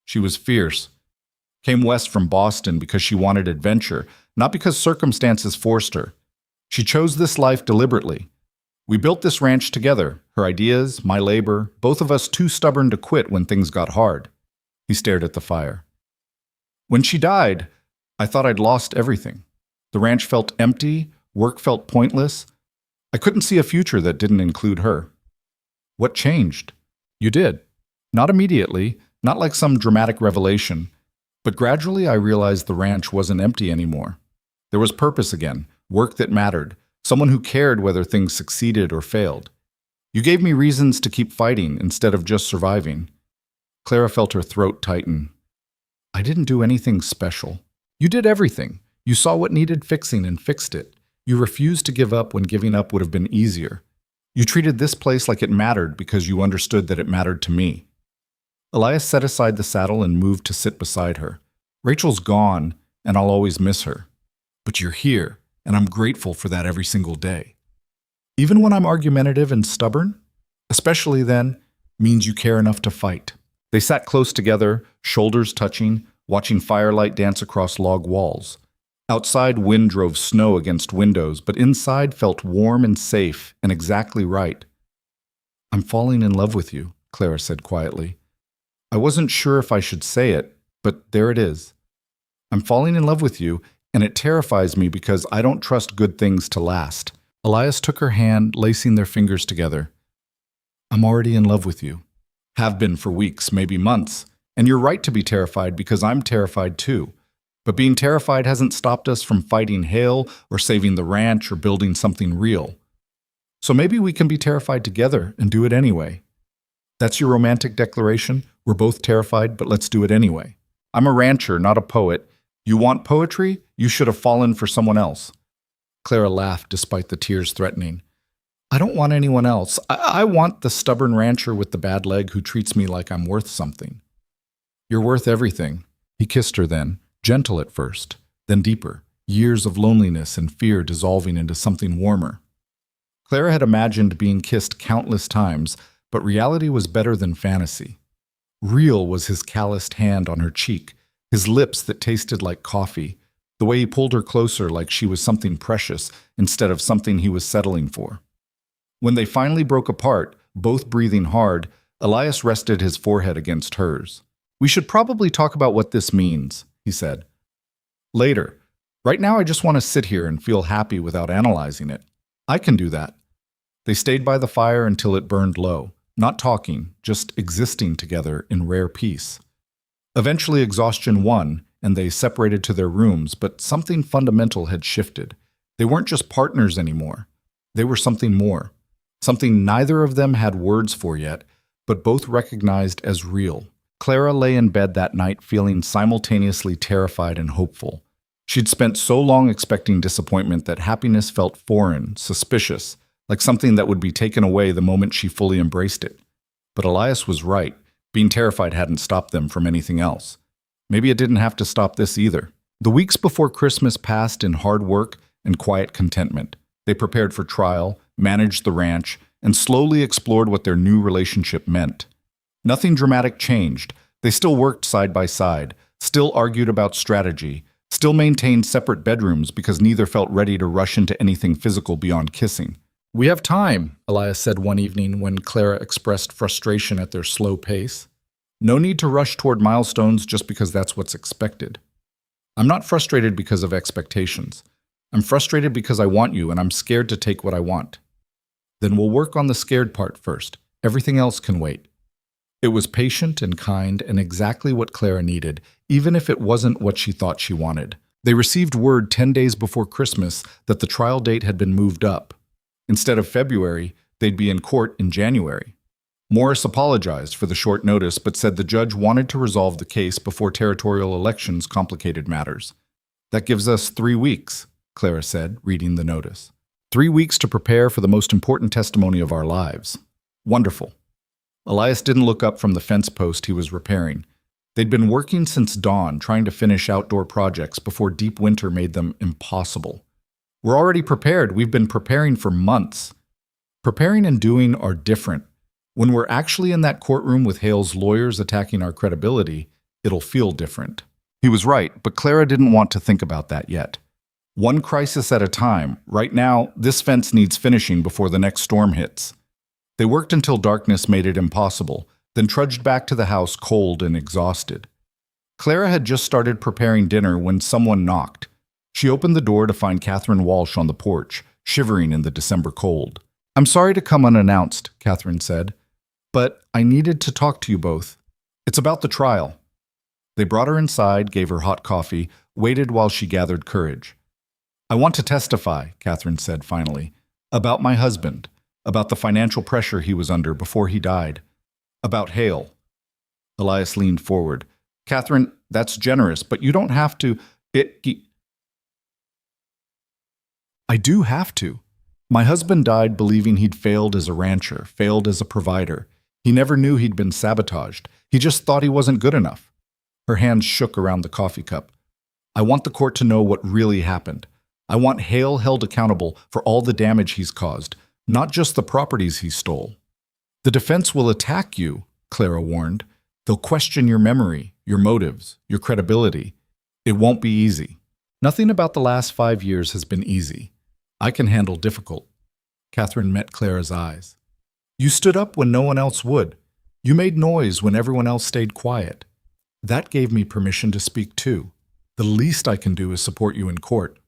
"She was fierce. Came west from Boston because she wanted adventure, not because circumstances forced her. She chose this life deliberately. We built this ranch together, her ideas, my labor, both of us too stubborn to quit when things got hard." He stared at the fire. "When she died, I thought I'd lost everything. The ranch felt empty, work felt pointless. I couldn't see a future that didn't include her." "What changed?" "You did. Not immediately, not like some dramatic revelation. But gradually I realized the ranch wasn't empty anymore. There was purpose again, work that mattered, someone who cared whether things succeeded or failed. You gave me reasons to keep fighting instead of just surviving." Clara felt her throat tighten. "I didn't do anything special. You did everything. You saw what needed fixing and fixed it. You refused to give up when giving up would have been easier. You treated this place like it mattered because you understood that it mattered to me." Elias set aside the saddle and moved to sit beside her. "Rachel's gone, and I'll always miss her. But you're here, and I'm grateful for that every single day. Even when I'm argumentative and stubborn, especially then, means you care enough to fight." They sat close together, shoulders touching, watching firelight dance across log walls. Outside, wind drove snow against windows, but inside felt warm and safe and exactly right. "I'm falling in love with you," Clara said quietly. "I wasn't sure if I should say it, but there it is. I'm falling in love with you, and it terrifies me because I don't trust good things to last." Elias took her hand, lacing their fingers together. "I'm already in love with you. Have been for weeks, maybe months. And you're right to be terrified because I'm terrified too. But being terrified hasn't stopped us from fighting hail or saving the ranch or building something real. So maybe we can be terrified together and do it anyway. That's your romantic declaration? We're both terrified, but let's do it anyway. I'm a rancher, not a poet. You want poetry? You should have fallen for someone else." Clara laughed despite the tears threatening. "I don't want anyone else. I want the stubborn rancher with the bad leg who treats me like I'm worth something." "You're worth everything." He kissed her then, gentle at first, then deeper, years of loneliness and fear dissolving into something warmer. Clara had imagined being kissed countless times, but reality was better than fantasy. Real was his calloused hand on her cheek, his lips that tasted like coffee, the way he pulled her closer like she was something precious instead of something he was settling for. When they finally broke apart, both breathing hard, Elias rested his forehead against hers. "We should probably talk about what this means," he said. "Later. Right now I just want to sit here and feel happy without analyzing it. I can do that." They stayed by the fire until it burned low, not talking, just existing together in rare peace. Eventually exhaustion won, and they separated to their rooms, but something fundamental had shifted. They weren't just partners anymore. They were something more, something neither of them had words for yet, but both recognized as real. Clara lay in bed that night feeling simultaneously terrified and hopeful. She'd spent so long expecting disappointment that happiness felt foreign, suspicious, like something that would be taken away the moment she fully embraced it. But Elias was right. Being terrified hadn't stopped them from anything else. Maybe it didn't have to stop this either. The weeks before Christmas passed in hard work and quiet contentment. They prepared for trial, managed the ranch, and slowly explored what their new relationship meant. Nothing dramatic changed. They still worked side by side, still argued about strategy, still maintained separate bedrooms because neither felt ready to rush into anything physical beyond kissing. "We have time," Elias said one evening when Clara expressed frustration at their slow pace. "No need to rush toward milestones just because that's what's expected." "I'm not frustrated because of expectations. I'm frustrated because I want you and I'm scared to take what I want." "Then we'll work on the scared part first. Everything else can wait." It was patient and kind and exactly what Clara needed, even if it wasn't what she thought she wanted. They received word 10 days before Christmas that the trial date had been moved up. Instead of February, they'd be in court in January. Morris apologized for the short notice but said the judge wanted to resolve the case before territorial elections complicated matters. "That gives us 3 weeks, Clara said, reading the notice. 3 weeks to prepare for the most important testimony of our lives." "Wonderful." Elias didn't look up from the fence post he was repairing. They'd been working since dawn, trying to finish outdoor projects before deep winter made them impossible. "We're already prepared. We've been preparing for months." Preparing and doing are different. When we're actually in that courtroom with Hale's lawyers attacking our credibility, it'll feel different. He was right, but Clara didn't want to think about that yet. One crisis at a time. Right now, this fence needs finishing before the next storm hits. They worked until darkness made it impossible, then trudged back to the house cold and exhausted. Clara had just started preparing dinner when someone knocked. She opened the door to find Catherine Walsh on the porch, shivering in the December cold. "I'm sorry to come unannounced," Catherine said, "but I needed to talk to you both. It's about the trial." They brought her inside, gave her hot coffee, waited while she gathered courage. "I want to testify," Catherine said finally, "about my husband, about the financial pressure he was under before he died, about Hale." Elias leaned forward. "Catherine, that's generous, but you don't have to. I do have to. My husband died believing he'd failed as a rancher, failed as a provider. He never knew he'd been sabotaged. He just thought he wasn't good enough." Her hands shook around the coffee cup. "I want the court to know what really happened. I want Hale held accountable for all the damage he's caused, not just the properties he stole." "The defense will attack you," Clara warned. "They'll question your memory, your motives, your credibility. It won't be easy." "Nothing about the last 5 years has been easy. I can handle difficult." Catherine met Clara's eyes. "You stood up when no one else would. You made noise when everyone else stayed quiet. That gave me permission to speak too. The least I can do is support you in court."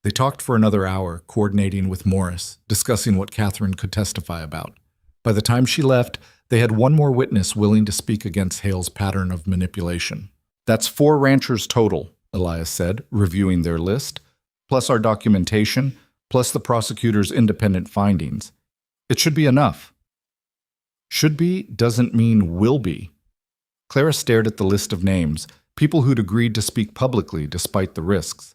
They talked for another hour, coordinating with Morris, discussing what Catherine could testify about. By the time she left, they had one more witness willing to speak against Hale's pattern of manipulation. "That's 4 ranchers total," Elias said, reviewing their list, "plus our documentation, plus the prosecutor's independent findings. It should be enough." "Should be doesn't mean will be." Clara stared at the list of names, people who'd agreed to speak publicly despite the risks.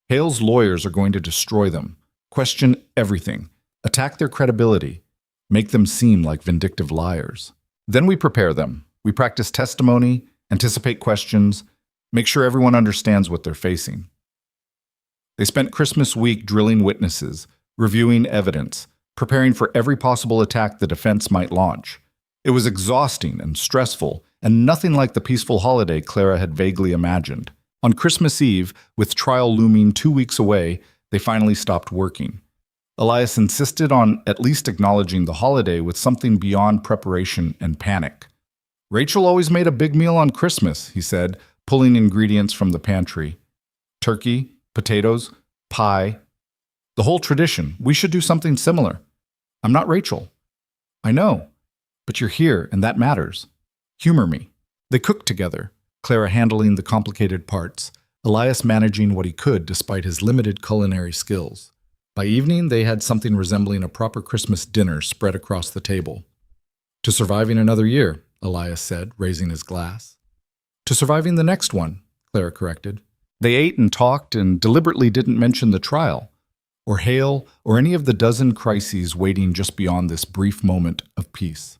Hale's lawyers are going to destroy them, question everything, attack their credibility, make them seem like vindictive liars. Then we prepare them. We practice testimony, anticipate questions, make sure everyone understands what they're facing. They spent Christmas week drilling witnesses, reviewing evidence, preparing for every possible attack the defense might launch. It was exhausting and stressful, and nothing like the peaceful holiday Clara had vaguely imagined. On Christmas Eve, with trial looming 2 weeks away, they finally stopped working. Elias insisted on at least acknowledging the holiday with something beyond preparation and panic. "Rachel always made a big meal on Christmas," he said, pulling ingredients from the pantry. "Turkey, potatoes, pie. The whole tradition. We should do something similar." "I'm not Rachel." "I know, but you're here, and that matters. Humor me." They cooked together, Clara handling the complicated parts, Elias managing what he could despite his limited culinary skills. By evening, they had something resembling a proper Christmas dinner spread across the table. "To surviving another year," Elias said, raising his glass. To surviving the next one, Clara corrected. They ate and talked and deliberately didn't mention the trial, or Hale, or any of the dozen crises waiting just beyond this brief moment of peace.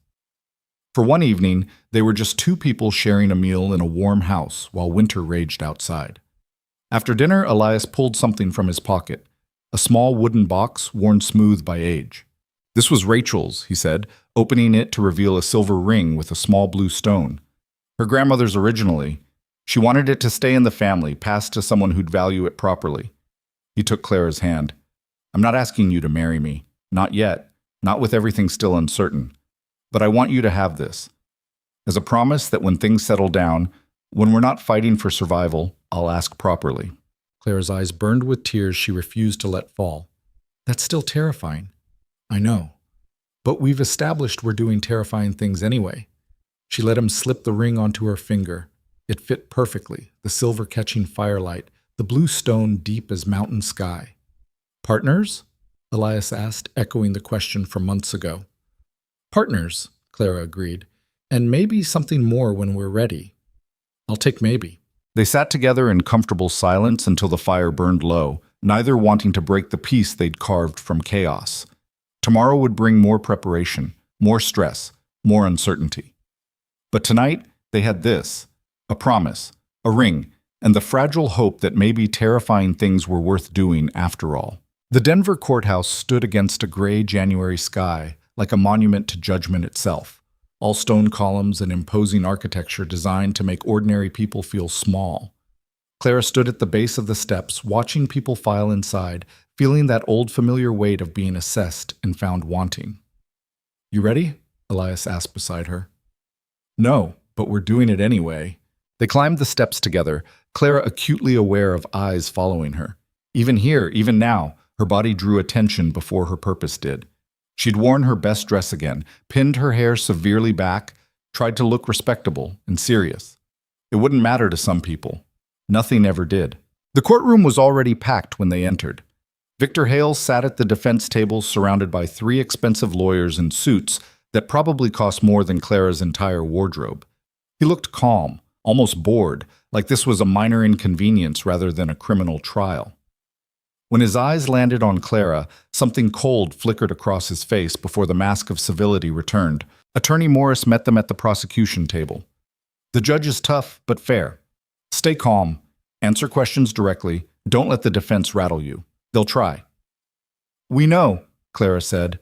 For one evening, they were just two people sharing a meal in a warm house while winter raged outside. After dinner, Elias pulled something from his pocket, a small wooden box worn smooth by age. This was Rachel's, he said, opening it to reveal a silver ring with a small blue stone. Her grandmother's originally. She wanted it to stay in the family, passed to someone who'd value it properly. He took Clara's hand. I'm not asking you to marry me. Not yet. Not with everything still uncertain. But I want you to have this. As a promise that when things settle down, when we're not fighting for survival, I'll ask properly. Clara's eyes burned with tears she refused to let fall. That's still terrifying. I know. But we've established we're doing terrifying things anyway. She let him slip the ring onto her finger. It fit perfectly, the silver catching firelight, the blue stone deep as mountain sky. Partners? Elias asked, echoing the question from months ago. Partners, Clara agreed, and maybe something more when we're ready. I'll take maybe. They sat together in comfortable silence until the fire burned low, neither wanting to break the peace they'd carved from chaos. Tomorrow would bring more preparation, more stress, more uncertainty. But tonight, they had this, a promise, a ring, and the fragile hope that maybe terrifying things were worth doing after all. The Denver courthouse stood against a gray January sky, like a monument to judgment itself, all stone columns and imposing architecture designed to make ordinary people feel small. Clara stood at the base of the steps, watching people file inside, feeling that old familiar weight of being assessed and found wanting. You ready? Elias asked beside her. No, but we're doing it anyway. They climbed the steps together, Clara acutely aware of eyes following her. Even here, even now, her body drew attention before her purpose did. She'd worn her best dress again, pinned her hair severely back, tried to look respectable and serious. It wouldn't matter to some people. Nothing ever did. The courtroom was already packed when they entered. Victor Hale sat at the defense table surrounded by 3 expensive lawyers in suits that probably cost more than Clara's entire wardrobe. He looked calm, almost bored, like this was a minor inconvenience rather than a criminal trial. When his eyes landed on Clara, something cold flickered across his face before the mask of civility returned. Attorney Morris met them at the prosecution table. The judge is tough, but fair. Stay calm. Answer questions directly. Don't let the defense rattle you. They'll try. We know, Clara said.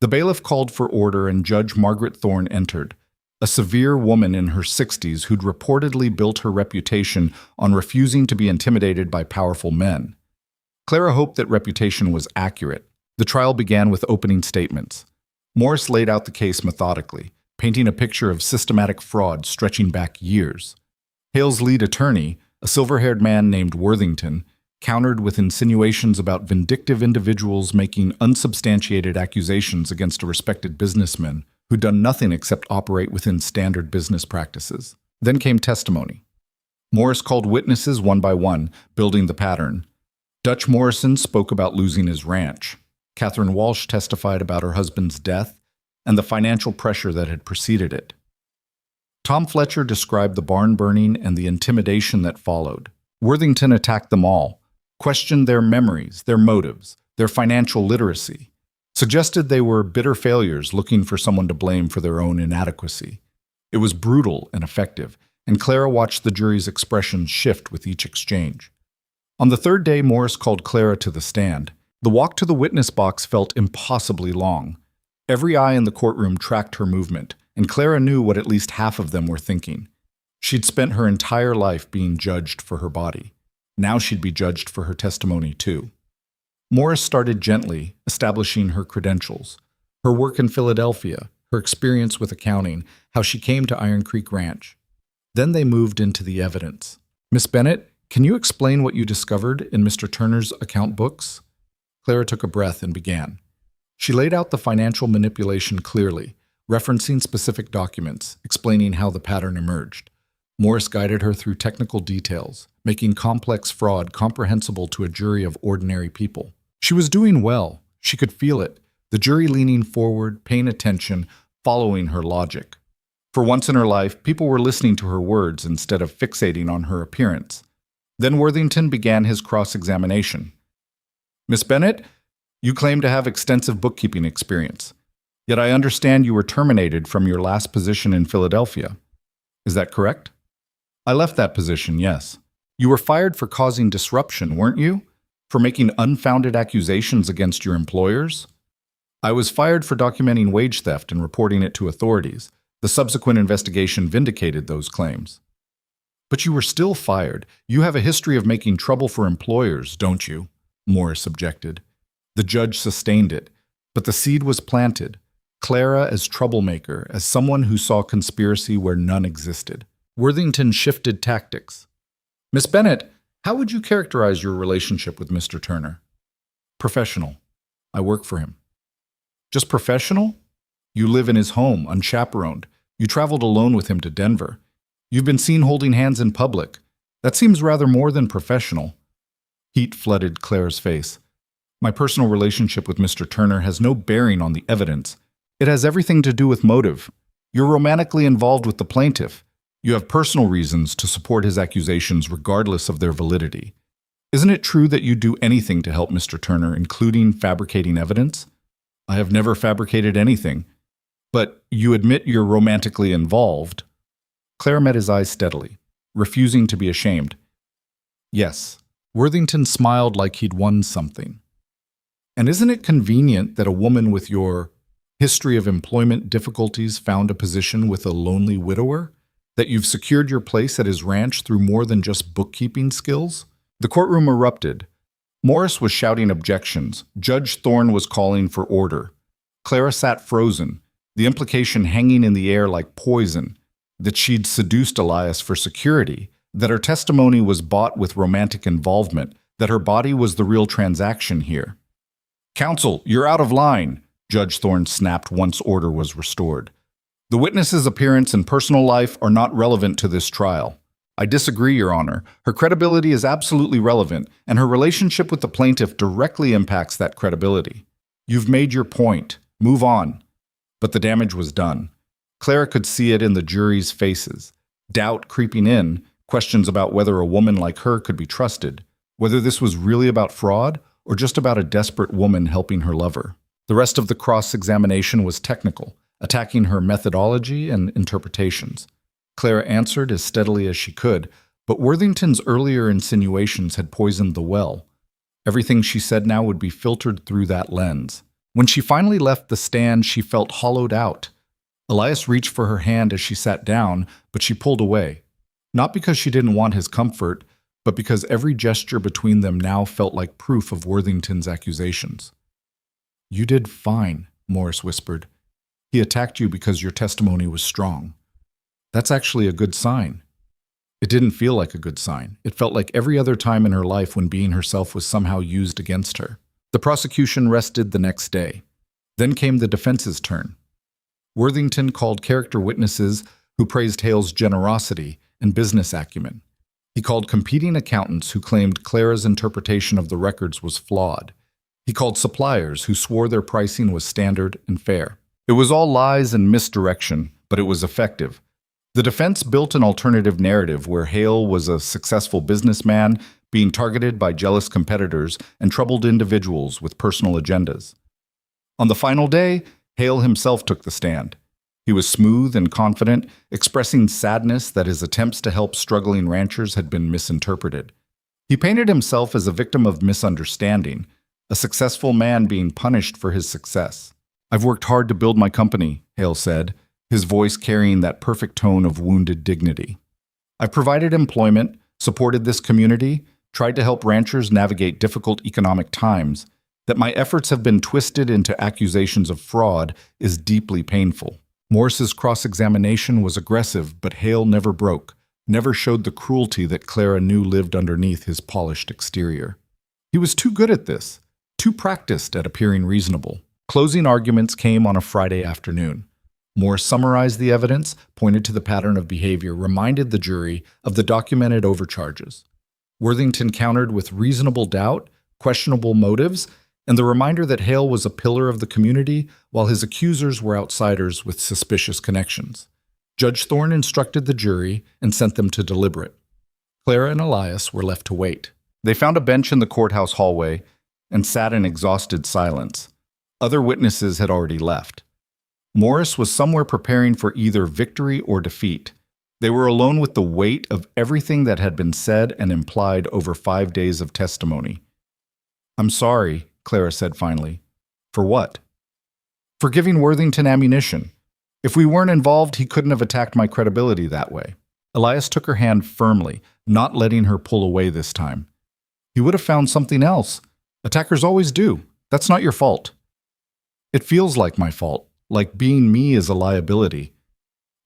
The bailiff called for order and Judge Margaret Thorne entered, a severe woman in her 60s who'd reportedly built her reputation on refusing to be intimidated by powerful men. Clara hoped that reputation was accurate. The trial began with opening statements. Morris laid out the case methodically, painting a picture of systematic fraud stretching back years. Hale's lead attorney, a silver-haired man named Worthington, countered with insinuations about vindictive individuals making unsubstantiated accusations against a respected businessman who'd done nothing except operate within standard business practices. Then came testimony. Morris called witnesses one by one, building the pattern. Dutch Morrison spoke about losing his ranch. Catherine Walsh testified about her husband's death and the financial pressure that had preceded it. Tom Fletcher described the barn burning and the intimidation that followed. Worthington attacked them all, questioned their memories, their motives, their financial literacy, suggested they were bitter failures looking for someone to blame for their own inadequacy. It was brutal and effective, and Clara watched the jury's expressions shift with each exchange. On the third day, Morris called Clara to the stand. The walk to the witness box felt impossibly long. Every eye in the courtroom tracked her movement, and Clara knew what at least half of them were thinking. She'd spent her entire life being judged for her body. Now she'd be judged for her testimony, too. Morris started gently, establishing her credentials, her work in Philadelphia, her experience with accounting, how she came to Iron Creek Ranch. Then they moved into the evidence. Miss Bennett, can you explain what you discovered in Mr. Turner's account books? Clara took a breath and began. She laid out the financial manipulation clearly, referencing specific documents, explaining how the pattern emerged. Morris guided her through technical details, making complex fraud comprehensible to a jury of ordinary people. She was doing well. She could feel it, the jury leaning forward, paying attention, following her logic. For once in her life, people were listening to her words instead of fixating on her appearance. Then Worthington began his cross-examination. Miss Bennett, you claim to have extensive bookkeeping experience. Yet I understand you were terminated from your last position in Philadelphia. Is that correct? I left that position, yes. You were fired for causing disruption, weren't you? For making unfounded accusations against your employers? I was fired for documenting wage theft and reporting it to authorities. The subsequent investigation vindicated those claims. But you were still fired. You have a history of making trouble for employers, don't you? Morris objected. The judge sustained it, but the seed was planted. Clara as troublemaker, as someone who saw conspiracy where none existed. Worthington shifted tactics. Miss Bennett, how would you characterize your relationship with Mr. Turner? Professional. I work for him. Just professional? You live in his home, unchaperoned. You traveled alone with him to Denver. You've been seen holding hands in public. That seems rather more than professional. Heat flooded Clara's face. My personal relationship with Mr. Turner has no bearing on the evidence. It has everything to do with motive. You're romantically involved with the plaintiff. You have personal reasons to support his accusations regardless of their validity. Isn't it true that you'd do anything to help Mr. Turner, including fabricating evidence? I have never fabricated anything. But you admit you're romantically involved. Clara met his eyes steadily, refusing to be ashamed. Yes. Worthington smiled like he'd won something. And isn't it convenient that a woman with your history of employment difficulties found a position with a lonely widower? That you've secured your place at his ranch through more than just bookkeeping skills? The courtroom erupted. Morris was shouting objections. Judge Thorne was calling for order. Clara sat frozen, the implication hanging in the air like poison, that she'd seduced Elias for security, that her testimony was bought with romantic involvement, that her body was the real transaction here. Counsel, you're out of line, Judge Thorne snapped once order was restored. The witness's appearance and personal life are not relevant to this trial. I disagree, Your Honor. Her credibility is absolutely relevant, and her relationship with the plaintiff directly impacts that credibility. You've made your point. Move on. But the damage was done. Clara could see it in the jury's faces. Doubt creeping in, questions about whether a woman like her could be trusted, whether this was really about fraud or just about a desperate woman helping her lover. The rest of the cross-examination was technical, attacking her methodology and interpretations. Clara answered as steadily as she could, but Worthington's earlier insinuations had poisoned the well. Everything she said now would be filtered through that lens. When she finally left the stand, she felt hollowed out. Elias reached for her hand as she sat down, but she pulled away. Not because she didn't want his comfort, but because every gesture between them now felt like proof of Worthington's accusations. You did fine, Morris whispered. He attacked you because your testimony was strong. That's actually a good sign. It didn't feel like a good sign. It felt like every other time in her life when being herself was somehow used against her. The prosecution rested the next day. Then came the defense's turn. Worthington called character witnesses who praised Hale's generosity and business acumen. He called competing accountants who claimed Clara's interpretation of the records was flawed. He called suppliers who swore their pricing was standard and fair. It was all lies and misdirection, but it was effective. The defense built an alternative narrative where Hale was a successful businessman being targeted by jealous competitors and troubled individuals with personal agendas. On the final day, Hale himself took the stand. He was smooth and confident, expressing sadness that his attempts to help struggling ranchers had been misinterpreted. He painted himself as a victim of misunderstanding, a successful man being punished for his success. I've worked hard to build my company, Hale said, his voice carrying that perfect tone of wounded dignity. I've provided employment, supported this community, tried to help ranchers navigate difficult economic times. That my efforts have been twisted into accusations of fraud is deeply painful. Morris's cross-examination was aggressive, but Hale never broke, never showed the cruelty that Clara knew lived underneath his polished exterior. He was too good at this, too practiced at appearing reasonable. Closing arguments came on a Friday afternoon. Morris summarized the evidence, pointed to the pattern of behavior, reminded the jury of the documented overcharges. Worthington countered with reasonable doubt, questionable motives, and the reminder that Hale was a pillar of the community while his accusers were outsiders with suspicious connections. Judge Thorne instructed the jury and sent them to deliberate. Clara and Elias were left to wait. They found a bench in the courthouse hallway and sat in exhausted silence. Other witnesses had already left. Morris was somewhere preparing for either victory or defeat. They were alone with the weight of everything that had been said and implied over 5 days of testimony. "I'm sorry," Clara said finally. "For what?" "For giving Worthington ammunition. If we weren't involved, he couldn't have attacked my credibility that way." Elias took her hand firmly, not letting her pull away this time. "He would have found something else. Attackers always do. That's not your fault." "It feels like my fault, like being me is a liability.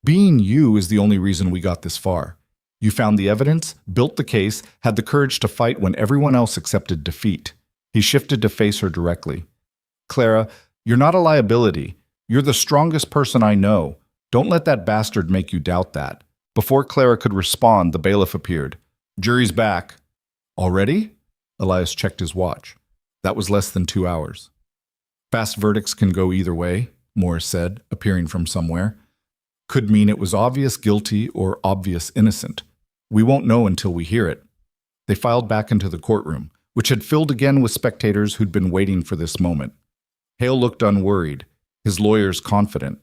Being you is the only reason we got this far. You found the evidence, built the case, had the courage to fight when everyone else accepted defeat." He shifted to face her directly. "Clara, you're not a liability. You're the strongest person I know. Don't let that bastard make you doubt that." Before Clara could respond, the bailiff appeared. "Jury's back." "Already?" Elias checked his watch. That was less than 2 hours. "Fast verdicts can go either way," Morris said, appearing from somewhere. "Could mean it was obvious guilty or obvious innocent. We won't know until we hear it." They filed back into the courtroom, which had filled again with spectators who'd been waiting for this moment. Hale looked unworried, his lawyers confident.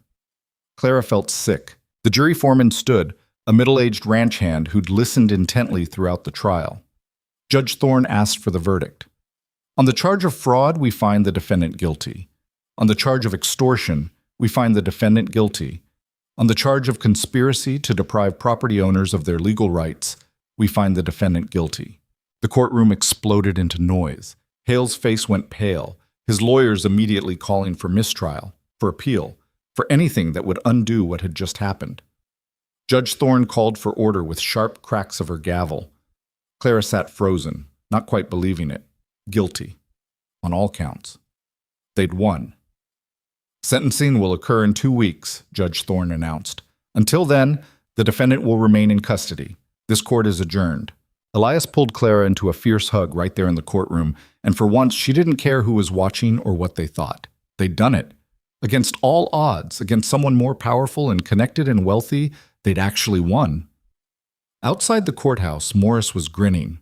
Clara felt sick. The jury foreman stood, a middle-aged ranch hand who'd listened intently throughout the trial. Judge Thorne asked for the verdict. "On the charge of fraud, we find the defendant guilty. On the charge of extortion, we find the defendant guilty. On the charge of conspiracy to deprive property owners of their legal rights, we find the defendant guilty." The courtroom exploded into noise. Hale's face went pale, his lawyers immediately calling for mistrial, for appeal, for anything that would undo what had just happened. Judge Thorne called for order with sharp cracks of her gavel. Clara sat frozen, not quite believing it. Guilty. On all counts. They'd won. "Sentencing will occur in 2 weeks," Judge Thorne announced. "Until then, the defendant will remain in custody. This court is adjourned." Elias pulled Clara into a fierce hug right there in the courtroom, and for once she didn't care who was watching or what they thought. They'd done it. Against all odds, against someone more powerful and connected and wealthy, they'd actually won. Outside the courthouse, Morris was grinning.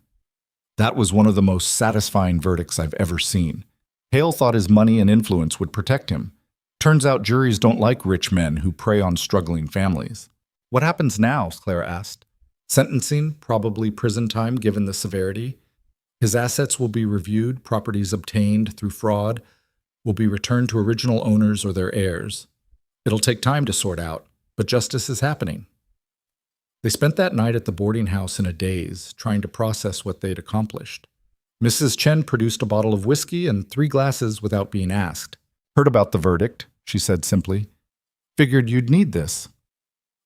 That was one of the most satisfying verdicts I've ever seen. Hale thought his money and influence would protect him. Turns out juries don't like rich men who prey on struggling families. "What happens now?" Clara asked. "Sentencing, probably prison time given the severity. His assets will be reviewed, properties obtained through fraud will be returned to original owners or their heirs. It'll take time to sort out, but justice is happening." They spent that night at the boarding house in a daze, trying to process what they'd accomplished. Mrs. Chen produced a bottle of whiskey and 3 glasses without being asked. "Heard about the verdict," she said simply. "Figured you'd need this."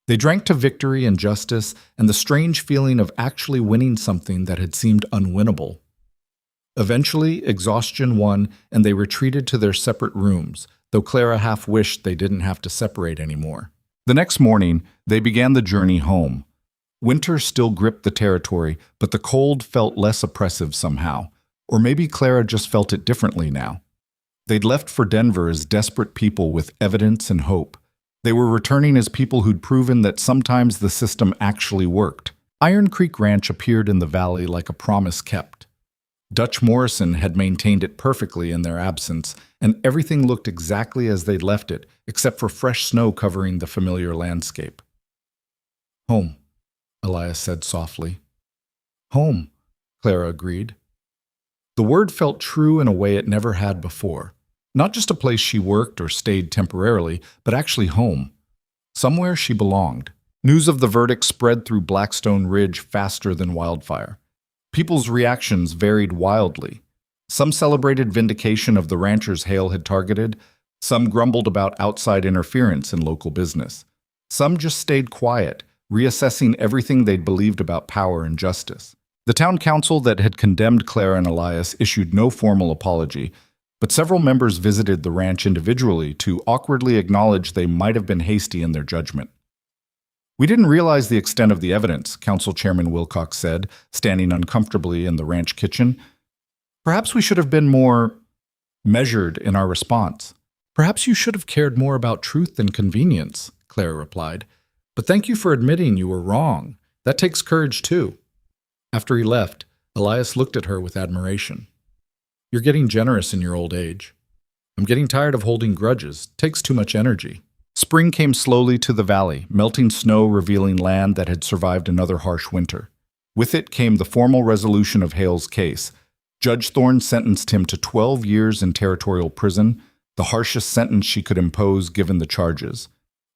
They drank to victory and justice and the strange feeling of actually winning something that had seemed unwinnable. Eventually, exhaustion won, and they retreated to their separate rooms, though Clara half wished they didn't have to separate anymore. The next morning, they began the journey home. Winter still gripped the territory, but the cold felt less oppressive somehow. Or maybe Clara just felt it differently now. They'd left for Denver as desperate people with evidence and hope. They were returning as people who'd proven that sometimes the system actually worked. Iron Creek Ranch appeared in the valley like a promise kept. Dutch Morrison had maintained it perfectly in their absence, and everything looked exactly as they'd left it, except for fresh snow covering the familiar landscape. "Home," Elias said softly. "Home," Clara agreed. The word felt true in a way it never had before. Not just a place she worked or stayed temporarily, but actually home. Somewhere she belonged. News of the verdict spread through Blackstone Ridge faster than wildfire. People's reactions varied wildly. Some celebrated vindication of the ranchers Hale had targeted. Some grumbled about outside interference in local business. Some just stayed quiet, reassessing everything they'd believed about power and justice. The town council that had condemned Clara and Elias issued no formal apology, but several members visited the ranch individually to awkwardly acknowledge they might have been hasty in their judgment. "We didn't realize the extent of the evidence," Council Chairman Wilcox said, standing uncomfortably in the ranch kitchen. "Perhaps we should have been more measured in our response." "Perhaps you should have cared more about truth than convenience," Clara replied. But thank you for admitting you were wrong. That takes courage, too. After he left, Elias looked at her with admiration. You're getting generous in your old age. I'm getting tired of holding grudges. It takes too much energy. Spring came slowly to the valley, melting snow revealing land that had survived another harsh winter. With it came the formal resolution of Hale's case. Judge Thorne sentenced him to 12 years in territorial prison, the harshest sentence she could impose given the charges.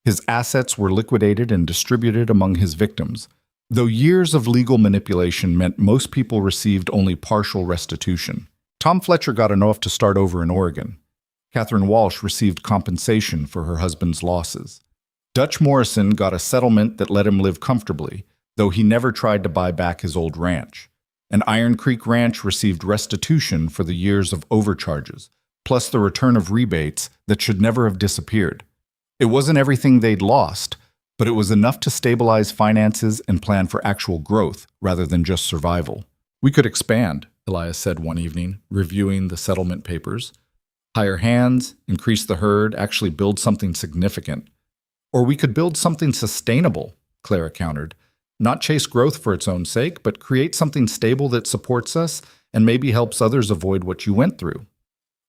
His assets were liquidated and distributed among his victims, though years of legal manipulation meant most people received only partial restitution. Tom Fletcher got enough to start over in Oregon. Catherine Walsh received compensation for her husband's losses. Dutch Morrison got a settlement that let him live comfortably, though he never tried to buy back his old ranch. And Iron Creek Ranch received restitution for the years of overcharges, plus the return of rebates that should never have disappeared. It wasn't everything they'd lost, but it was enough to stabilize finances and plan for actual growth rather than just survival. We could expand, Elias said one evening, reviewing the settlement papers. Hire hands, increase the herd, actually build something significant. Or we could build something sustainable, Clara countered. Not chase growth for its own sake, but create something stable that supports us and maybe helps others avoid what you went through.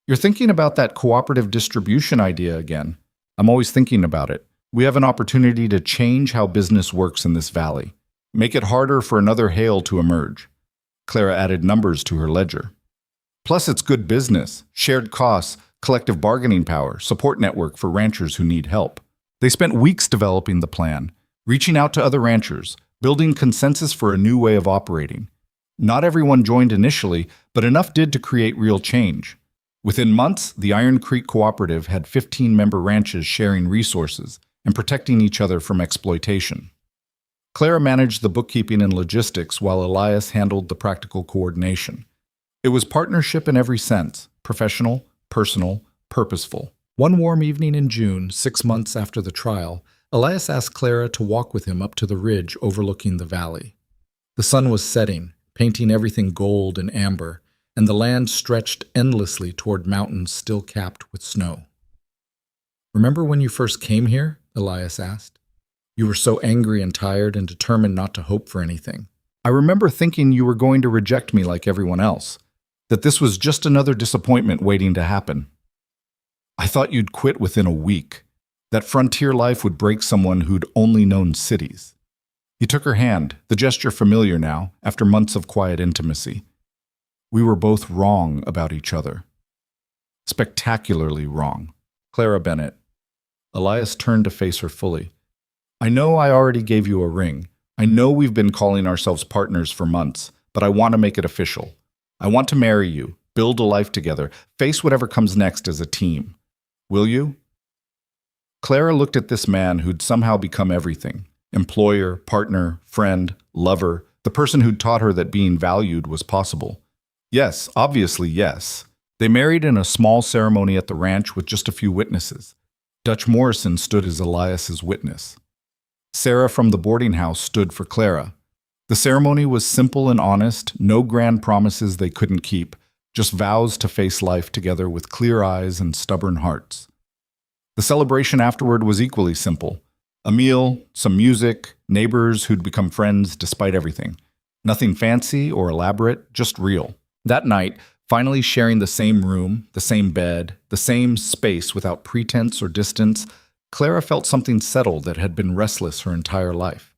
You're thinking about that cooperative distribution idea again. I'm always thinking about it. We have an opportunity to change how business works in this valley. Make it harder for another Hale to emerge. Clara added numbers to her ledger. Plus, it's good business, shared costs, collective bargaining power, support network for ranchers who need help. They spent weeks developing the plan, reaching out to other ranchers, building consensus for a new way of operating. Not everyone joined initially, but enough did to create real change. Within months, the Iron Creek Cooperative had 15 member ranches sharing resources and protecting each other from exploitation. Clara managed the bookkeeping and logistics while Elias handled the practical coordination. It was partnership in every sense, professional, personal, purposeful. One warm evening in June, 6 months after the trial, Elias asked Clara to walk with him up to the ridge overlooking the valley. The sun was setting, painting everything gold and amber, and the land stretched endlessly toward mountains still capped with snow. Remember when you first came here? Elias asked. You were so angry and tired and determined not to hope for anything. I remember thinking you were going to reject me like everyone else, that this was just another disappointment waiting to happen. I thought you'd quit within a week, that frontier life would break someone who'd only known cities. He took her hand, the gesture familiar now, after months of quiet intimacy. We were both wrong about each other. Spectacularly wrong. Clara Bennett. Elias turned to face her fully. I know I already gave you a ring. I know we've been calling ourselves partners for months, but I want to make it official. I want to marry you, build a life together, face whatever comes next as a team. Will you? Clara looked at this man who'd somehow become everything. Employer, partner, friend, lover, the person who'd taught her that being valued was possible. Yes, obviously yes. They married in a small ceremony at the ranch with just a few witnesses. Dutch Morrison stood as Elias's witness. Sarah from the boarding house stood for Clara. The ceremony was simple and honest, no grand promises they couldn't keep, just vows to face life together with clear eyes and stubborn hearts. The celebration afterward was equally simple. A meal, some music, neighbors who'd become friends despite everything. Nothing fancy or elaborate, just real. That night, finally sharing the same room, the same bed, the same space without pretense or distance, Clara felt something settle that had been restless her entire life.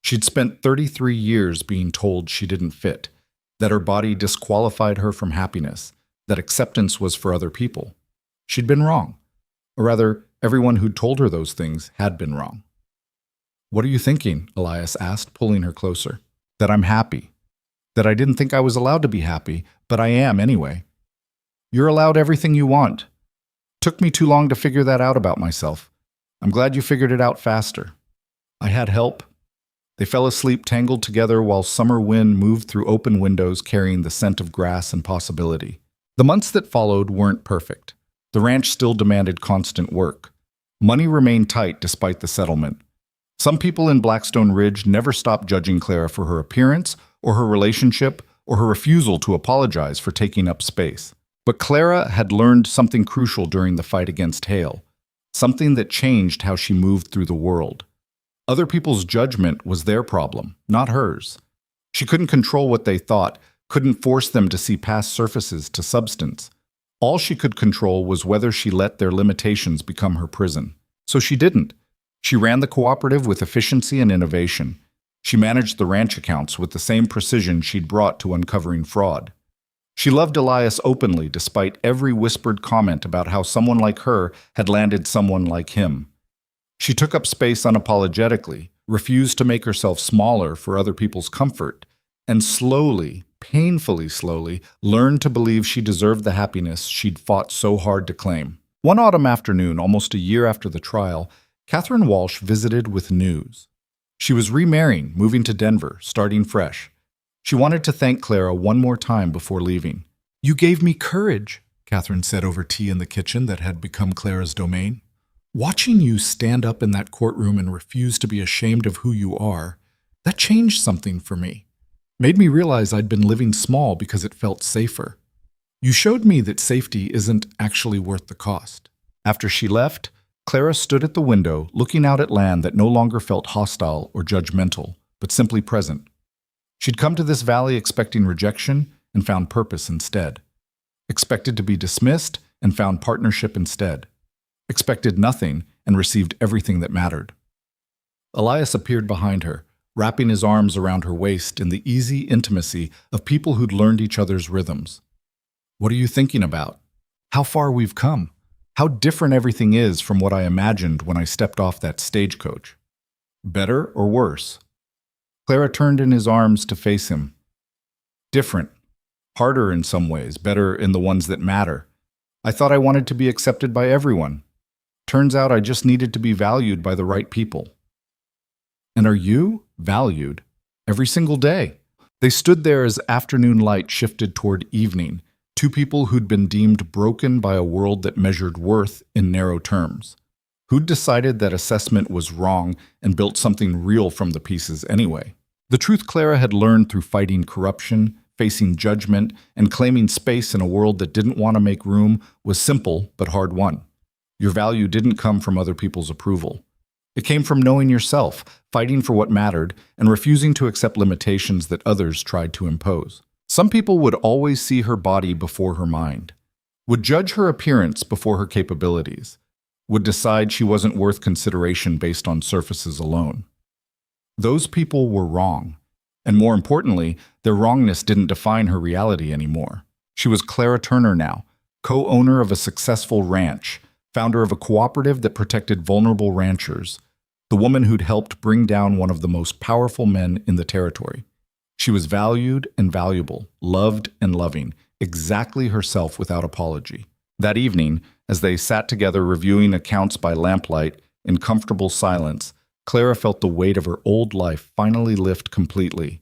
She'd spent 33 years being told she didn't fit, that her body disqualified her from happiness, that acceptance was for other people. She'd been wrong. Or rather, everyone who'd told her those things had been wrong. What are you thinking? Elias asked, pulling her closer. That I'm happy. That I didn't think I was allowed to be happy, but I am anyway. You're allowed everything you want. Took me too long to figure that out about myself. I'm glad you figured it out faster. I had help. They fell asleep tangled together while summer wind moved through open windows carrying the scent of grass and possibility. The months that followed weren't perfect. The ranch still demanded constant work. Money remained tight despite the settlement. Some people in Blackstone Ridge never stopped judging Clara for her appearance or her relationship or her refusal to apologize for taking up space. But Clara had learned something crucial during the fight against Hale, something that changed how she moved through the world. Other people's judgment was their problem, not hers. She couldn't control what they thought, couldn't force them to see past surfaces to substance. All she could control was whether she let their limitations become her prison. So she didn't. She ran the cooperative with efficiency and innovation. She managed the ranch accounts with the same precision she'd brought to uncovering fraud. She loved Elias openly despite every whispered comment about how someone like her had landed someone like him. She took up space unapologetically, refused to make herself smaller for other people's comfort, and slowly, painfully slowly, learned to believe she deserved the happiness she'd fought so hard to claim. One autumn afternoon, almost a year after the trial, Catherine Walsh visited with news. She was remarrying, moving to Denver, starting fresh. She wanted to thank Clara one more time before leaving. "You gave me courage," Catherine said over tea in the kitchen that had become Clara's domain. "Watching you stand up in that courtroom and refuse to be ashamed of who you are, that changed something for me. Made me realize I'd been living small because it felt safer. You showed me that safety isn't actually worth the cost." After she left, Clara stood at the window, looking out at land that no longer felt hostile or judgmental, but simply present. She'd come to this valley expecting rejection and found purpose instead. Expected to be dismissed and found partnership instead. Expected nothing and received everything that mattered. Elias appeared behind her, wrapping his arms around her waist in the easy intimacy of people who'd learned each other's rhythms. "What are you thinking about? How far we've come? How different everything is from what I imagined when I stepped off that stagecoach. Better or worse?" Clara turned in his arms to face him. "Different. Harder in some ways, better in the ones that matter. I thought I wanted to be accepted by everyone. Turns out I just needed to be valued by the right people." "And are you valued?" "Every single day." They stood there as afternoon light shifted toward evening, two people who'd been deemed broken by a world that measured worth in narrow terms. Who'd decided that assessment was wrong and built something real from the pieces anyway? The truth Clara had learned through fighting corruption, facing judgment, and claiming space in a world that didn't want to make room was simple but hard-won. Your value didn't come from other people's approval. It came from knowing yourself, fighting for what mattered, and refusing to accept limitations that others tried to impose. Some people would always see her body before her mind, would judge her appearance before her capabilities, would decide she wasn't worth consideration based on surfaces alone. Those people were wrong, and more importantly, their wrongness didn't define her reality anymore. She was Clara Turner now, co-owner of a successful ranch, founder of a cooperative that protected vulnerable ranchers, the woman who'd helped bring down one of the most powerful men in the territory. She was valued and valuable, loved and loving, exactly herself without apology. That evening, as they sat together reviewing accounts by lamplight in comfortable silence, Clara felt the weight of her old life finally lift completely.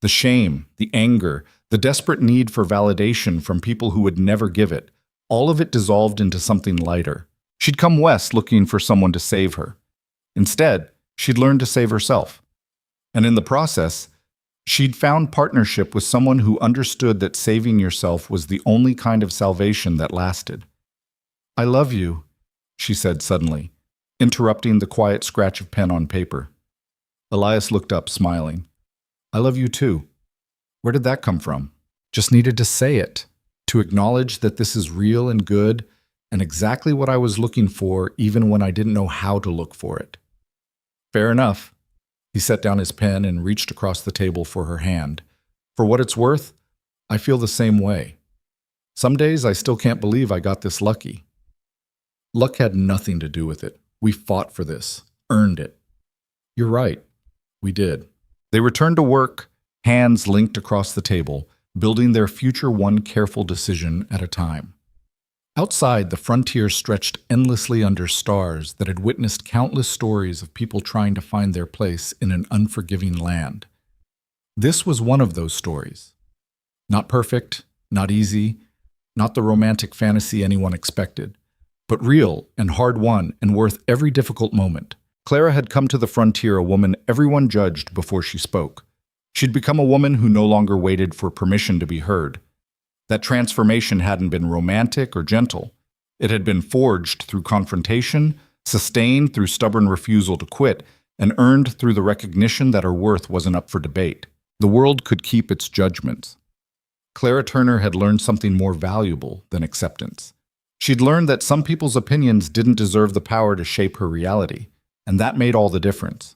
The shame, the anger, the desperate need for validation from people who would never give it, all of it dissolved into something lighter. She'd come west looking for someone to save her. Instead, she'd learned to save herself. And in the process, she'd found partnership with someone who understood that saving yourself was the only kind of salvation that lasted. "I love you," she said suddenly, interrupting the quiet scratch of pen on paper. Elias looked up, smiling. "I love you too. Where did that come from?" "Just needed to say it, to acknowledge that this is real and good and exactly what I was looking for even when I didn't know how to look for it." "Fair enough." He set down his pen and reached across the table for her hand. "For what it's worth, I feel the same way. Some days I still can't believe I got this lucky." "Luck had nothing to do with it. We fought for this, earned it." "You're right. We did." They returned to work, hands linked across the table, building their future one careful decision at a time. Outside, the frontier stretched endlessly under stars that had witnessed countless stories of people trying to find their place in an unforgiving land. This was one of those stories. Not perfect, not easy, not the romantic fantasy anyone expected, but real and hard-won and worth every difficult moment. Clara had come to the frontier a woman everyone judged before she spoke. She'd become a woman who no longer waited for permission to be heard. That transformation hadn't been romantic or gentle. It had been forged through confrontation, sustained through stubborn refusal to quit, and earned through the recognition that her worth wasn't up for debate. The world could keep its judgments. Clara Turner had learned something more valuable than acceptance. She'd learned that some people's opinions didn't deserve the power to shape her reality, and that made all the difference.